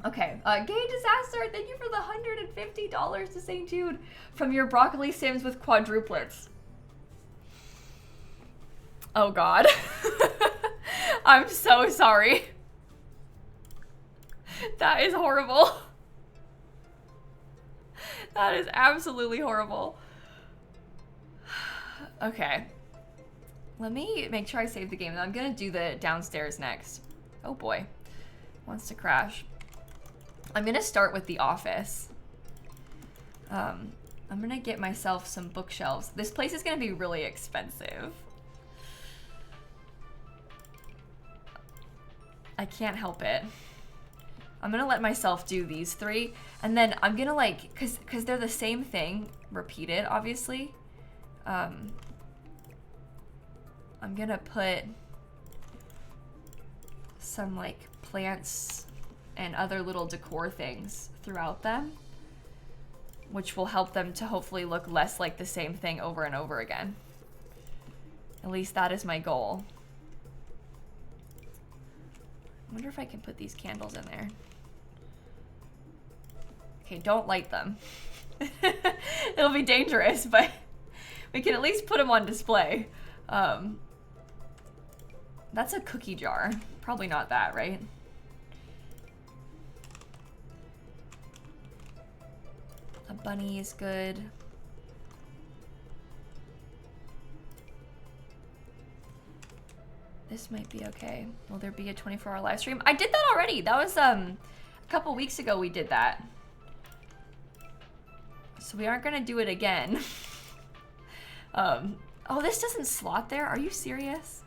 Okay, Gay Disaster, thank you for the $150 to St. Jude from your broccoli sims with quadruplets. Oh God. I'm so sorry. That is horrible. That is absolutely horrible. Okay. Let me make sure I save the game. And I'm gonna do the downstairs next. Oh boy. Wants to crash. I'm gonna start with the office. I'm gonna get myself some bookshelves. This place is gonna be really expensive. I can't help it. I'm gonna let myself do these three, and then I'm gonna like, cause they're the same thing, repeated, obviously. I'm gonna put some like plants and other little decor things throughout them, which will help them to hopefully look less like the same thing over and over again. At least that is my goal. I wonder if I can put these candles in there. Okay, don't light them. It'll be dangerous, but we can at least put them on display. That's a cookie jar. Probably not that, right? A bunny is good. This might be okay. Will there be a 24-hour live stream? I did that already. That was a couple weeks ago we did that. So we aren't gonna do it again. Oh, this doesn't slot there? Are you serious?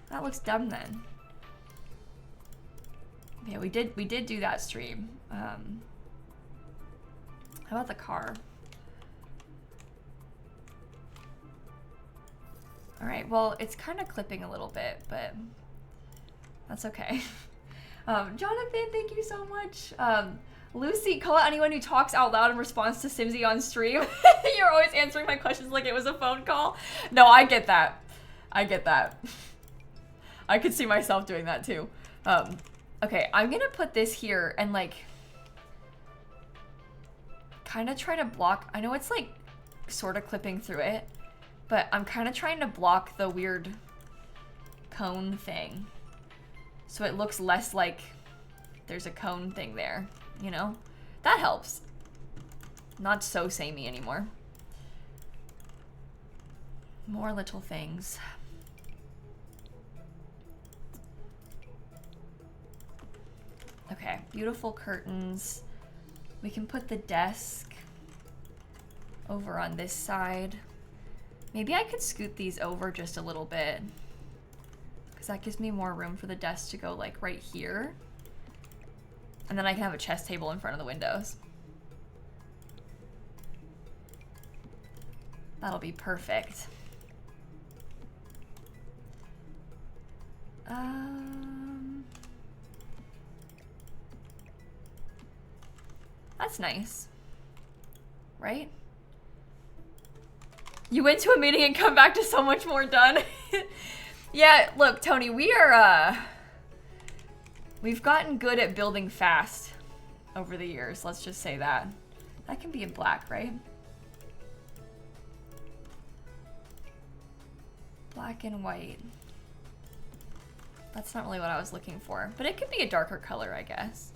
That looks dumb then. Yeah, we did do that stream. How about the car? All right, well, it's kind of clipping a little bit, but that's okay. Jonathan, thank you so much. Lucy, call out anyone who talks out loud in response to Simsie on stream. You're always answering my questions like it was a phone call. No, I get that. I get that. I could see myself doing that too. Okay, I'm gonna put this here and like kind of try to block. I know it's like sort of clipping through it, but I'm kind of trying to block the weird cone thing so it looks less like there's a cone thing there, you know? That helps. Not so samey anymore. More little things. Okay, beautiful curtains. We can put the desk over on this side. Maybe I could scoot these over just a little bit, because that gives me more room for the desk to go like right here. And then I can have a chess table in front of the windows. That'll be perfect. That's nice, right? You went to a meeting and come back to so much more done. Yeah, look, Tony, we've gotten good at building fast over the years. Let's just say that. That can be in black, right? Black and white. That's not really what I was looking for, but it could be a darker color, I guess.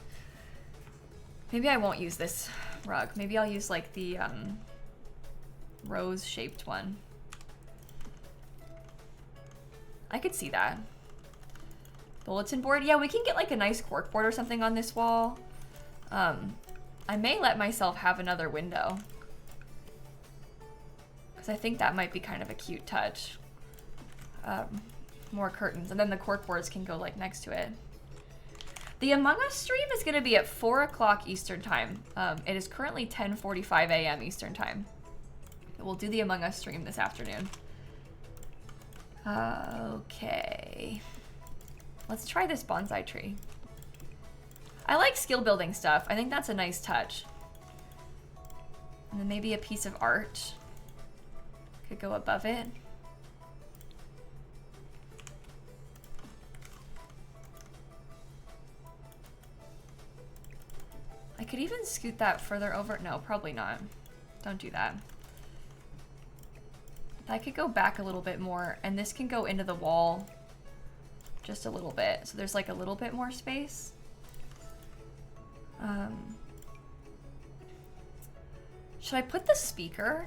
Maybe I won't use this rug. Maybe I'll use like the rose-shaped one. I could see that. Bulletin board. Yeah, we can get like a nice cork board or something on this wall. I may let myself have another window, Because I think that might be kind of a cute touch. More curtains, and then the cork boards can go like next to it. The Among Us stream is going to be at 4 o'clock Eastern time. It is currently 10:45 a.m. Eastern time. We'll do the Among Us stream this afternoon. Okay. Let's try this bonsai tree. I like skill building stuff. I think that's a nice touch. And then maybe a piece of art could go above it. I could even scoot that further over. No, probably not. Don't do that. That could go back a little bit more, and this can go into the wall just a little bit. So there's like a little bit more space. Should I put the speaker?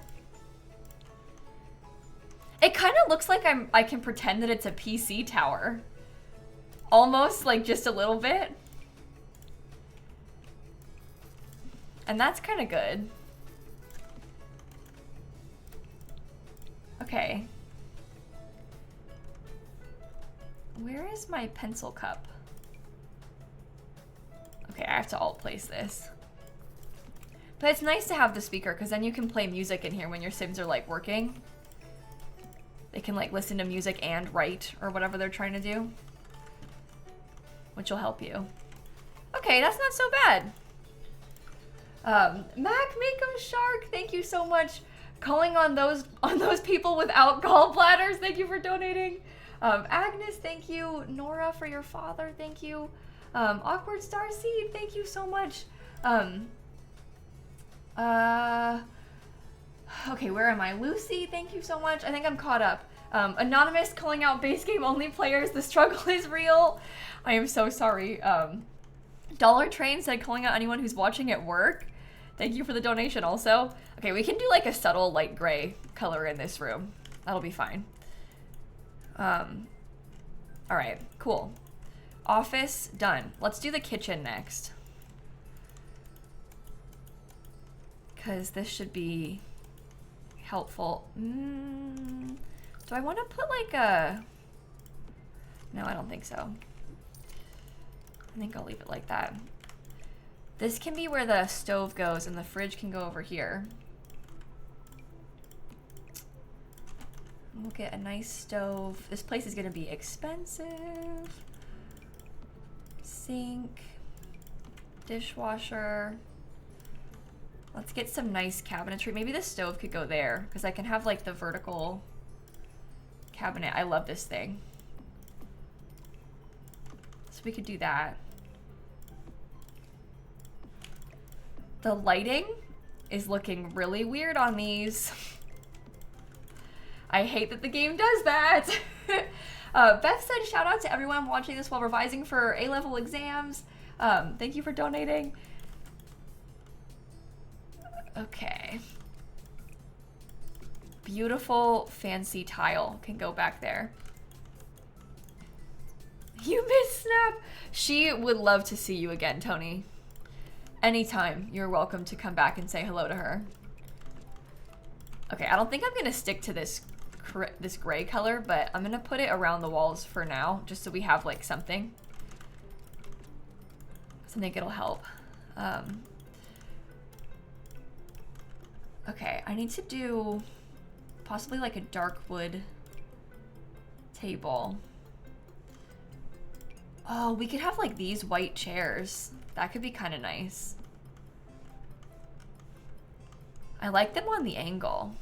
It kind of looks like I can pretend that it's a PC tower. Almost, like just a little bit. And that's kind of good. Okay. Where is my pencil cup? Okay, I have to alt place this. But it's nice to have the speaker because then you can play music in here when your Sims are like working. They can like listen to music and write or whatever they're trying to do. Which will help you. Okay, that's not so bad. Mac Mako Shark, thank you so much. Calling on those people without gallbladders, thank you for donating. Agnes, thank you. Nora, for your father, thank you. Awkward Star Seed, thank you so much. Okay, where am I? Lucy, thank you so much. I think I'm caught up. Anonymous calling out base game only players. The struggle is real. I am so sorry. Dollar Train said calling out anyone who's watching at work. Thank you for the donation also. Okay, we can do like a subtle light gray color in this room. That'll be fine. All right, cool. Office, done. Let's do the kitchen next. Because this should be helpful. Do I want to put like a... No, I don't think so. I think I'll leave it like that. This can be where the stove goes and the fridge can go over here. We'll get a nice stove. This place is gonna be expensive. Sink, dishwasher. Let's get some nice cabinetry. Maybe the stove could go there because I can have like the vertical cabinet. I love this thing. So we could do that. The lighting is looking really weird on these. I hate that the game does that. Beth said, shout out to everyone watching this while revising for A-level exams. Thank you for donating. Okay. Beautiful, fancy tile can go back there. You miss Snap. She would love to see you again, Tony. Anytime, you're welcome to come back and say hello to her. Okay, I don't think I'm gonna stick to this gray color, but I'm gonna put it around the walls for now, just so we have like something. So I think it'll help. Okay, I need to do possibly like a dark wood table. Oh, we could have like these white chairs. That could be kind of nice. I like them on the angle.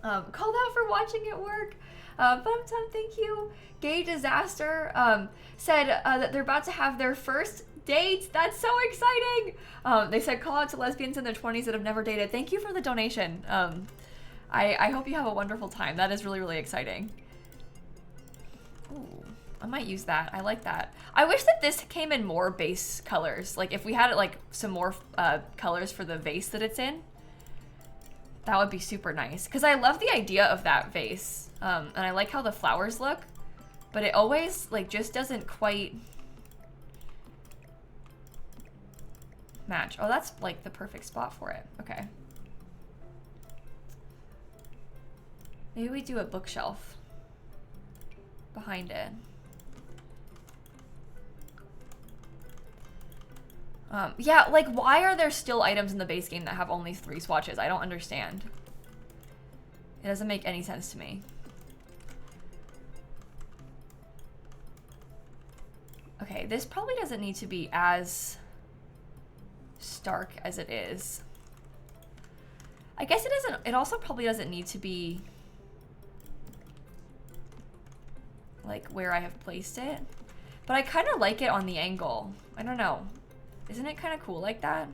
Called out for watching at work. Bum Tum, thank you. Gay Disaster said that they're about to have their first date. That's so exciting. They said call out to lesbians in their 20s that have never dated. Thank you for the donation. I hope you have a wonderful time. That is really, really exciting. Ooh. I might use that. I like that. I wish that this came in more base colors. Like if we had like some more colors for the vase that it's in, that would be super nice. Because I love the idea of that vase. And I like how the flowers look, but it always like just doesn't quite match. Oh, that's like the perfect spot for it. Okay. Maybe we do a bookshelf behind it. Yeah, like why are there still items in the base game that have only 3 swatches? I don't understand. It doesn't make any sense to me. Okay, this probably doesn't need to be as stark as it is. I guess it also probably doesn't need to be like where I have placed it. But I kind of like it on the angle. I don't know. Isn't it kind of cool like that?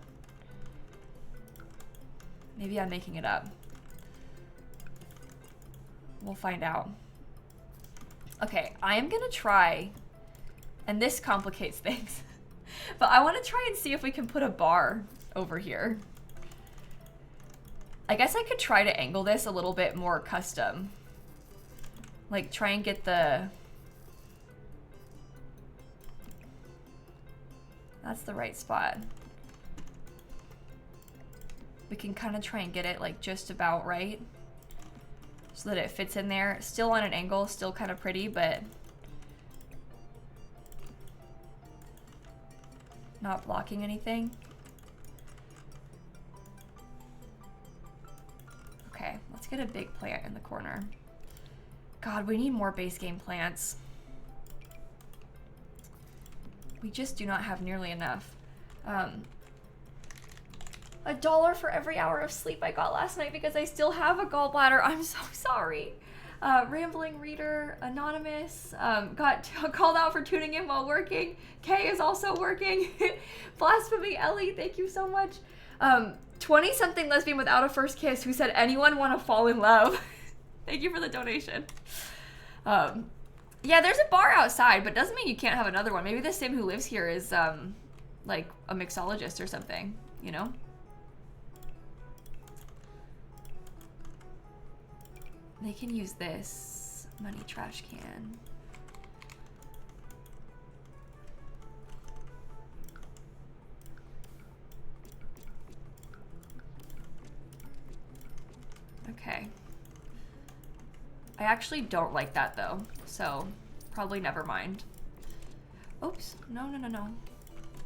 Maybe I'm making it up. We'll find out. Okay, I am gonna try, and this complicates things, but I want to try and see if we can put a bar over here. I guess I could try to angle this a little bit more custom. Like try and get the... That's the right spot. We can kind of try and get it like just about right so that it fits in there. Still on an angle, still kind of pretty, but not blocking anything. Okay, let's get a big plant in the corner. God, we need more base game plants. We just do not have nearly enough. $1 for every hour of sleep I got last night because I still have a gallbladder. I'm so sorry. Rambling Reader, Anonymous, got called out for tuning in while working. Kay is also working. Blasphemy Ellie, thank you so much. 20-something lesbian without a first kiss who said, anyone want to fall in love? Thank you for the donation. Yeah, there's a bar outside, but doesn't mean you can't have another one. Maybe the sim who lives here is like a mixologist or something, you know? They can use this money trash can. Okay. I actually don't like that though, so probably never mind. Oops, no.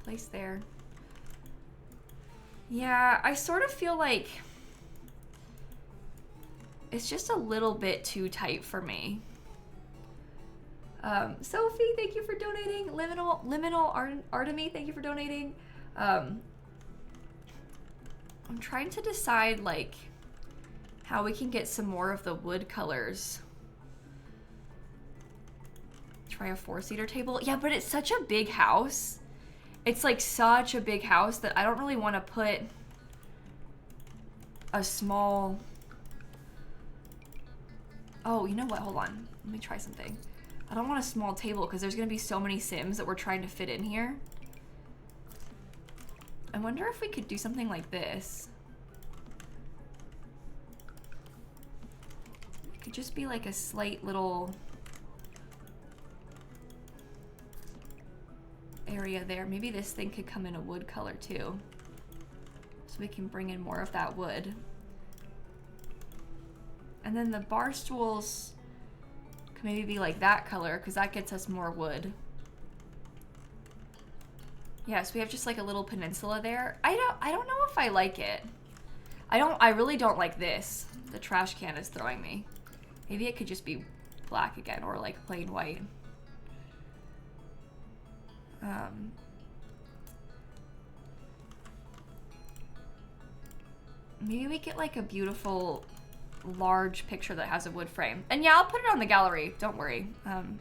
Place there. Yeah, I sort of feel like it's just a little bit too tight for me. Sophie, thank you for donating. Liminal Artemy, thank you for donating. I'm trying to decide like how we can get some more of the wood colors. Try a 4-seater table. Yeah, but it's such a big house. It's like such a big house that I don't really want to put a small... Oh, you know what? Hold on. Let me try something. I don't want a small table because there's going to be so many Sims that we're trying to fit in here. I wonder if we could do something like this. It could just be like a slight little area there. Maybe this thing could come in a wood color too. So we can bring in more of that wood. And then the bar stools can maybe be like that color because that gets us more wood. Yeah, so we have just like a little peninsula there. I don't know if I like it. I really don't like this. The trash can is throwing me. Maybe it could just be black again or like plain white. Maybe we get like a beautiful large picture that has a wood frame. And yeah, I'll put it on the gallery, don't worry.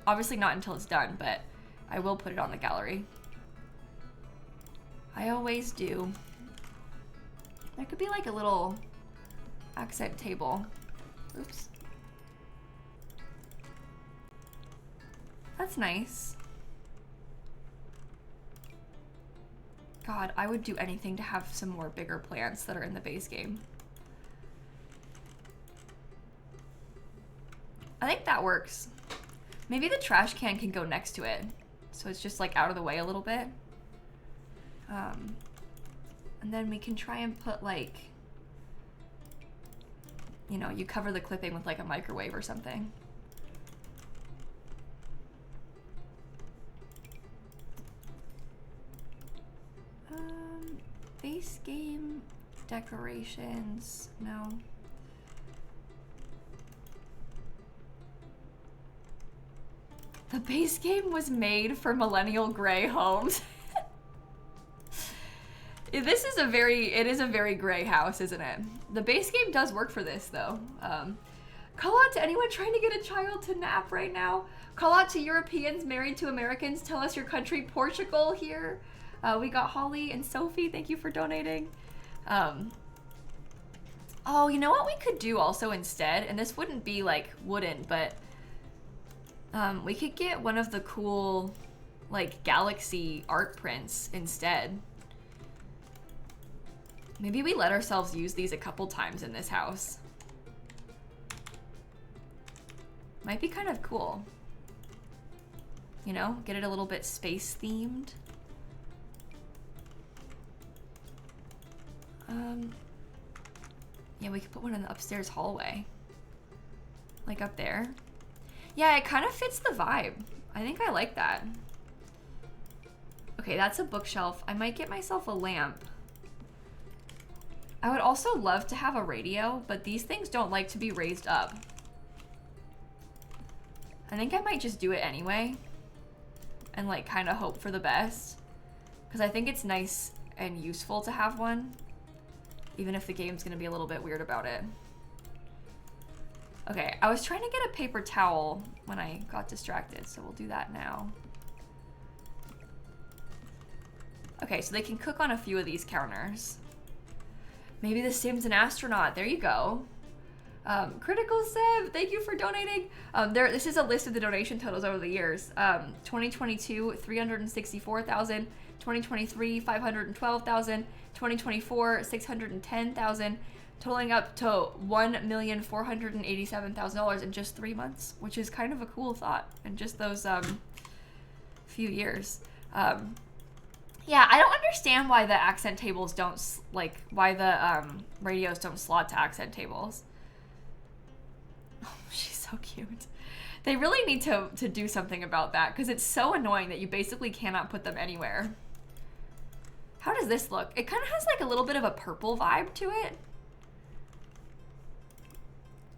Obviously not until it's done, but I will put it on the gallery. I always do. There could be like a little accent table. Oops. That's nice. God, I would do anything to have some more bigger plants that are in the base game. I think that works. Maybe the trash can can go next to it. So it's just like out of the way a little bit. And then we can try and put like you know, you cover the clipping with like a microwave or something. Base game decorations, no. The base game was made for millennial gray homes. It is a very gray house, isn't it? The base game does work for this though. Call out to anyone trying to get a child to nap right now. Call out to Europeans married to Americans. Tell us your country. Portugal here. We got Holly and Sophie. Thank you for donating. Oh, you know what we could do also instead? And this wouldn't be like wooden, but we could get one of the cool like galaxy art prints instead. Maybe we let ourselves use these a couple times in this house. Might be kind of cool. You know, get it a little bit space themed. Yeah, we could put one in the upstairs hallway. Like up there. Yeah, it kind of fits the vibe. I think I like that. Okay, that's a bookshelf. I might get myself a lamp. I would also love to have a radio, but these things don't like to be raised up. I think I might just do it anyway. And like kind of hope for the best. Because I think it's nice and useful to have one. Even if the game's gonna be a little bit weird about it. Okay, I was trying to get a paper towel when I got distracted, so we'll do that now. Okay, so they can cook on a few of these counters. Maybe the Sim's an astronaut. There you go. Critical Seb, thank you for donating. This is a list of the donation totals over the years. 2022, 364,000. 2023, 512,000. 2024, 610,000. Totaling up to $1,487,000 in just 3 months, which is kind of a cool thought in just those few years. Yeah, I don't understand why the accent tables don't, like, why the radios don't slot to accent tables. Oh, she's so cute. They really need to do something about that, because it's so annoying that you basically cannot put them anywhere. How does this look? It kind of has like a little bit of a purple vibe to it.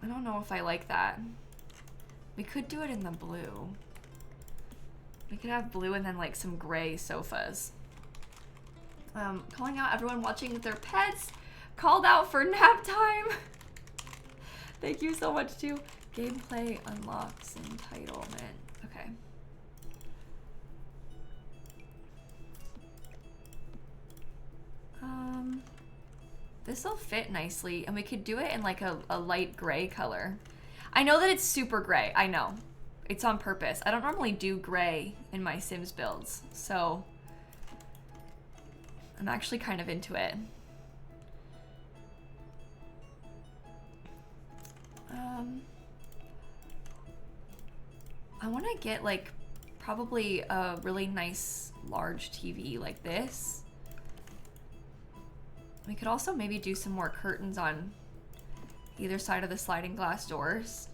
I don't know if I like that. We could do it in the blue. We could have blue and then like some gray sofas. Calling out everyone watching with their pets. Called out for nap time. Thank you so much too. Gameplay unlocks entitlement. Okay. This will fit nicely, and we could do it in like a light gray color. I know that it's super gray. I know. It's on purpose. I don't normally do gray in my Sims builds, so I'm actually kind of into it. I want to get like probably a really nice large TV like this. We could also maybe do some more curtains on either side of the sliding glass doors.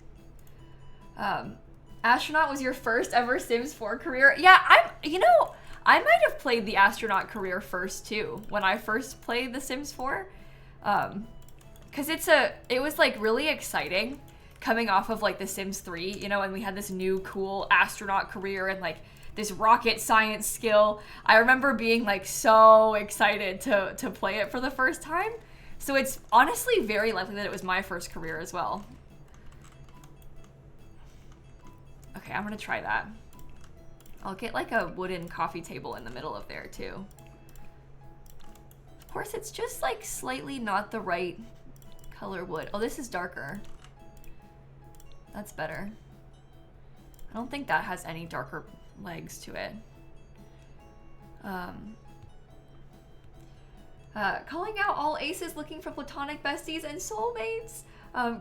Astronaut was your first ever Sims 4 career? Yeah, I might have played the astronaut career first too, when I first played The Sims 4. Cause it was like really exciting coming off of like The Sims 3, you know, and we had this new cool astronaut career and like this rocket science skill. I remember being like so excited to play it for the first time. So it's honestly very likely that it was my first career as well. Okay, I'm gonna try that. I'll get like a wooden coffee table in the middle of there too. Of course, it's just like slightly not the right color wood. Oh, this is darker. That's better. I don't think that has any darker legs to it. Calling out all aces looking for platonic besties and soulmates.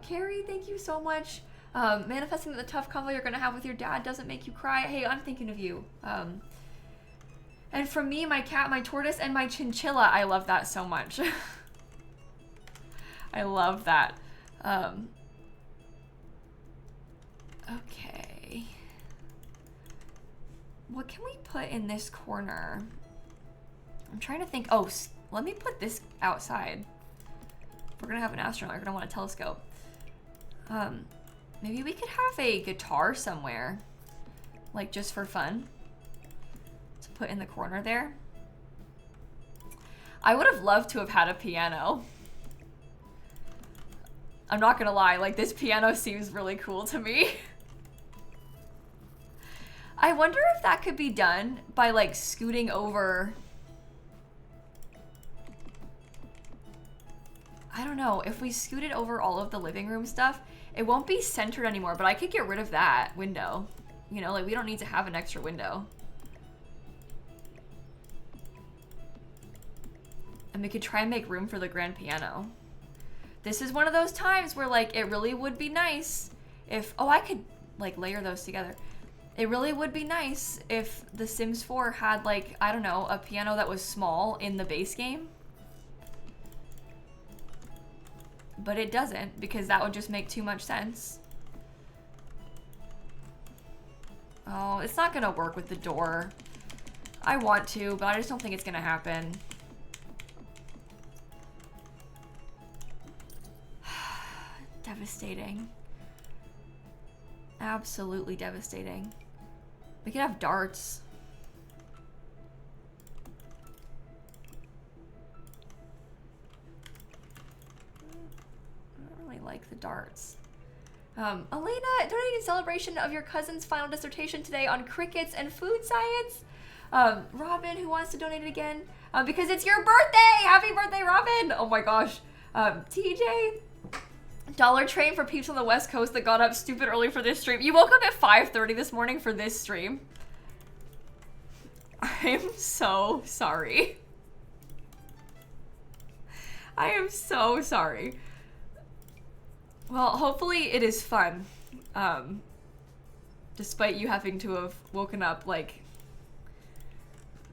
Carrie, thank you so much. Manifesting that the tough convo you're gonna have with your dad doesn't make you cry. Hey, I'm thinking of you. And from me, my cat, my tortoise, and my chinchilla. I love that so much. I love that. Okay. What can we put in this corner? I'm trying to think. Oh, let me put this outside. If we're gonna have an astronaut, we're gonna want a telescope. Maybe we could have a guitar somewhere, like just for fun, to put in the corner there. I would have loved to have had a piano. I'm not gonna lie, like this piano seems really cool to me. I wonder if that could be done by like scooting over. I don't know, if we scooted over all of the living room stuff, it won't be centered anymore, but I could get rid of that window. You know, like we don't need to have an extra window. And we could try and make room for the grand piano. This is one of those times where like it really would be nice if, oh, I could like layer those together. It really would be nice if The Sims 4 had like, I don't know, a piano that was small in the base game. But it doesn't, because that would just make too much sense. Oh, it's not gonna work with the door. I want to, but I just don't think it's gonna happen. Devastating. Absolutely devastating. We could have darts. I don't really like the darts. Elena, donating in celebration of your cousin's final dissertation today on crickets and food science. Robin, who wants to donate it again? Because it's your birthday! Happy birthday, Robin! Oh my gosh. TJ, Dollar Train for peeps on the West Coast that got up stupid early for this stream. You woke up at 5:30 this morning for this stream. I'm so sorry. I am so sorry. Well, hopefully it is fun. Despite you having to have woken up like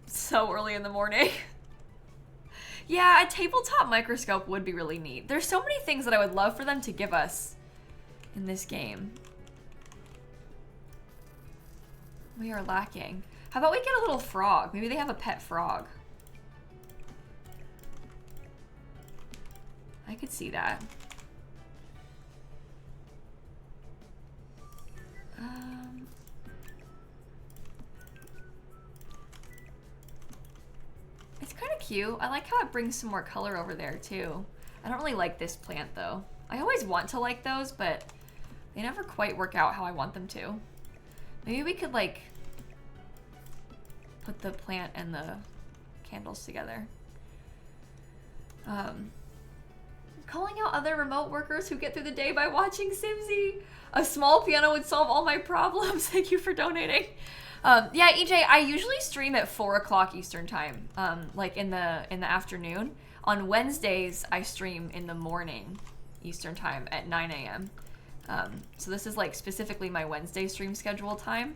so early in the morning. Yeah, a tabletop microscope would be really neat. There's so many things that I would love for them to give us in this game. We are lacking. How about we get a little frog? Maybe they have a pet frog. I could see that. It's kind of cute. I like how it brings some more color over there too. I don't really like this plant though. I always want to like those, but they never quite work out how I want them to. Maybe we could like put the plant and the candles together. Calling out other remote workers who get through the day by watching Simsie. A small piano would solve all my problems. Thank you for donating. Yeah, EJ, I usually stream at 4 o'clock Eastern time, like in the afternoon. On Wednesdays, I stream in the morning Eastern time at 9 a.m. So this is like specifically my Wednesday stream schedule time.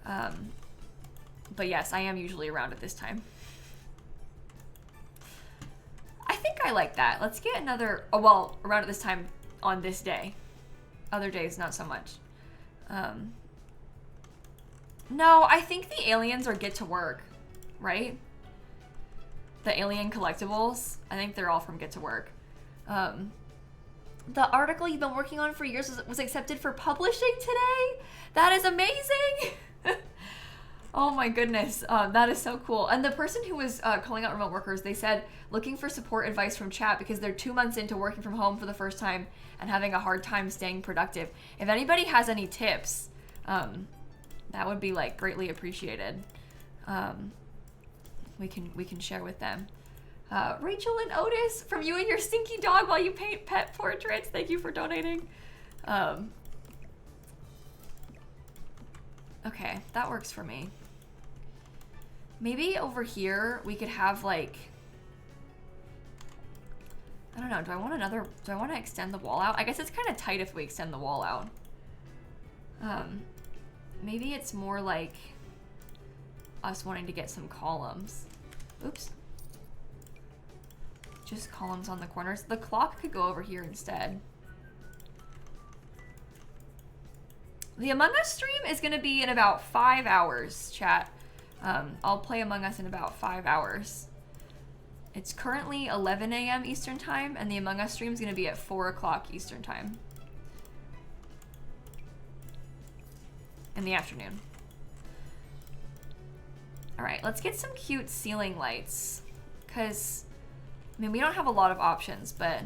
But yes, I am usually around at this time. I think I like that. Let's get another, oh, well, around at this time on this day. Other days, not so much. No, I think the aliens are Get to Work, right? The alien collectibles, I think they're all from Get to Work. The article you've been working on for years was accepted for publishing today? That is amazing! Oh my goodness, that is so cool. And the person who was calling out remote workers, they said, looking for support advice from chat because they're 2 months into working from home for the first time and having a hard time staying productive. If anybody has any tips, that would be like greatly appreciated. We can share with them. Rachel and Otis, from you and your stinky dog while you paint pet portraits. Thank you for donating. Okay, that works for me. Maybe over here we could have like, I don't know, do I want to extend the wall out? I guess it's kind of tight if we extend the wall out. Maybe it's more like us wanting to get some columns. Oops. Just columns on the corners. The clock could go over here instead. The Among Us stream is going to be in about 5 hours, chat. I'll play Among Us in about 5 hours. It's currently 11 a.m. Eastern time, and the Among Us stream is going to be at 4 o'clock Eastern time. In the afternoon. All right, let's get some cute ceiling lights. Because, I mean, we don't have a lot of options, but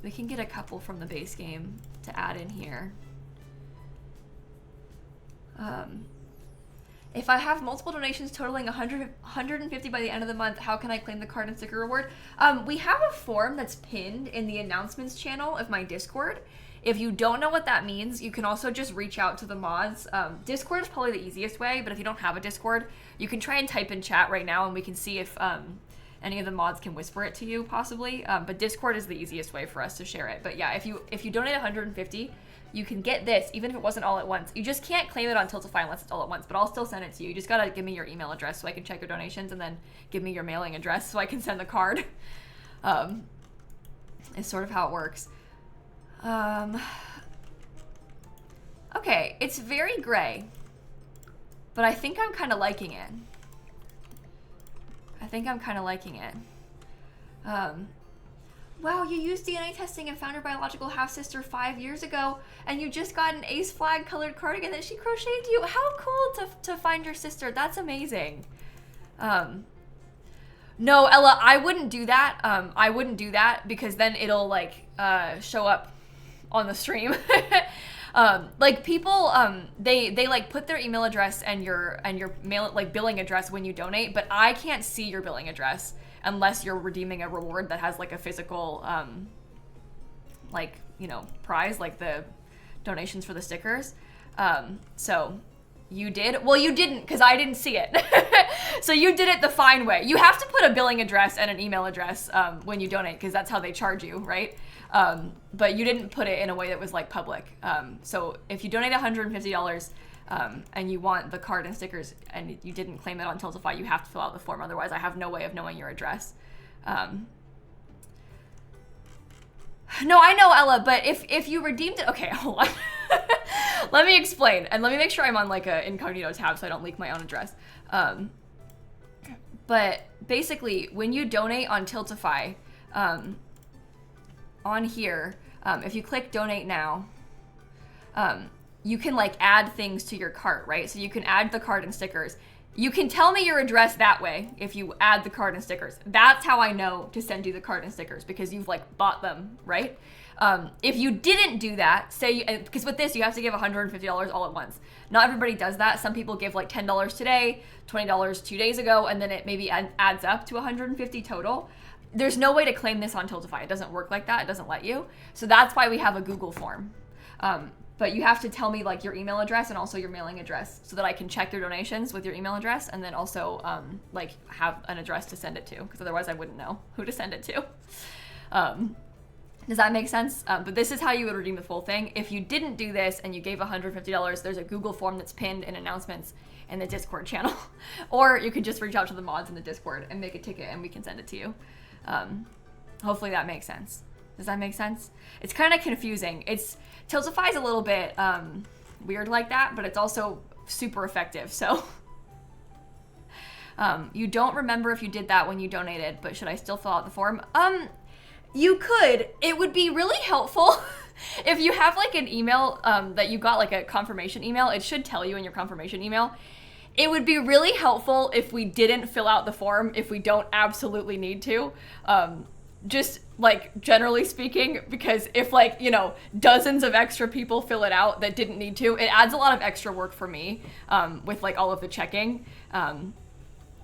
we can get a couple from the base game to add in here. If I have multiple donations totaling 150 by the end of the month, how can I claim the card and sticker reward? We have a form that's pinned in the announcements channel of my Discord. If you don't know what that means, you can also just reach out to the mods. Discord is probably the easiest way, but if you don't have a Discord, you can try and type in chat right now and we can see if any of the mods can whisper it to you, possibly. But Discord is the easiest way for us to share it. But yeah, if you donate 150, you can get this, even if it wasn't all at once. You just can't claim it on Tiltify unless it's all at once, but I'll still send it to you. You just gotta give me your email address so I can check your donations, and then give me your mailing address so I can send the card. It's sort of how it works. Okay, it's very gray, but I think I'm kind of liking it. Wow, you used DNA testing and found your biological half-sister 5 years ago, and you just got an ace flag colored cardigan that she crocheted you. How cool to find your sister. That's amazing. No, Ella, I wouldn't do that. I wouldn't do that because then it'll like show up on the stream. Like people, they like put their email address and your mail, like billing address when you donate, but I can't see your billing address unless you're redeeming a reward that has like a physical, like, you know, prize, like the donations for the stickers. So you did? Well, you didn't, because I didn't see it. So you did it the fine way. You have to put a billing address and an email address when you donate, because that's how they charge you, right? But you didn't put it in a way that was like public. So if you donate $150 and you want the card and stickers and you didn't claim it on Tiltify, you have to fill out the form. Otherwise, I have no way of knowing your address. No, I know, Ella, but if you redeemed it, okay, hold on. Let me explain, and let me make sure I'm on like a incognito tab so I don't leak my own address. But basically, when you donate on Tiltify, on here, if you click donate now, you can like add things to your cart, right? So you can add the card and stickers. You can tell me your address that way if you add the card and stickers. That's how I know to send you the card and stickers, because you've like bought them, right? If you didn't do that, say, because with this you have to give $150 all at once. Not everybody does that. Some people give like $10 today, $20 2 days ago, and then it maybe adds up to $150 total. There's no way to claim this on Tiltify. It doesn't work like that. It doesn't let you. So that's why we have a Google form. But you have to tell me like your email address and also your mailing address so that I can check your donations with your email address, and then also like have an address to send it to, because otherwise I wouldn't know who to send it to. Does that make sense? But this is how you would redeem the full thing. If you didn't do this and you gave $150, there's a Google form that's pinned in announcements in the Discord channel. Or you could just reach out to the mods in the Discord and make a ticket and we can send it to you. Hopefully that makes sense. Does that make sense? It's kind of confusing. Tiltify is a little bit weird like that, but it's also super effective. So you don't remember if you did that when you donated, but should I still fill out the form? You could. It would be really helpful if you have like an email that you got, like a confirmation email. It should tell you in your confirmation email. It would be really helpful if we didn't fill out the form if we don't absolutely need to. Just like generally speaking, because if like, you know, dozens of extra people fill it out that didn't need to, it adds a lot of extra work for me with like all of the checking.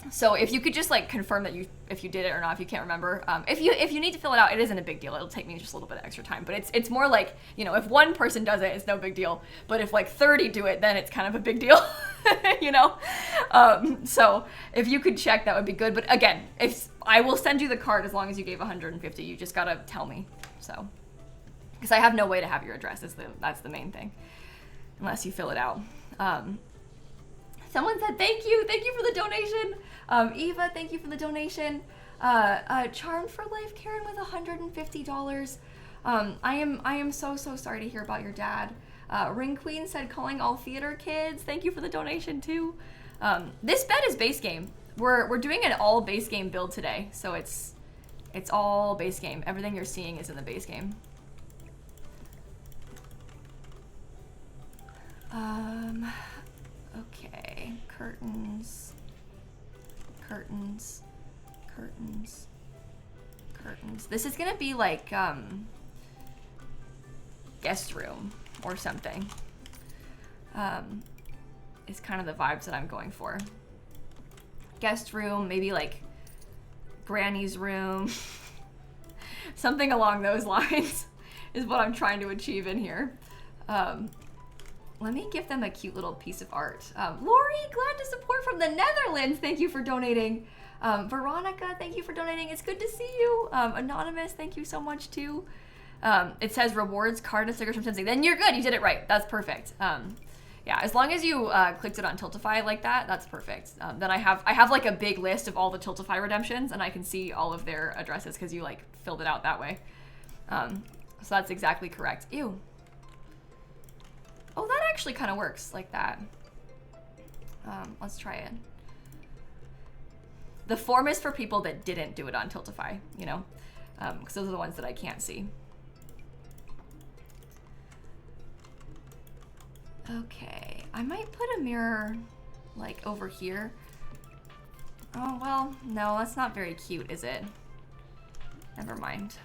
So if you could just like confirm that if you did it or not, if you can't remember. If you need to fill it out, it isn't a big deal. It'll take me just a little bit of extra time, but it's more like, you know, if one person does it, it's no big deal. But if like 30 do it, then it's kind of a big deal, you know? So if you could check, that would be good. But again, if I will send you the card as long as you gave 150, you just gotta tell me. So, because I have no way to have your address. That's the main thing, unless you fill it out. Someone said, thank you for the donation. Eva, thank you for the donation. Charmed for Life, Karen with $150. I am so sorry to hear about your dad. Ring Queen said calling all theater kids. Thank you for the donation too. This bed is base game. We're doing an all base game build today, so it's all base game. Everything you're seeing is in the base game. Okay, curtains. This is gonna be like guest room or something. Is kind of the vibes that I'm going for. Guest room, maybe like Granny's room. Something along those lines is what I'm trying to achieve in here. Let me give them a cute little piece of art. Lori, glad to support from the Netherlands. Thank you for donating. Veronica, thank you for donating. It's good to see you. Anonymous, thank you so much too. It says rewards, card, and stickers from Sensing. Then you're good. You did it right. That's perfect. Yeah, as long as you clicked it on Tiltify like that, that's perfect. Then I have like a big list of all the Tiltify redemptions, and I can see all of their addresses because you like filled it out that way. So that's exactly correct. Ew. Oh, that actually kind of works like that. Let's try it. The form is for people that didn't do it on Tiltify, you know, because those are the ones that I can't see. Okay, I might put a mirror like over here. Oh, well, no, that's not very cute, is it? Never mind.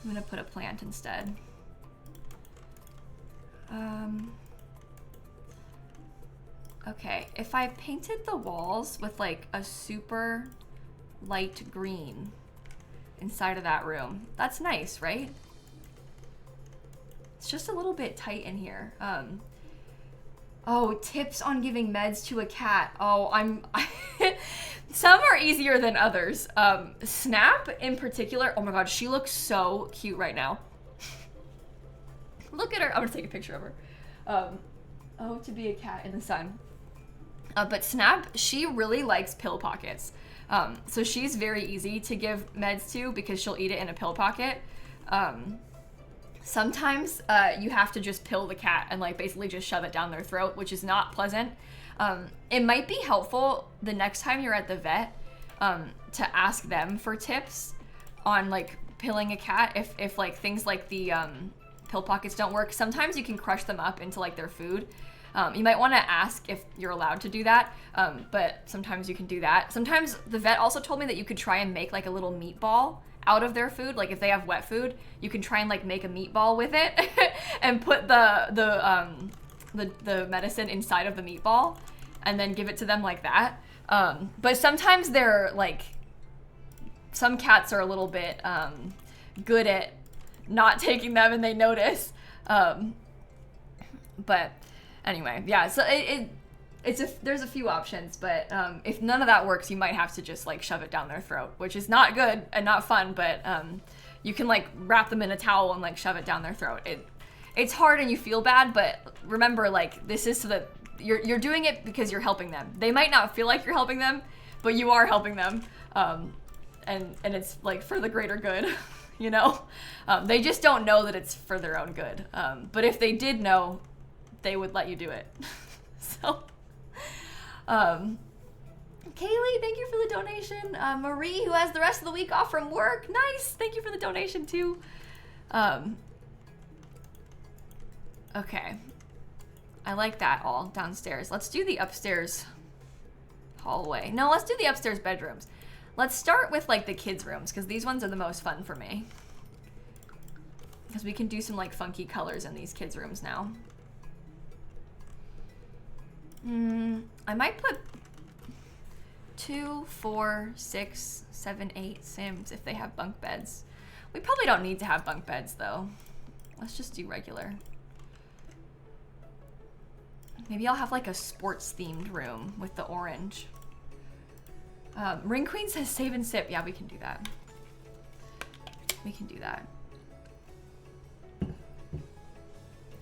I'm gonna put a plant instead. Okay, if I painted the walls with like a super light green inside of that room, that's nice, right? It's just a little bit tight in here. Oh, tips on giving meds to a cat. Oh, some are easier than others. Snap in particular, oh my god, she looks so cute right now. Look at her. I'm gonna take a picture of her. Oh, to be a cat in the sun. But Snap, she really likes pill pockets. So she's very easy to give meds to because she'll eat it in a pill pocket. Sometimes you have to just pill the cat and like basically just shove it down their throat, which is not pleasant. It might be helpful the next time you're at the vet to ask them for tips on like pilling a cat if like things like the pill pockets don't work. Sometimes you can crush them up into like their food. You might want to ask if you're allowed to do that, but sometimes you can do that. Sometimes the vet also told me that you could try and make like a little meatball out of their food. Like if they have wet food, you can try and like make a meatball with it and put the medicine inside of the meatball and then give it to them like that. But sometimes they're like, some cats are a little bit good at not taking them and they notice. But anyway, yeah, so there's a few options, but if none of that works, you might have to just like shove it down their throat, which is not good and not fun, but you can like wrap them in a towel and like shove it down their throat. It's hard and you feel bad, but remember, like, this is so that you're doing it because you're helping them. They might not feel like you're helping them, but you are helping them, and it's like for the greater good. You know, they just don't know that it's for their own good. But if they did know, they would let you do it. So, Kaylee, thank you for the donation. Marie, who has the rest of the week off from work, nice. Thank you for the donation too. Okay, I like that all downstairs. Let's do the upstairs hallway. No, let's do the upstairs bedrooms. Let's start with like the kids' rooms because these ones are the most fun for me. Because we can do some like funky colors in these kids' rooms now. I might put 2, 4, 6, 7, 8 Sims if they have bunk beds. We probably don't need to have bunk beds though. Let's just do regular. Maybe I'll have like a sports themed room with the orange. Ring Queen says save and sip. Yeah, we can do that. We can do that.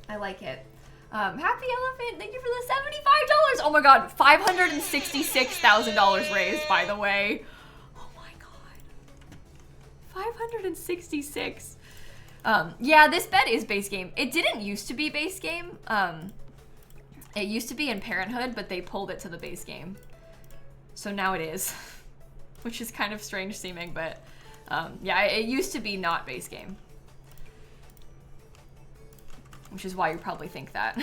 I like it. Happy Elephant, thank you for the $75. Oh my god, $566,000 raised, by the way. Oh my god. 566. Yeah, this bed is base game. It didn't used to be base game. It used to be in Parenthood, but they pulled it to the base game. So now it is, which is kind of strange seeming, but yeah, it used to be not base game. Which is why you probably think that.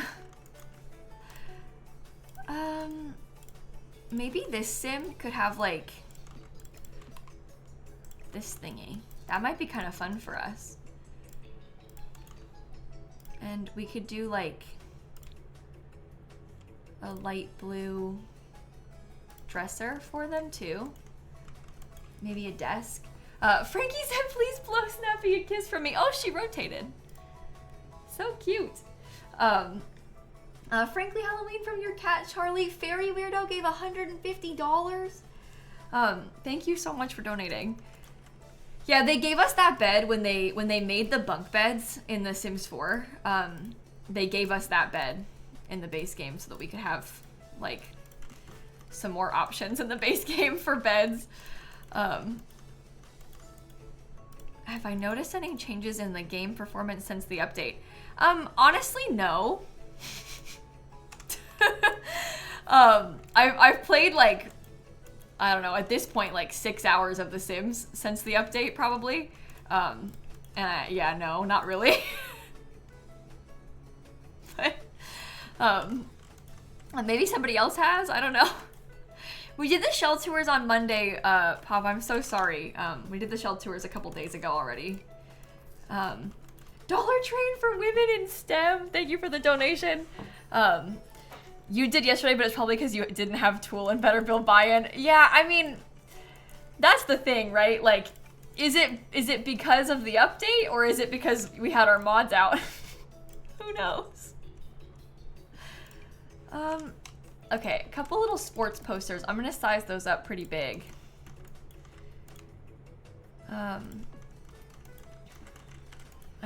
Maybe this sim could have like this thingy. That might be kind of fun for us. And we could do like a light blue dresser for them too. Maybe a desk. Frankie said, please blow Snappy a kiss from me. Oh, she rotated. So cute. Frankly Halloween from your cat, Charlie. Fairy Weirdo gave $150. Thank you so much for donating. Yeah, they gave us that bed when they made the bunk beds in The Sims 4. They gave us that bed in the base game so that we could have like some more options in the base game for beds. Have I noticed any changes in the game performance since the update? Honestly, no. I've played like, I don't know, at this point like 6 hours of The Sims since the update probably. And yeah, no, not really. But, maybe somebody else has, I don't know. We did the shell tours on Monday, Pop, I'm so sorry. We did the shell tours a couple days ago already. Dollar Train for Women in STEM, thank you for the donation. You did yesterday, but it's probably because you didn't have Tool and Better Build buy-in. Yeah, I mean, that's the thing, right? Like, is it because of the update, or is it because we had our mods out? Who knows? Okay, a couple little sports posters. I'm gonna size those up pretty big. I'm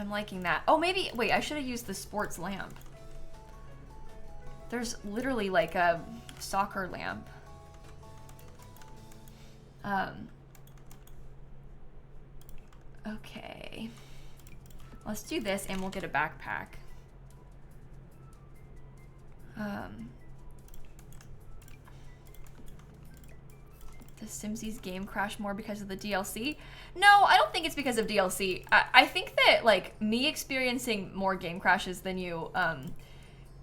liking that. Oh, maybe, wait, I should have used the sports lamp. There's literally like a soccer lamp. Okay. Let's do this and we'll get a backpack. Does Simsie's game crash more because of the DLC? No, I don't think it's because of DLC. I think that like me experiencing more game crashes than you,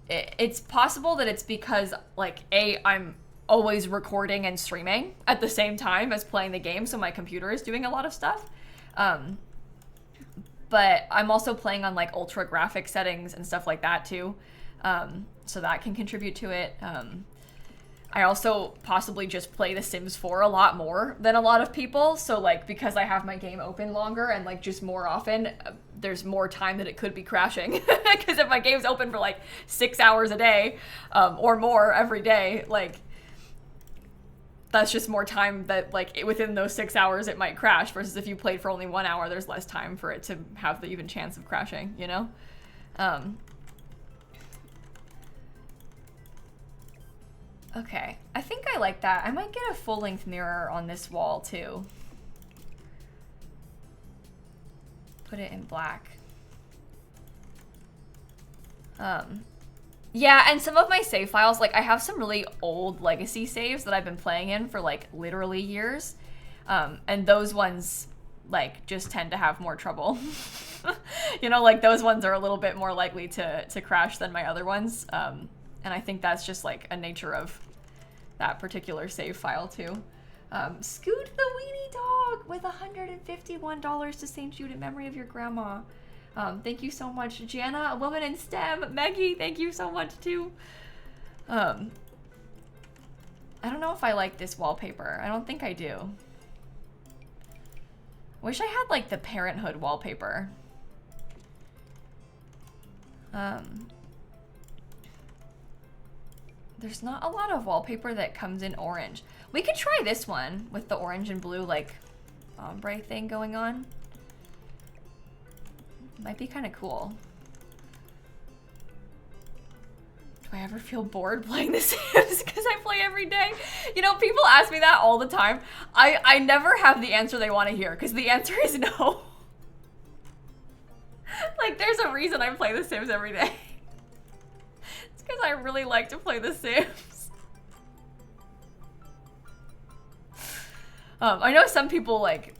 it's possible that it's because like I'm always recording and streaming at the same time as playing the game, so my computer is doing a lot of stuff. But I'm also playing on like ultra graphic settings and stuff like that too, so that can contribute to it. I also possibly just play The Sims 4 a lot more than a lot of people, so like because I have my game open longer and like just more often, there's more time that it could be crashing. Because if my game's open for like 6 hours a day, or more every day, like that's just more time that like within those 6 hours it might crash, versus if you played for only 1 hour, there's less time for it to have the even chance of crashing, you know? Okay, I think I like that. I might get a full-length mirror on this wall too. Put it in black. Yeah, and some of my save files, like I have some really old legacy saves that I've been playing in for like literally years. And those ones like just tend to have more trouble. You know, like those ones are a little bit more likely to crash than my other ones. And I think that's just like a nature of that particular save file too. Scoot the Weenie Dog with $151 to St. Jude in memory of your grandma. Thank you so much. Jana, a woman in STEM. Maggie, thank you so much too. I don't know if I like this wallpaper. I don't think I do. Wish I had like the Parenthood wallpaper. There's not a lot of wallpaper that comes in orange. We could try this one with the orange and blue like ombre thing going on. Might be kind of cool. Do I ever feel bored playing The Sims because I play every day? You know, people ask me that all the time. I never have the answer they want to hear, because the answer is no. Like, there's a reason I play The Sims every day. It's because I really like to play The Sims. I know some people, like,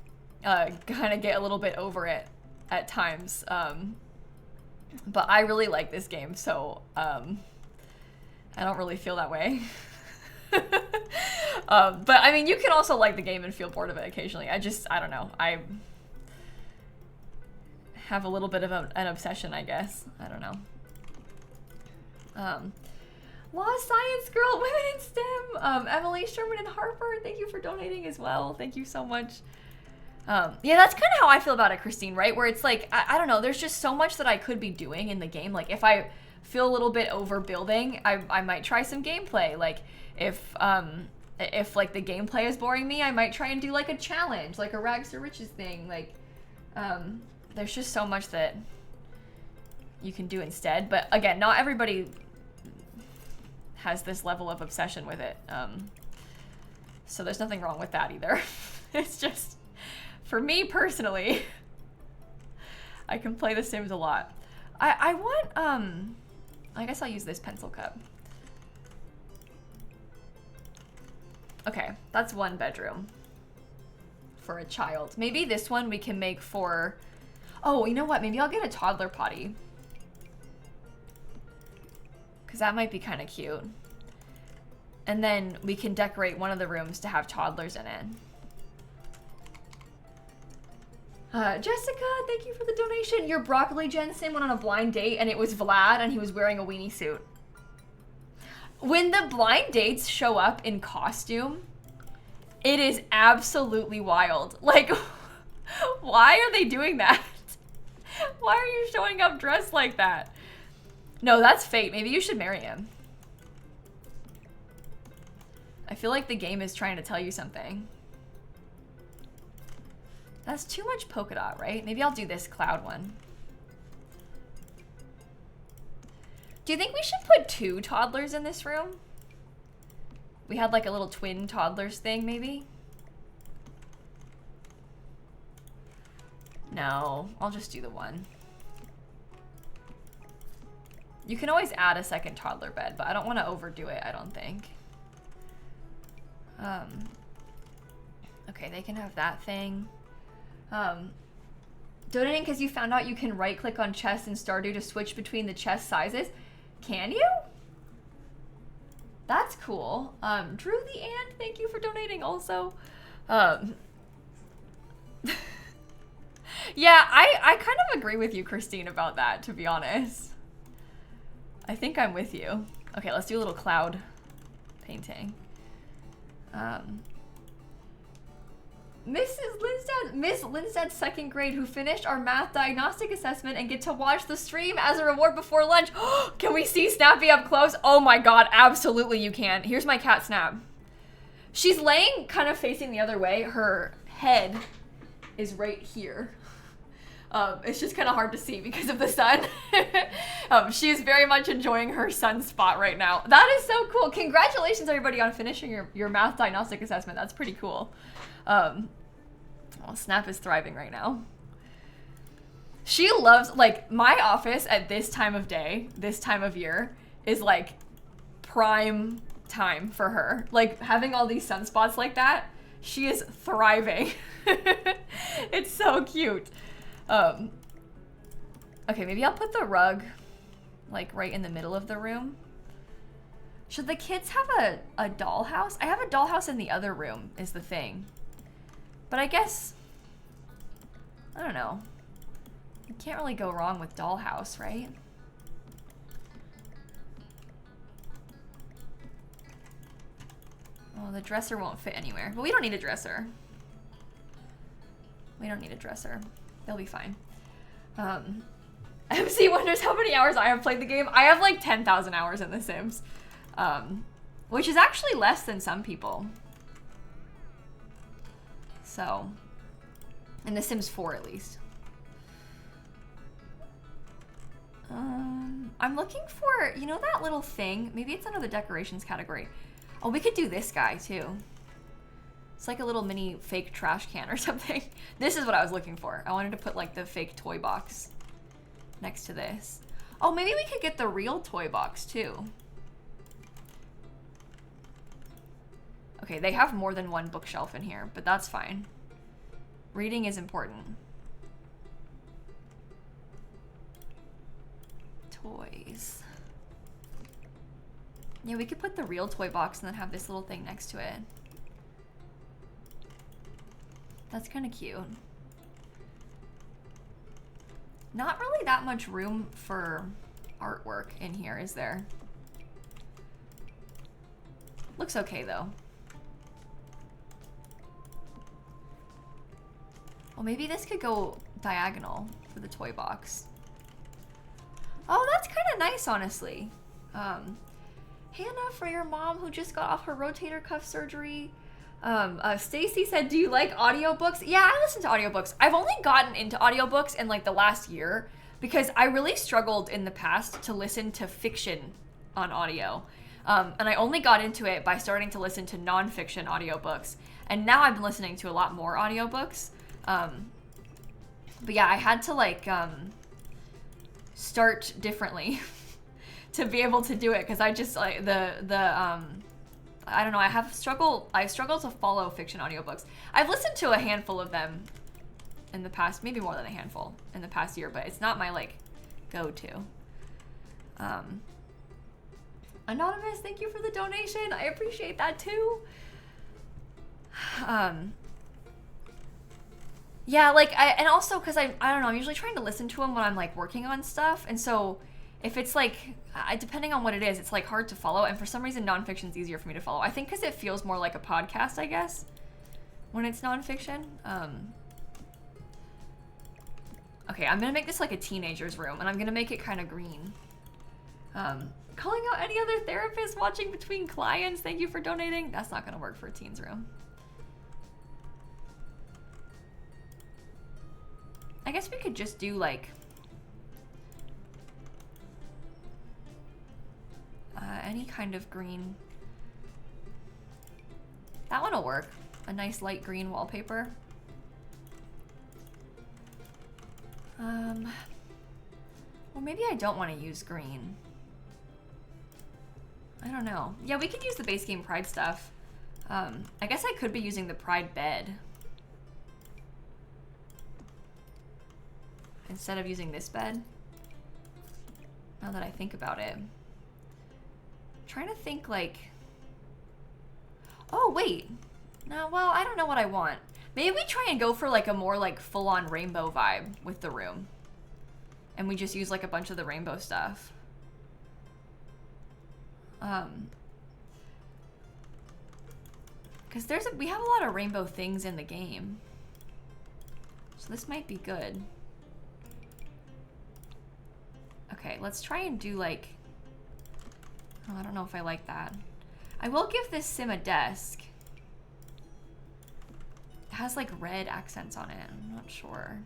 kind of get a little bit over it at times. But I really like this game, so I don't really feel that way. But I mean, you can also like the game and feel bored of it occasionally. I don't know. I have a little bit of an obsession, I guess. I don't know. Law Science Girl, Women in STEM, Emily Sherman and Harper, thank you for donating as well. Thank you so much. Yeah, that's kind of how I feel about it, Christine, right? Where it's like, I don't know, there's just so much that I could be doing in the game. Like, if I feel a little bit overbuilding, I might try some gameplay. Like, if like the gameplay is boring me, I might try and do like a challenge, like a rags to riches thing. Like, there's just so much that you can do instead. But again, not everybody has this level of obsession with it. So there's nothing wrong with that either. It's just, for me personally, I can play The Sims a lot. I want, I guess I'll use this pencil cup. Okay, that's one bedroom for a child. Maybe this one we can make for, oh, you know what? Maybe I'll get a toddler potty. Because that might be kind of cute. And then we can decorate one of the rooms to have toddlers in it. Jessica, thank you for the donation. Your broccoli Jensen went on a blind date and it was Vlad and he was wearing a weenie suit. When the blind dates show up in costume, it is absolutely wild. Like, why are they doing that? Why are you showing up dressed like that? No, that's fate. Maybe you should marry him. I feel like the game is trying to tell you something. That's too much polka dot, right? Maybe I'll do this cloud one. Do you think we should put 2 toddlers in this room? We had like a little twin toddlers thing, maybe? No, I'll just do the one. You can always add a second toddler bed, but I don't want to overdo it, I don't think. Okay, they can have that thing. Donating because you found out you can right click on chest in Stardew to switch between the chest sizes. Can you? That's cool. Drew the Ant, thank you for donating also. Yeah, I kind of agree with you, Christine, about that, to be honest. I think I'm with you. Okay, let's do a little cloud painting. Miss Lindstad's second grade who finished our math diagnostic assessment and get to watch the stream as a reward before lunch. Can we see Snappy up close? Oh my god, absolutely you can. Here's my cat Snap. She's laying kind of facing the other way. Her head is right here. It's just kind of hard to see because of the sun. She is very much enjoying her sunspot right now. That is so cool. Congratulations, everybody, on finishing your math diagnostic assessment. That's pretty cool. Well, Snap is thriving right now. She loves, like, my office at this time of day, this time of year, is like prime time for her. Like, having all these sunspots like that, she is thriving. It's so cute. Okay, maybe I'll put the rug like right in the middle of the room. Should the kids have a dollhouse? I have a dollhouse in the other room is the thing. But I guess, I don't know. You can't really go wrong with dollhouse, right? Well, the dresser won't fit anywhere. But we don't need a dresser. We don't need a dresser. They'll be fine. MC wonders how many hours I have played the game. I have like 10,000 hours in The Sims. Which is actually less than some people. So, in The Sims 4 at least. I'm looking for, you know that little thing? Maybe it's under the decorations category. Oh, we could do this guy too. It's like a little mini fake trash can or something. This is what I was looking for. I wanted to put like the fake toy box next to this. Oh, maybe we could get the real toy box too. Okay, they have more than one bookshelf in here, but that's fine. Reading is important. Toys. Yeah, we could put the real toy box and then have this little thing next to it. That's kind of cute. Not really that much room for artwork in here, is there? Looks okay though. Well, maybe this could go diagonal for the toy box. Oh, that's kind of nice, honestly. Hannah, for your mom who just got off her rotator cuff surgery. Stacy said, do you like audiobooks? Yeah, I listen to audiobooks. I've only gotten into audiobooks in like the last year because I really struggled in the past to listen to fiction on audio. And I only got into it by starting to listen to nonfiction audiobooks. And now I've been listening to a lot more audiobooks. But yeah, I had to like start differently to be able to do it because I just like I don't know, I struggle to follow fiction audiobooks. I've listened to a handful of them in the past, maybe more than a handful in the past year, but it's not my like go-to. Anonymous, thank you for the donation. I appreciate that too. Yeah, like and also because I don't know, I'm usually trying to listen to them when I'm like working on stuff, and so if it's like, depending on what it is, it's like hard to follow, and for some reason nonfiction's easier for me to follow. I think because it feels more like a podcast, I guess, when it's nonfiction. Okay, I'm gonna make this like a teenager's room, and I'm gonna make it kind of green. Calling out any other therapists watching between clients, thank you for donating. That's not gonna work for a teen's room. I guess we could just do like any kind of green. That one will work. A nice light green wallpaper. Well, maybe I don't want to use green. I don't know. Yeah, we could use the base game Pride stuff. I guess I could be using the Pride bed instead of using this bed. Now that I think about it. I'm trying to think like, oh wait, no, well, I don't know what I want. Maybe we try and go for like a more like full-on rainbow vibe with the room, and we just use like a bunch of the rainbow stuff. Because we have a lot of rainbow things in the game, so this might be good. Okay, let's try and do like, oh, I don't know if I like that. I will give this sim a desk. It has like red accents on it. I'm not sure.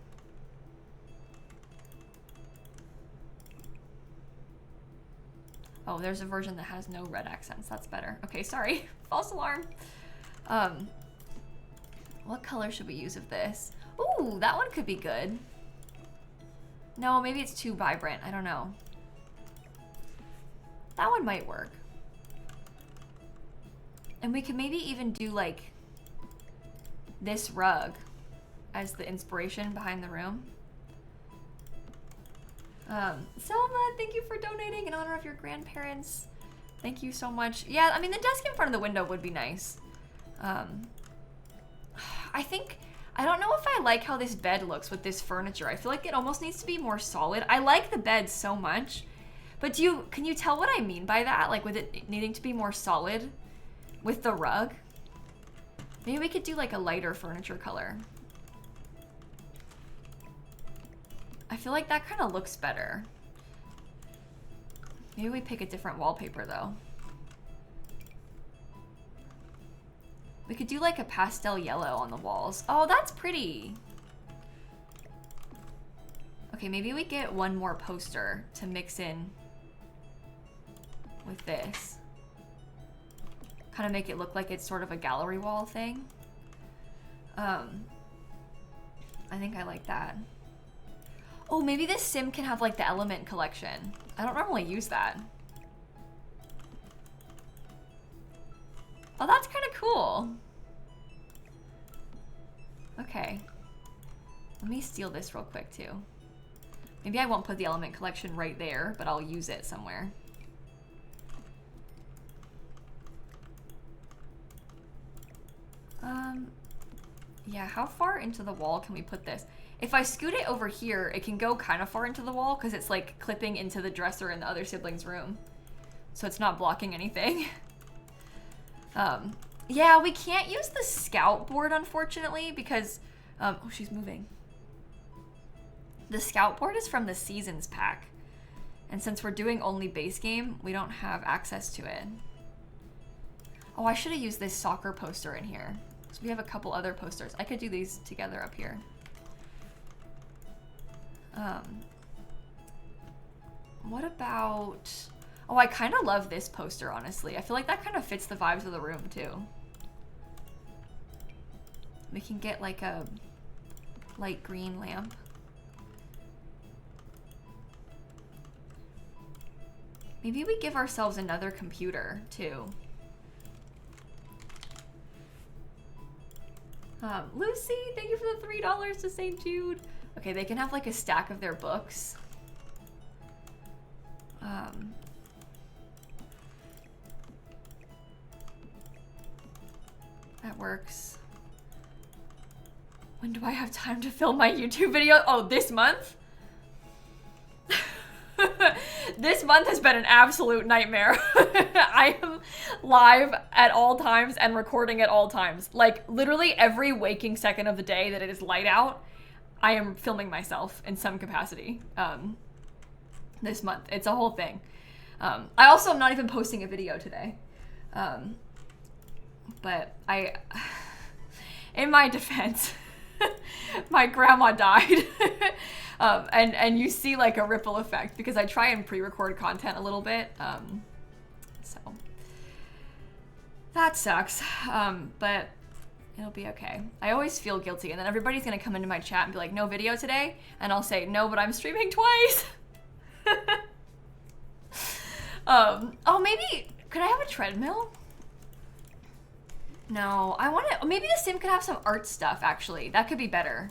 Oh, there's a version that has no red accents. That's better. Okay, sorry. False alarm. What color should we use of this? Ooh, that one could be good. No, maybe it's too vibrant. I don't know. That one might work. And we could maybe even do like this rug as the inspiration behind the room. Selma, thank you for donating in honor of your grandparents. Thank you so much. Yeah, I mean, the desk in front of the window would be nice. I think, I don't know if I like how this bed looks with this furniture. I feel like it almost needs to be more solid. I like the bed so much, but can you tell what I mean by that? Like with it needing to be more solid with the rug? Maybe we could do like a lighter furniture color. I feel like that kind of looks better. Maybe we pick a different wallpaper though. We could do like a pastel yellow on the walls. Oh, that's pretty. Okay, maybe we get one more poster to mix in with this. Kind of make it look like it's sort of a gallery wall thing. I think I like that. Oh, maybe this sim can have like the element collection. I don't normally use that. Oh, that's kind of cool. Okay. Let me steal this real quick too. Maybe I won't put the element collection right there, but I'll use it somewhere. Yeah, how far into the wall can we put this? If I scoot it over here, it can go kind of far into the wall because it's like clipping into the dresser in the other sibling's room. So it's not blocking anything. Yeah, we can't use the scout board, unfortunately, because, oh, she's moving. The scout board is from the seasons pack. And since we're doing only base game, we don't have access to it. Oh, I should have used this soccer poster in here. So we have a couple other posters. I could do these together up here. What about... Oh, I kind of love this poster, honestly. I feel like that kind of fits the vibes of the room, too. We can get, like, a light green lamp. Maybe we give ourselves another computer, too. Lucy, thank you for the $3 to St. Jude. Okay, they can have, like, a stack of their books. That works. When do I have time to film my YouTube video? Oh, this month? This month has been an absolute nightmare. I am live at all times and recording at all times. Like, literally every waking second of the day that it is light out, I am filming myself in some capacity. This month. It's a whole thing. I also am not even posting a video today. But in my defense, my grandma died. And you see like a ripple effect because I try and pre-record content a little bit. So that sucks. But it'll be okay. I always feel guilty. And then everybody's going to come into my chat and be like, no video today. And I'll say, no, but I'm streaming twice. Oh, maybe, could I have a treadmill? No, I want to, maybe the sim could have some art stuff, actually. That could be better.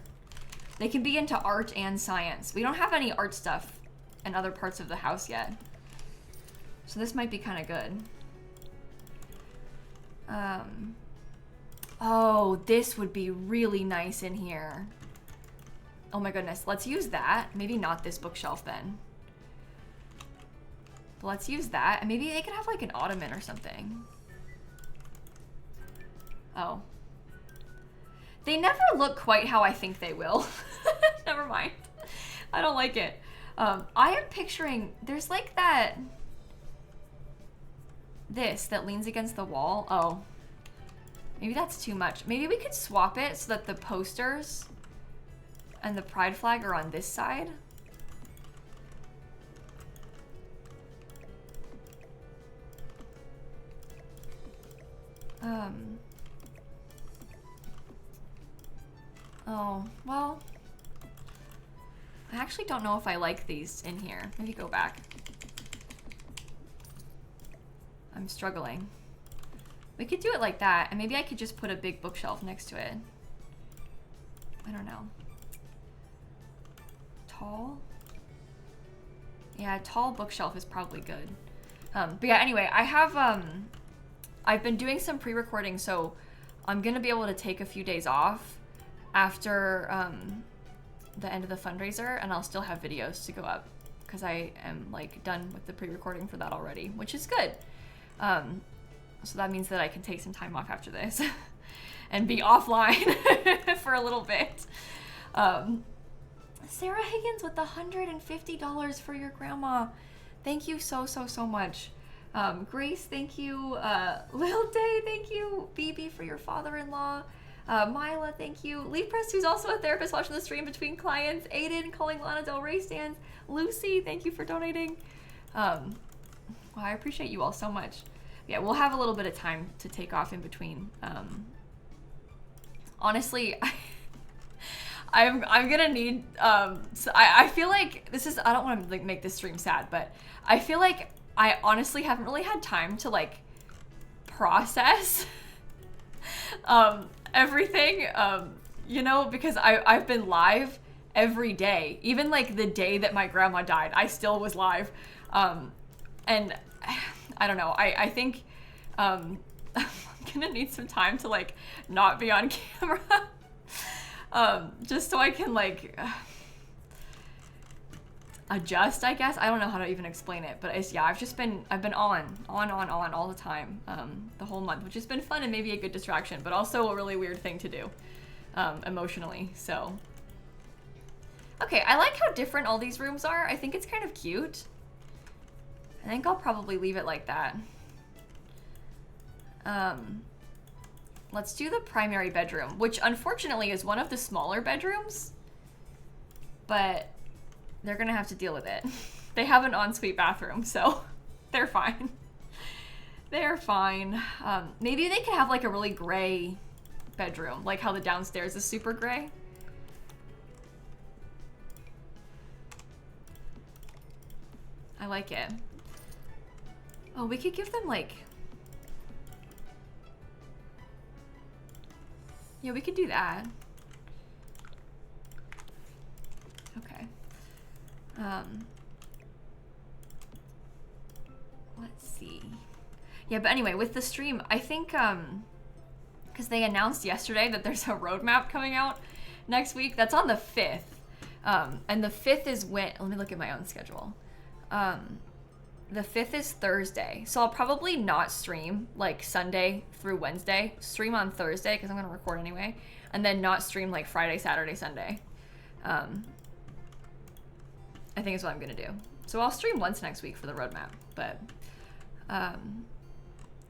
They can be into art and science. We don't have any art stuff in other parts of the house yet. So this might be kind of good. Oh, this would be really nice in here. Oh my goodness, let's use that. Maybe not this bookshelf then. But let's use that. And maybe they could have like an ottoman or something. Oh. They never look quite how I think they will. Never mind. I don't like it. I am picturing, there's like that, this that leans against the wall. Oh, maybe that's too much. Maybe we could swap it so that the posters and the pride flag are on this side. Oh, well, I actually don't know if I like these in here. Maybe go back. I'm struggling. We could do it like that, and maybe I could just put a big bookshelf next to it. I don't know. Tall? Yeah, a tall bookshelf is probably good. But yeah, anyway, I have, I've been doing some pre-recording, so I'm gonna be able to take a few days off after the end of the fundraiser, and I'll still have videos to go up because I am like done with the pre-recording for that already, which is good. So that means that I can take some time off after this and be offline for a little bit. Sarah Higgins with the $150 for your grandma. Thank you so much. Grace, thank you. Lil Day, thank you. BB for your father-in-law. Mila, thank you. Lee Press, who's also a therapist watching the stream between clients. Aiden, calling Lana Del Rey stands. Lucy, thank you for donating. Well, I appreciate you all so much. Yeah, we'll have a little bit of time to take off in between. Honestly, I'm gonna need so I feel like this is, I don't want to like make this stream sad, but I feel like I honestly haven't really had time to like process everything, you know, because I've been live every day. Even like the day that my grandma died, I still was live. And I don't know, I think I'm gonna need some time to like not be on camera. Just so I can like adjust, I guess. I don't know how to even explain it, but it's, yeah, I've been on all the time, the whole month, which has been fun and maybe a good distraction, but also a really weird thing to do, emotionally, so. Okay, I like how different all these rooms are. I think it's kind of cute. I think I'll probably leave it like that. Let's do the primary bedroom, which unfortunately is one of the smaller bedrooms, but they're gonna have to deal with it. They have an ensuite bathroom, so they're fine. They're fine. Maybe they could have like a really gray bedroom, like how the downstairs is super gray. I like it. Oh, we could give them like, yeah, we could do that. Okay. Let's see. Yeah, but anyway, with the stream, I think, because they announced yesterday that there's a roadmap coming out next week. That's on the 5th. And the 5th is when, let me look at my own schedule. The 5th is Thursday, so I'll probably not stream like Sunday through Wednesday. Stream on Thursday because I'm gonna record anyway, and then not stream like Friday, Saturday, Sunday. I think is what I'm gonna do. So I'll stream once next week for the roadmap, but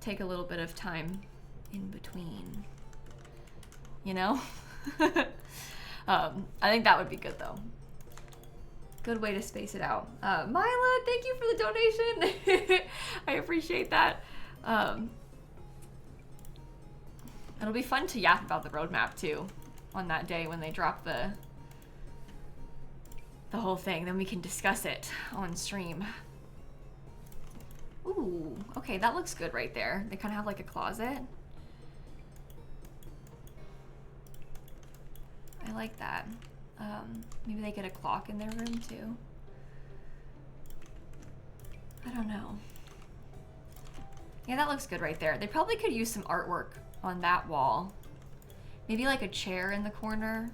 take a little bit of time in between, you know? I think that would be good though. Good way to space it out. Myla, thank you for the donation. I appreciate that. It'll be fun to yap about the roadmap too on that day when they drop the whole thing. Then we can discuss it on stream. Ooh, okay, that looks good right there. They kind of have like a closet. I like that. Maybe they get a clock in their room too. I don't know. Yeah, that looks good right there. They probably could use some artwork on that wall. Maybe like a chair in the corner.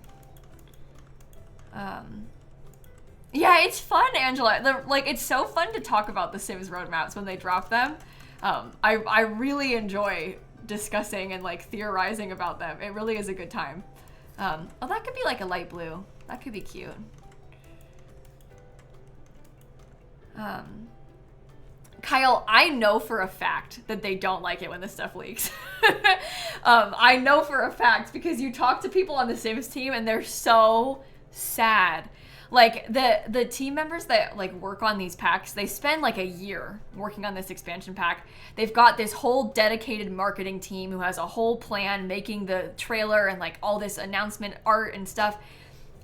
Yeah, it's fun, Angela. Like, it's so fun to talk about the Sims roadmaps when they drop them. I really enjoy discussing and like theorizing about them. It really is a good time. Oh, that could be like a light blue. That could be cute. Kyle, I know for a fact that they don't like it when this stuff leaks. I know for a fact because you talk to people on the Sims team and they're so sad. Like the team members that like work on these packs, they spend like a year working on this expansion pack. They've got this whole dedicated marketing team who has a whole plan making the trailer and like all this announcement art and stuff.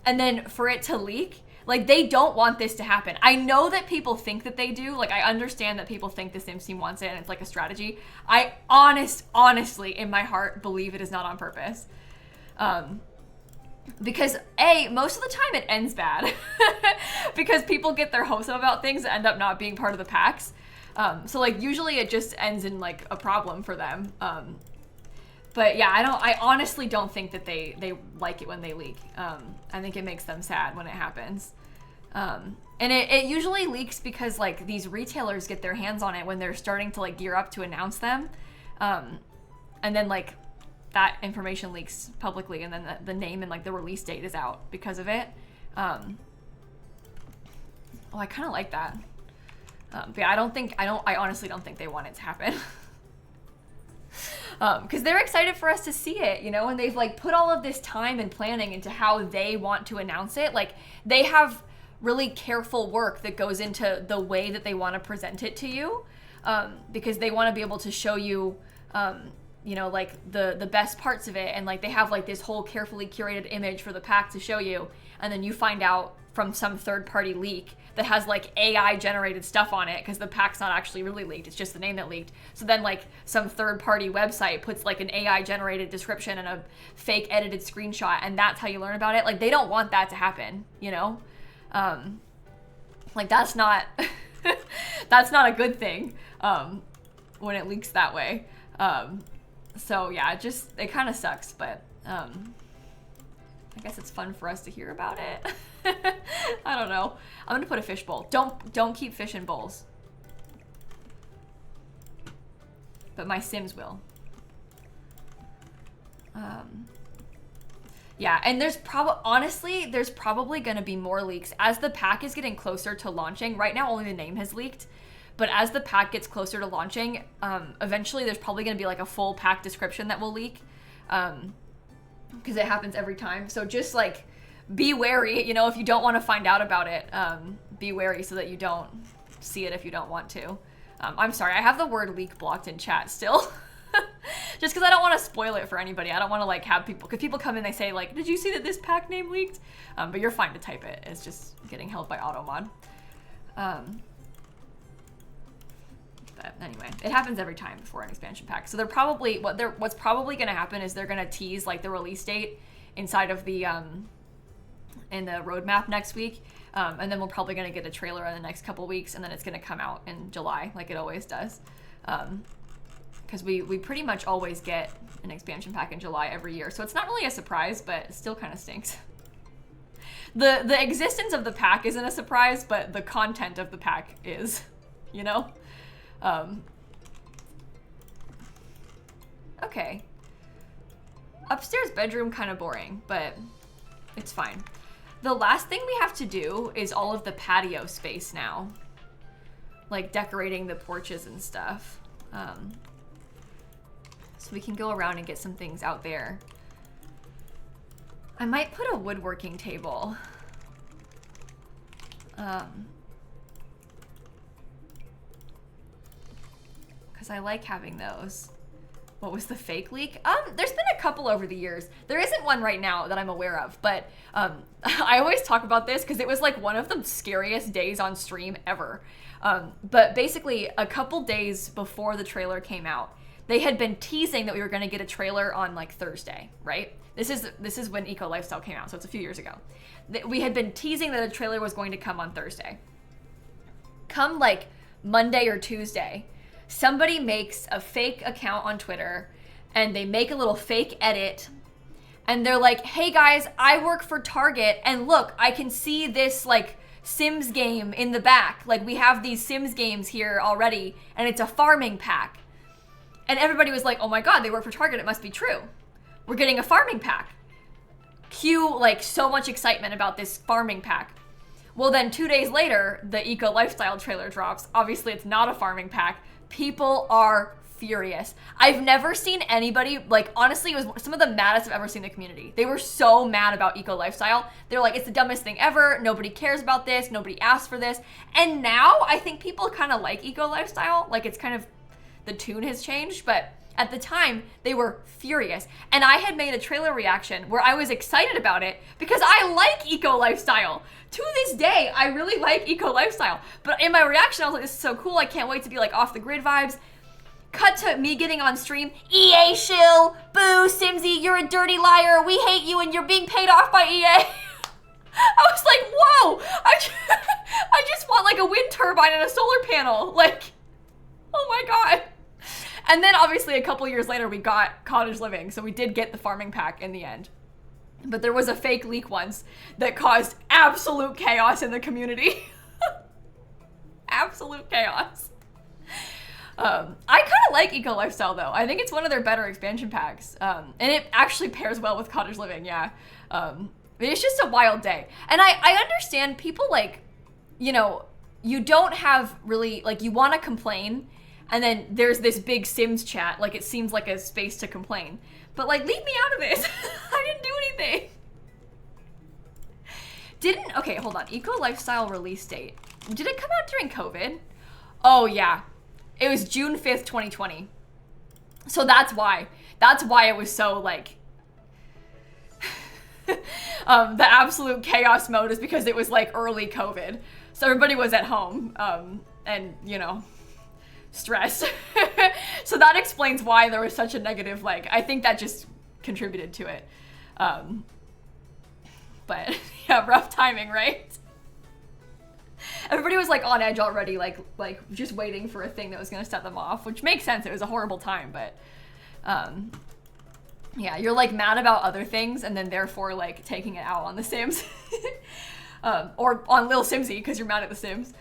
And then for it to leak, like they don't want this to happen. I know that people think that they do. Like I understand that people think the Sims team wants it and it's like a strategy. I honestly in my heart believe it is not on purpose. Because most of the time it ends bad because people get their hopes up about things that end up not being part of the packs. So like usually it just ends in like a problem for them. But yeah, I honestly don't think that they like it when they leak. I think it makes them sad when it happens. And it usually leaks because like these retailers get their hands on it when they're starting to like gear up to announce them. And then like that information leaks publicly and then the name and like the release date is out because of it. Oh, I kind of like that. But yeah, I honestly don't think they want it to happen. Because they're excited for us to see it, you know, and they've like put all of this time and planning into how they want to announce it. Like they have really careful work that goes into the way that they want to present it to you, because they want to be able to show you you know, like the best parts of it, and like they have like this whole carefully curated image for the pack to show you, and then you find out from some third-party leak that has like AI generated stuff on it because the pack's not actually really leaked, it's just the name that leaked. So then like some third-party website puts like an AI generated description and a fake edited screenshot, and that's how you learn about it. Like they don't want that to happen, you know? Like that's not that's not a good thing when it leaks that way. So yeah, it kind of sucks, but I guess it's fun for us to hear about it. I don't know. I'm gonna put a fish bowl. Don't keep fish in bowls. But my Sims will. Yeah, and there's probably gonna be more leaks as the pack is getting closer to launching. Right now, only the name has leaked. But as the pack gets closer to launching, eventually there's probably going to be like a full pack description that will leak, because it happens every time. So just like be wary, you know, if you don't want to find out about it, be wary so that you don't see it if you don't want to. I'm sorry, I have the word leak blocked in chat still. Just because I don't want to spoil it for anybody. I don't want to like have people, because people come in, they say like, did you see that this pack name leaked? But you're fine to type it. It's just getting held by automod. But anyway, it happens every time before an expansion pack. So they're probably, what's probably going to happen is they're going to tease like the release date inside of the, in the roadmap next week. And then we're probably going to get a trailer in the next couple weeks, and then it's going to come out in July like it always does. Because we pretty much always get an expansion pack in July every year. So it's not really a surprise, but it still kind of stinks. The existence of the pack isn't a surprise, but the content of the pack is, you know? Okay. Upstairs bedroom kind of boring, but it's fine. The last thing we have to do is all of the patio space now. Like decorating the porches and stuff. So we can go around and get some things out there. I might put a woodworking table. Because I like having those. What was the fake leak? There's been a couple over the years. There isn't one right now that I'm aware of, but I always talk about this because it was like one of the scariest days on stream ever. But basically, a couple days before the trailer came out, they had been teasing that we were going to get a trailer on like Thursday, right? This is when Eco Lifestyle came out, so it's a few years ago. We had been teasing that a trailer was going to come on Thursday. Come like Monday or Tuesday, somebody makes a fake account on Twitter and they make a little fake edit and they're like, hey guys, I work for Target and look, I can see this like Sims game in the back. Like we have these Sims games here already and it's a farming pack. And everybody was like, oh my God, they work for Target, it must be true. We're getting a farming pack. Cue like so much excitement about this farming pack. Well then 2 days later, the Eco Lifestyle trailer drops. Obviously it's not a farming pack. People are furious. I've never seen anybody, like honestly, it was some of the maddest I've ever seen in the community. They were so mad about Eco Lifestyle. They're like, it's the dumbest thing ever. Nobody cares about this. Nobody asked for this. And now I think people kind of like Eco Lifestyle. Like it's kind of, the tune has changed, but at the time they were furious. And I had made a trailer reaction where I was excited about it because I like Eco Lifestyle. To this day, I really like Eco Lifestyle. But in my reaction, I was like, this is so cool. I can't wait to be like off the grid vibes. Cut to me getting on stream. EA shill. Boo, Simsie, you're a dirty liar. We hate you and you're being paid off by EA. I was like, whoa. I just want like a wind turbine and a solar panel. Like, oh my God. And then obviously a couple years later, we got Cottage Living. So we did get the farming pack in the end. But there was a fake leak once that caused absolute chaos in the community. Absolute chaos. I kind of like Eco Lifestyle though. I think it's one of their better expansion packs. And it actually pairs well with Cottage Living, yeah. It's just a wild day. And I understand people like, you know, you don't have really, like you want to complain and then there's this big Sims chat, like it seems like a space to complain. But like, leave me out of this. I didn't do anything. Okay, hold on. Eco Lifestyle release date. Did it come out during COVID? Oh yeah. It was June 5th, 2020. So that's why it was so like the absolute chaos mode is because it was like early COVID. So everybody was at home and, you know, stressed. So that explains why there was such a negative, like, I think that just contributed to it. But yeah, rough timing, right? Everybody was like on edge already, like just waiting for a thing that was gonna set them off, which makes sense. It was a horrible time, but yeah, you're like mad about other things and then therefore like taking it out on the Sims. Or on lilsimsie because you're mad at the Sims.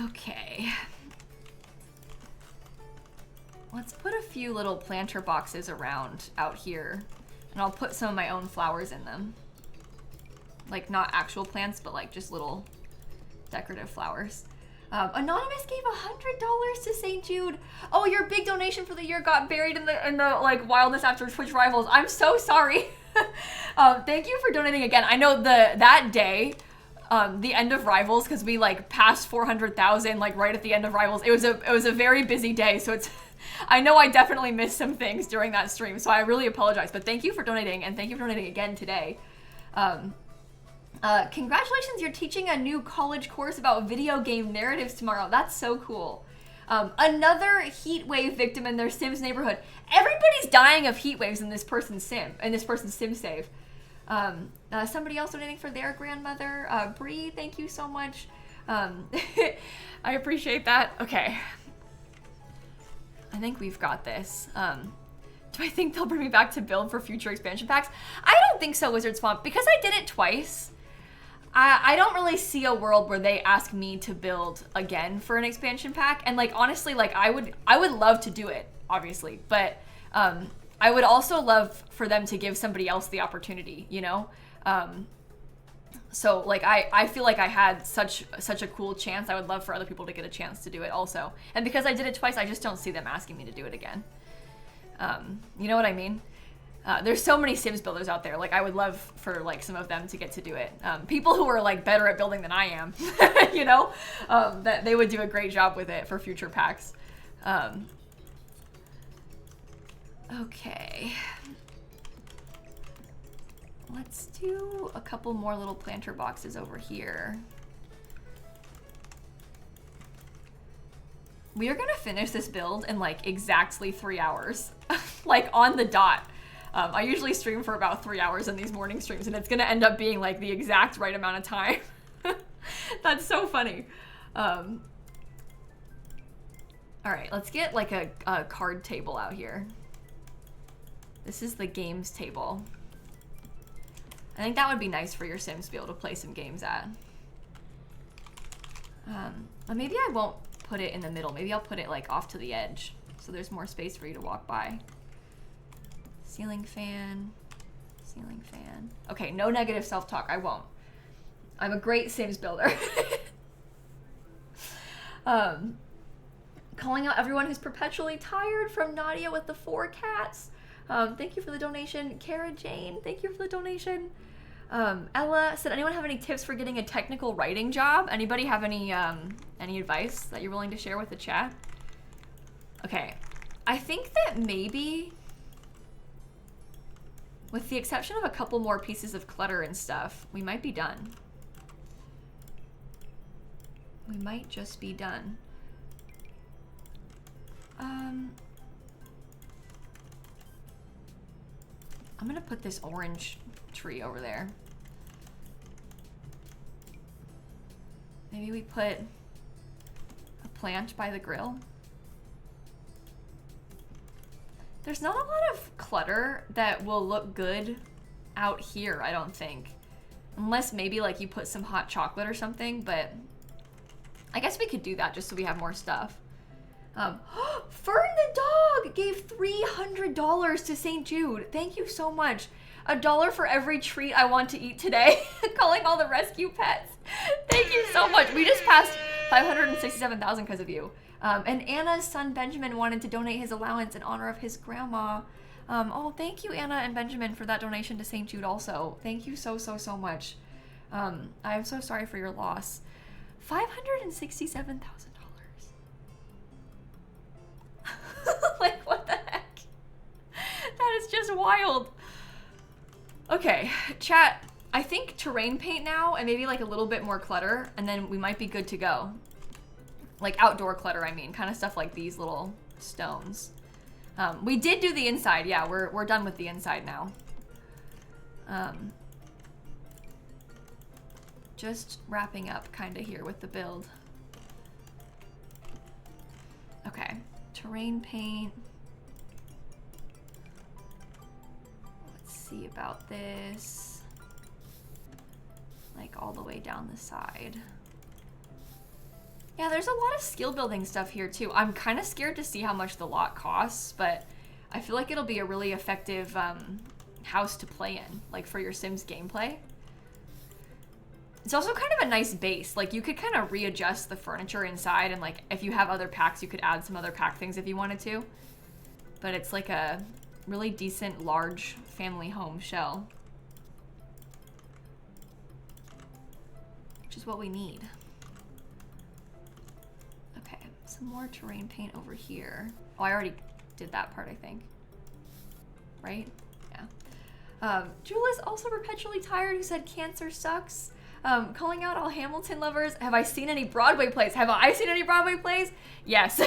Okay. Let's put a few little planter boxes around out here, and I'll put some of my own flowers in them. Like not actual plants, but like just little decorative flowers. Anonymous gave $100 to St. Jude. Oh, your big donation for the year got buried in the like wildness after Twitch rivals. I'm so sorry. Thank you for donating again. I know that day, the end of rivals, because we like passed 400,000 like right at the end of rivals. It was a very busy day, so it's. I know I definitely missed some things during that stream, so I really apologize. But thank you for donating, and thank you for donating again today. Congratulations, you're teaching a new college course about video game narratives tomorrow. That's so cool. Another heat wave victim in their Sims neighborhood. Everybody's dying of heat waves in this person's sim save. Somebody else donating for their grandmother. Bree, thank you so much. I appreciate that. Okay. I think we've got this. Do I think they'll bring me back to build for future expansion packs? I don't think so, Wizard Swamp, because I did it twice. I don't really see a world where they ask me to build again for an expansion pack. And like, honestly, like I would love to do it, obviously, but I would also love for them to give somebody else the opportunity, you know? So like, I feel like I had such a cool chance. I would love for other people to get a chance to do it also. And because I did it twice, I just don't see them asking me to do it again. You know what I mean? There's so many Sims builders out there. Like, I would love for like some of them to get to do it. People who are like better at building than I am, you know, that they would do a great job with it for future packs. Okay. Let's do a couple more little planter boxes over here. We are gonna finish this build in like exactly 3 hours, like on the dot. I usually stream for about 3 hours in these morning streams, and it's gonna end up being like the exact right amount of time. That's so funny. All right, let's get like a card table out here. This is the games table. I think that would be nice for your Sims to be able to play some games at. But maybe I won't put it in the middle. Maybe I'll put it like off to the edge so there's more space for you to walk by. Ceiling fan, ceiling fan. Okay, no negative self-talk, I won't. I'm a great Sims builder. Calling out everyone who's perpetually tired from Nadia with the 4 cats. Thank you for the donation. Cara Jane, thank you for the donation. Ella said, anyone have any tips for getting a technical writing job? Anybody have any advice that you're willing to share with the chat? Okay, I think that maybe, with the exception of a couple more pieces of clutter and stuff, we might be done. We might just be done. I'm gonna put this orange tree over there. Maybe we put a plant by the grill. There's not a lot of clutter that will look good out here, I don't think. Unless maybe like you put some hot chocolate or something, but I guess we could do that just so we have more stuff. Fern the dog gave $300 to St. Jude. Thank you so much. $1 for every treat I want to eat today. Calling all the rescue pets. Thank you so much. We just passed 567,000 because of you. And Anna's son Benjamin wanted to donate his allowance in honor of his grandma. Oh, thank you, Anna and Benjamin, for that donation to St. Jude also. Thank you so much. I'm so sorry for your loss. $567,000. wild. Okay, chat. I think terrain paint now and maybe like a little bit more clutter and then we might be good to go. Like outdoor clutter, I mean, kind of stuff like these little stones. We did do the inside. Yeah, we're done with the inside now. Just wrapping up kind of here with the build. Okay, terrain paint. Let's see about this. Like all the way down the side. Yeah, there's a lot of skill building stuff here too. I'm kind of scared to see how much the lot costs, but I feel like it'll be a really effective house to play in, like for your Sims gameplay. It's also kind of a nice base. Like you could kind of readjust the furniture inside and like if you have other packs, you could add some other pack things if you wanted to. But it's like a really decent large family home shell. Which is what we need. Okay, some more terrain paint over here. Oh, I already did that part, I think. Right? Yeah. Jula's also perpetually tired, who said cancer sucks. Calling out all Hamilton lovers. Have I seen any Broadway plays? Have I seen any Broadway plays? Yes.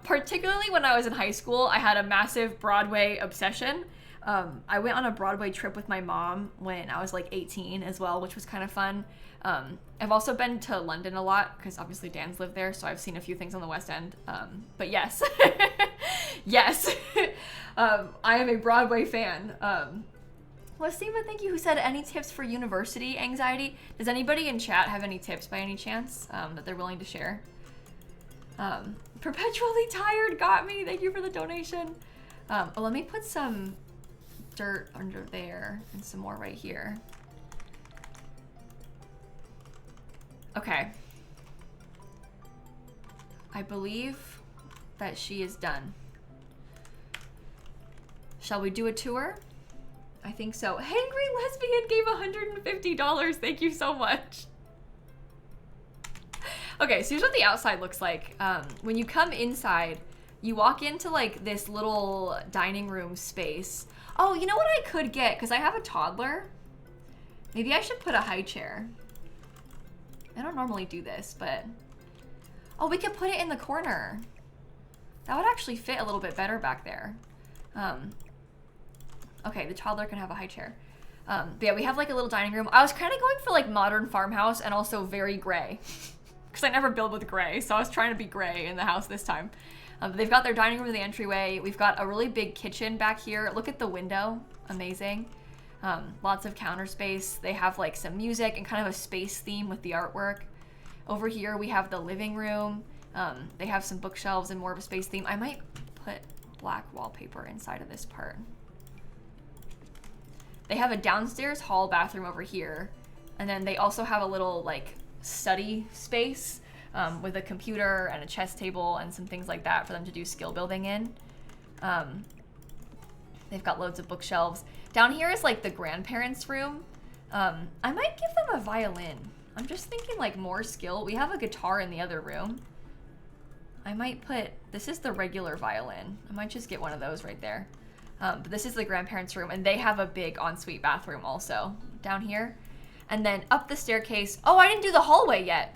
Particularly when I was in high school, I had a massive Broadway obsession. I went on a Broadway trip with my mom when I was like 18 as well, which was kind of fun. I've also been to London a lot because obviously Dan's lived there, so I've seen a few things on the West End. But yes, yes, I am a Broadway fan. Wasima, thank you, who said any tips for university anxiety. Does anybody in chat have any tips by any chance that they're willing to share? Perpetually tired got me. Thank you for the donation. Oh, let me put some dirt under there and some more right here. Okay. I believe that she is done. Shall we do a tour? I think so. Hangry Lesbian gave $150. Thank you so much. Okay, so here's what the outside looks like. When you come inside, you walk into like this little dining room space. Oh, you know what I could get? Because I have a toddler. Maybe I should put a high chair. I don't normally do this, but... Oh, we could put it in the corner. That would actually fit a little bit better back there. Okay, the toddler can have a high chair. But yeah, we have like a little dining room. I was kind of going for like modern farmhouse and also very gray. Because I never build with gray, so I was trying to be gray in the house this time. They've got their dining room in the entryway. We've got a really big kitchen back here. Look at the window. Amazing. Lots of counter space. They have like some music and kind of a space theme with the artwork. Over here we have the living room. They have some bookshelves and more of a space theme. I might put black wallpaper inside of this part. They have a downstairs hall bathroom over here. And then they also have a little like study space with a computer and a chess table and some things like that for them to do skill building in. They've got loads of bookshelves. Down here is like the grandparents' room. I might give them a violin. I'm just thinking like more skill. We have a guitar in the other room. I might put, this is the regular violin. I might just get one of those right there. But this is the grandparents' room and they have a big ensuite bathroom also down here. And then up the staircase. Oh, I didn't do the hallway yet.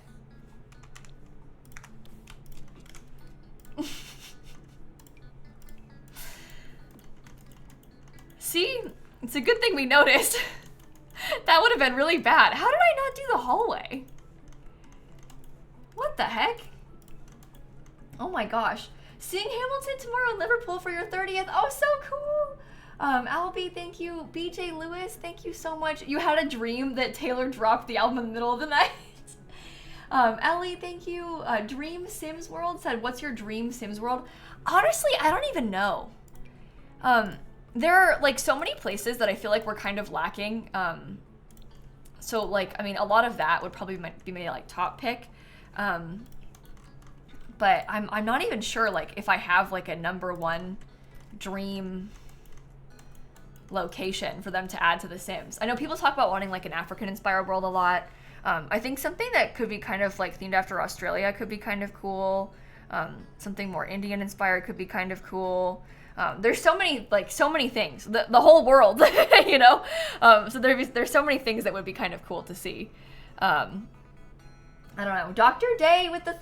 See? It's a good thing we noticed. That would have been really bad. How did I not do the hallway? What the heck? Oh my gosh. Seeing Hamilton tomorrow in Liverpool for your 30th. Oh, so cool. Albie, thank you. BJ Lewis, thank you so much. You had a dream that Taylor dropped the album in the middle of the night. Ellie, thank you. Dream Sims World said, what's your dream Sims World? Honestly, I don't even know. There are like so many places that I feel like we're kind of lacking. So like, I mean, a lot of that would probably be my like top pick. But I'm not even sure like if I have like a #1 dream location for them to add to The Sims. I know people talk about wanting like an African inspired world a lot. I think something that could be kind of like themed after Australia could be kind of cool. Something more Indian inspired could be kind of cool. There's so many things, the whole world, you know? So there's so many things that would be kind of cool to see. I don't know. Dr. Day with the $320,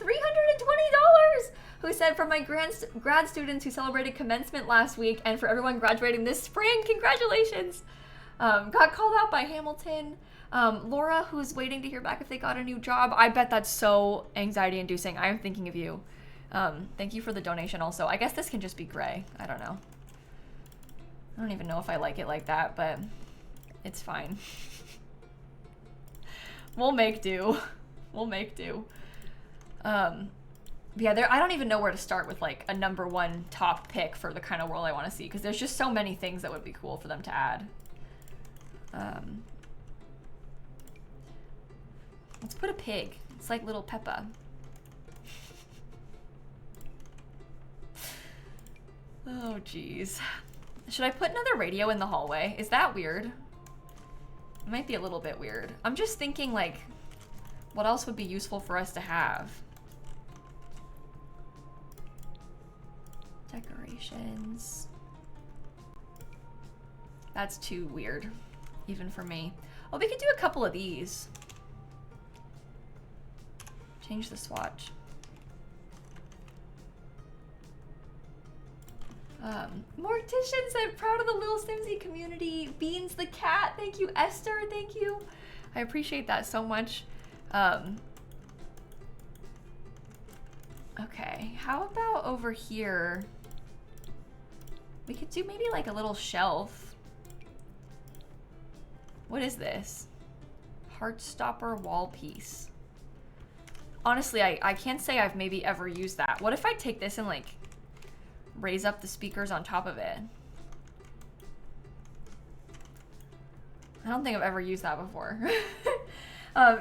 who said, for my grad students who celebrated commencement last week and for everyone graduating this spring, congratulations. Got called out by Hamilton. Laura, who's waiting to hear back if they got a new job. I bet that's so anxiety inducing. I am thinking of you. Thank you for the donation also. I guess this can just be gray. I don't know. I don't even know if I like it like that, but it's fine. We'll make do. We'll make do. Yeah, I don't even know where to start with like a number one top pick for the kind of world I want to see, because there's just so many things that would be cool for them to add. Let's put a pig. It's like little Peppa. Oh, geez. Should I put another radio in the hallway? Is that weird? It might be a little bit weird. I'm just thinking, like, what else would be useful for us to have? Decorations. That's too weird, even for me. Oh, we could do a couple of these. Change the swatch. Mortician said, proud of the lilsimsie community. Beans the cat, thank you. Esther, thank you. I appreciate that so much. Okay, how about over here? We could do maybe like a little shelf. What is this? Heartstopper wall piece. Honestly, I can't say I've maybe ever used that. What if I take this and like raise up the speakers on top of it? I don't think I've ever used that before.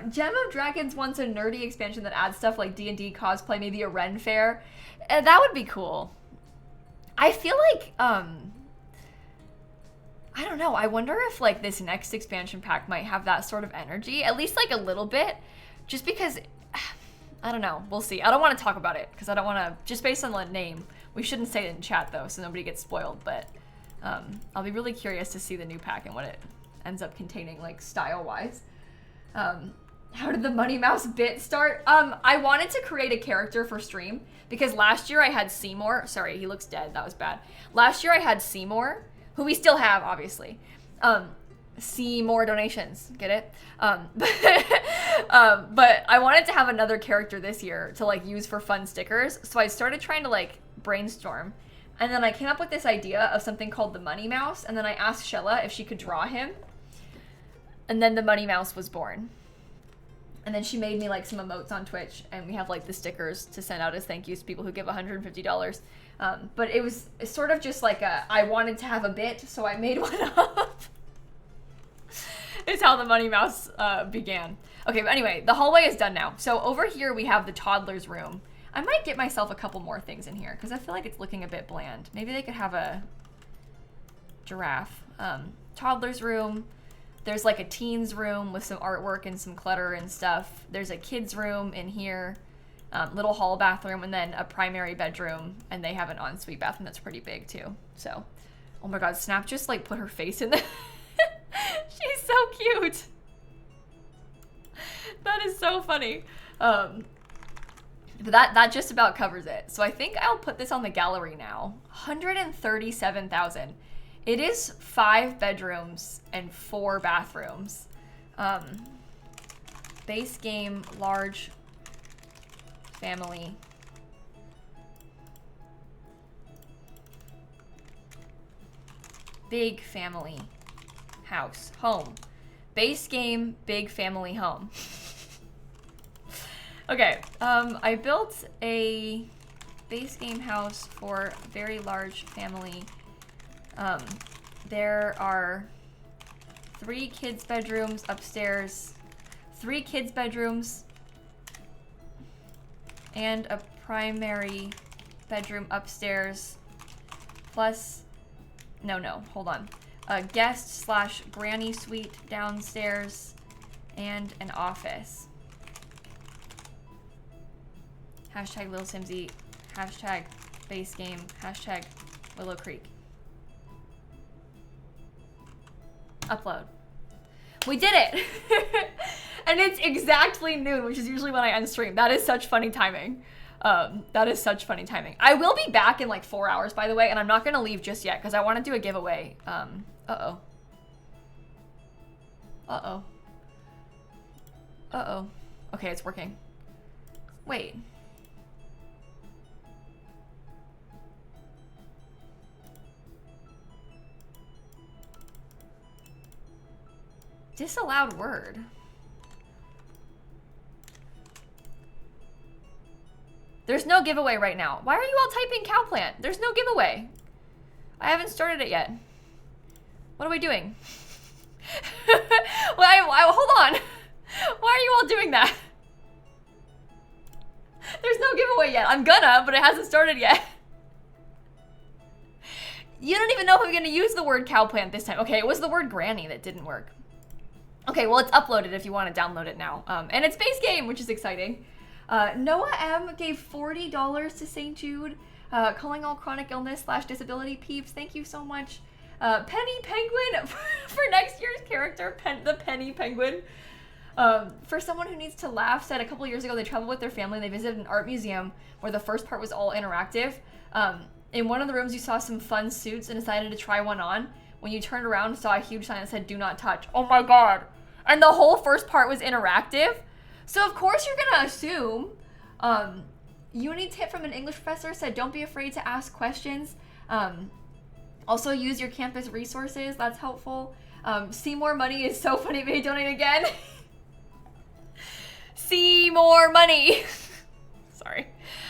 Gem of Dragons wants a nerdy expansion that adds stuff like D&D cosplay, maybe a Ren fair. That would be cool. I feel like, I don't know. I wonder if like this next expansion pack might have that sort of energy, at least like a little bit, just because, I don't know. We'll see. I don't want to talk about it because I don't want to, just based on the name. We shouldn't say it in chat though, so nobody gets spoiled, but I'll be really curious to see the new pack and what it ends up containing, like style-wise. How did the Money Mouse bit start? I wanted to create a character for stream because last year I had Seymour. Sorry, he looks dead. That was bad. Last year I had Seymour, who we still have, obviously. See more donations. Get it? But I wanted to have another character this year to like use for fun stickers. So I started trying to like brainstorm. And then I came up with this idea of something called the Money Mouse. And then I asked Shella if she could draw him. And then the Money Mouse was born. And then she made me like some emotes on Twitch, and we have like the stickers to send out as thank yous to people who give $150. But it was sort of just like I wanted to have a bit, so I made one up. Is how the Money Mouse began. Okay, but anyway, the hallway is done now. So over here we have the toddler's room. I might get myself a couple more things in here because I feel like it's looking a bit bland. Maybe they could have a giraffe. Toddler's room. There's like a teen's room with some artwork and some clutter and stuff. There's a kid's room in here, little hall bathroom, and then a primary bedroom. And they have an ensuite bathroom that's pretty big too. So, oh my God, Snap just like put her face in there. She's so cute. That is so funny. But that just about covers it. So I think I'll put this on the gallery now. 137,000. It is 5 bedrooms and 4 bathrooms. Base game, large family. Big family house, home. Base game, big family home. Okay, I built a base game house for a very large family. There are 3 kids' bedrooms upstairs, 3 kids' bedrooms, and a primary bedroom upstairs, plus, no, hold on. A guest / granny suite downstairs, and an office. Hashtag lilsimsie, hashtag base game, hashtag Willow Creek. Upload. We did it! And it's exactly noon, which is usually when I end stream. That is such funny timing. That is such funny timing. I will be back in like 4 hours, by the way, and I'm not gonna leave just yet because I want to do a giveaway. Uh-oh. Uh-oh. Uh-oh. Okay, it's working. Wait. Disallowed word. There's no giveaway right now. Why are you all typing cow plant? There's no giveaway. I haven't started it yet. What are we doing? Hold on. Why are you all doing that? There's no giveaway yet. I'm gonna, but it hasn't started yet. You don't even know if I'm gonna use the word cow plant this time. Okay, it was the word granny that didn't work. Okay, well, it's uploaded if you want to download it now. And it's base game, which is exciting. Noah M gave $40 to St. Jude, calling all chronic illness / disability peeps. Thank you so much. Penny Penguin for next year's character, the Penny Penguin. For someone who needs to laugh, said a couple years ago they traveled with their family. They visited an art museum where the first part was all interactive. In one of the rooms, you saw some fun suits and decided to try one on. When you turned around, saw a huge sign that said, "Do not touch." Oh my God. And the whole first part was interactive. So of course you're gonna assume. Uni tip from an English professor said, don't be afraid to ask questions. Also use your campus resources, that's helpful. See more money is so funny, may donate again. See more money. Sorry.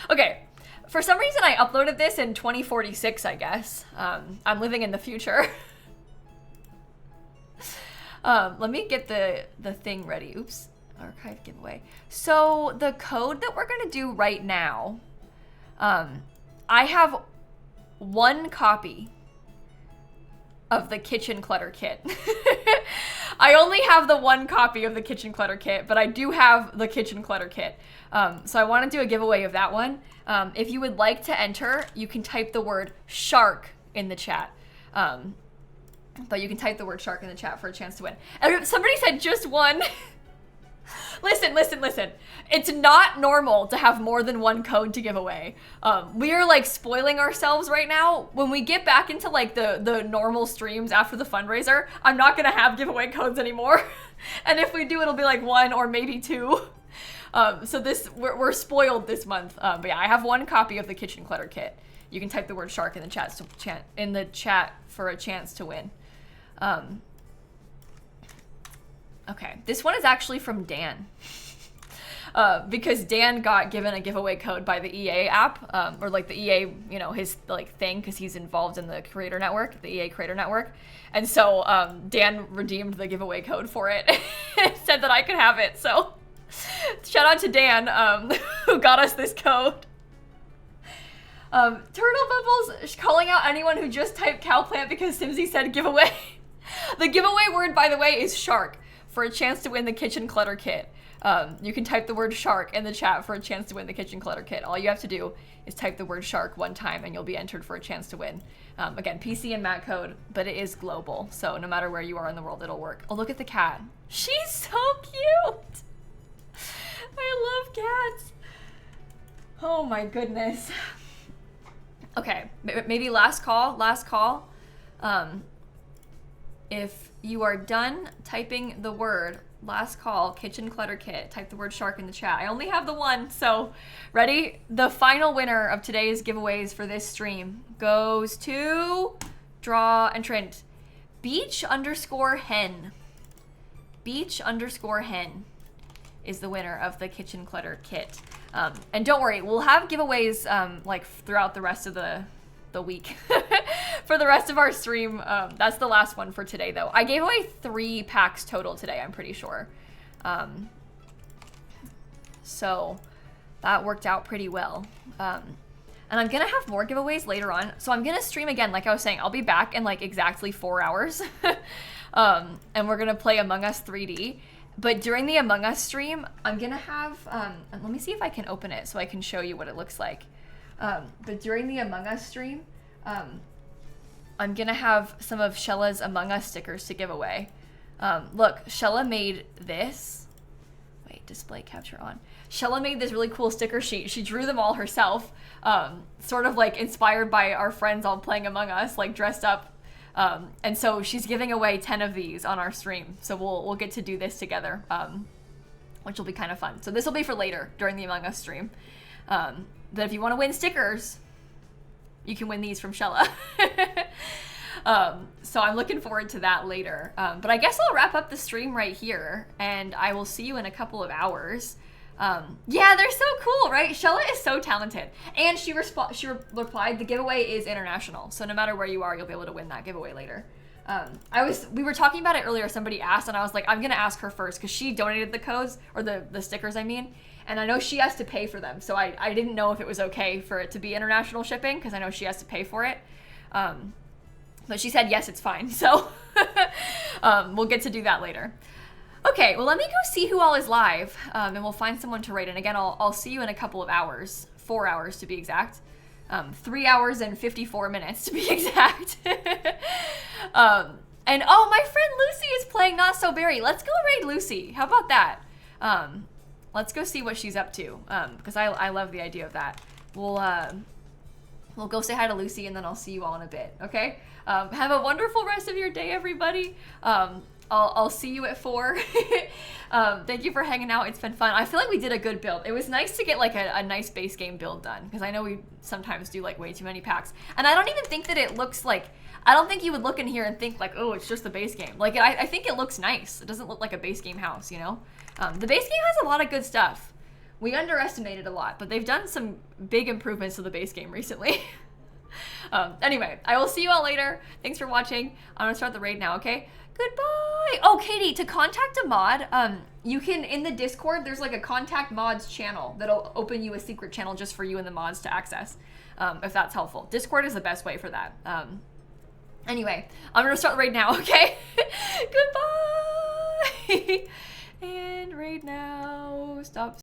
Okay, for some reason I uploaded this in 2046, I guess. I'm living in the future. Let me get the thing ready. Oops. Archive giveaway. So the code that we're gonna do right now, I have one copy of the kitchen clutter kit. I only have the one copy of the kitchen clutter kit, but I do have the kitchen clutter kit. So I want to do a giveaway of that one. If you would like to enter, you can type the word shark in the chat. But you can type the word shark in the chat for a chance to win. And somebody said just one. Listen. It's not normal to have more than one code to give away. We are like spoiling ourselves right now. When we get back into like the normal streams after the fundraiser, I'm not gonna have giveaway codes anymore. And if we do, it'll be like one or maybe two. So we're spoiled this month. But yeah, I have one copy of the kitchen clutter kit. You can type the word shark in the chat for a chance to win. Okay, this one is actually from Dan. Because Dan got given a giveaway code by the EA app, or like the EA, you know, his like thing, because he's involved in the creator network, the EA creator network. And so Dan redeemed the giveaway code for it and said that I could have it. So shout out to Dan, who got us this code. Turtle Bubbles calling out anyone who just typed cow plant because Simsy said giveaway. The giveaway word, by the way, is shark for a chance to win the kitchen clutter kit. You can type the word shark in the chat for a chance to win the kitchen clutter kit. All you have to do is type the word shark one time and you'll be entered for a chance to win. Again, PC and Mac code, but it is global. So no matter where you are in the world, it'll work. Oh, look at the cat. She's so cute. I love cats. Oh my goodness. Okay, maybe last call. If you are done typing the word last call, kitchen clutter kit, type the word shark in the chat. I only have the one, so ready? The final winner of today's giveaways for this stream goes to draw entrant beach_hen. Beach_hen is the winner of the kitchen clutter kit. And don't worry, we'll have giveaways like throughout the rest of the week. For the rest of our stream. That's the last one for today though. I gave away 3 packs total today, I'm pretty sure. So that worked out pretty well. And I'm gonna have more giveaways later on. So I'm gonna stream again, like I was saying. I'll be back in like exactly 4 hours. And we're gonna play Among Us 3D. But during the Among Us stream, I'm gonna have, let me see if I can open it so I can show you what it looks like. But during the Among Us stream, I'm gonna have some of Shella's Among Us stickers to give away. Look, Shella made this. Wait, display capture on. Shella made this really cool sticker sheet. She drew them all herself, sort of like inspired by our friends all playing Among Us, like dressed up. And so she's giving away 10 of these on our stream. So we'll get to do this together, which will be kind of fun. So this will be for later during the Among Us stream. But if you want to win stickers, you can win these from Shella. So I'm looking forward to that later. But I guess I'll wrap up the stream right here, and I will see you in a couple of hours. Yeah, they're so cool, right? Shella is so talented. And she replied, the giveaway is international. So no matter where you are, you'll be able to win that giveaway later. We were talking about it earlier. Somebody asked, and I was like, I'm going to ask her first because she donated the codes, or the stickers, I mean. And I know she has to pay for them. So I didn't know if it was okay for it to be international shipping because I know she has to pay for it. But she said, yes, it's fine. So we'll get to do that later. Okay, well, let me go see who all is live, and we'll find someone to rate. And again, I'll see you in a couple of hours, 4 hours to be exact. 3 hours and 54 minutes to be exact. And oh, my friend Lucy is playing Not So Berry. Let's go raid Lucy. How about that? Let's go see what she's up to, because I love the idea of that. We'll go say hi to Lucy, and then I'll see you all in a bit, okay? Have a wonderful rest of your day, everybody. I'll see you at 4. Thank you for hanging out. It's been fun. I feel like we did a good build. It was nice to get like a nice base game build done, because I know we sometimes do like way too many packs. And I don't even think that it looks like, I don't think you would look in here and think like, oh, it's just the base game. Like, I think it looks nice. It doesn't look like a base game house, you know? The base game has a lot of good stuff. We underestimated a lot, but they've done some big improvements to the base game recently. Anyway, I will see you all later. Thanks for watching. I'm gonna start the raid now, okay? Goodbye. Oh, Katie, to contact a mod, you can, in the Discord, there's like a contact mods channel that'll open you a secret channel just for you and the mods to access, if that's helpful. Discord is the best way for that. Anyway, I'm gonna start the raid now, okay? Goodbye. And raid now. Stop.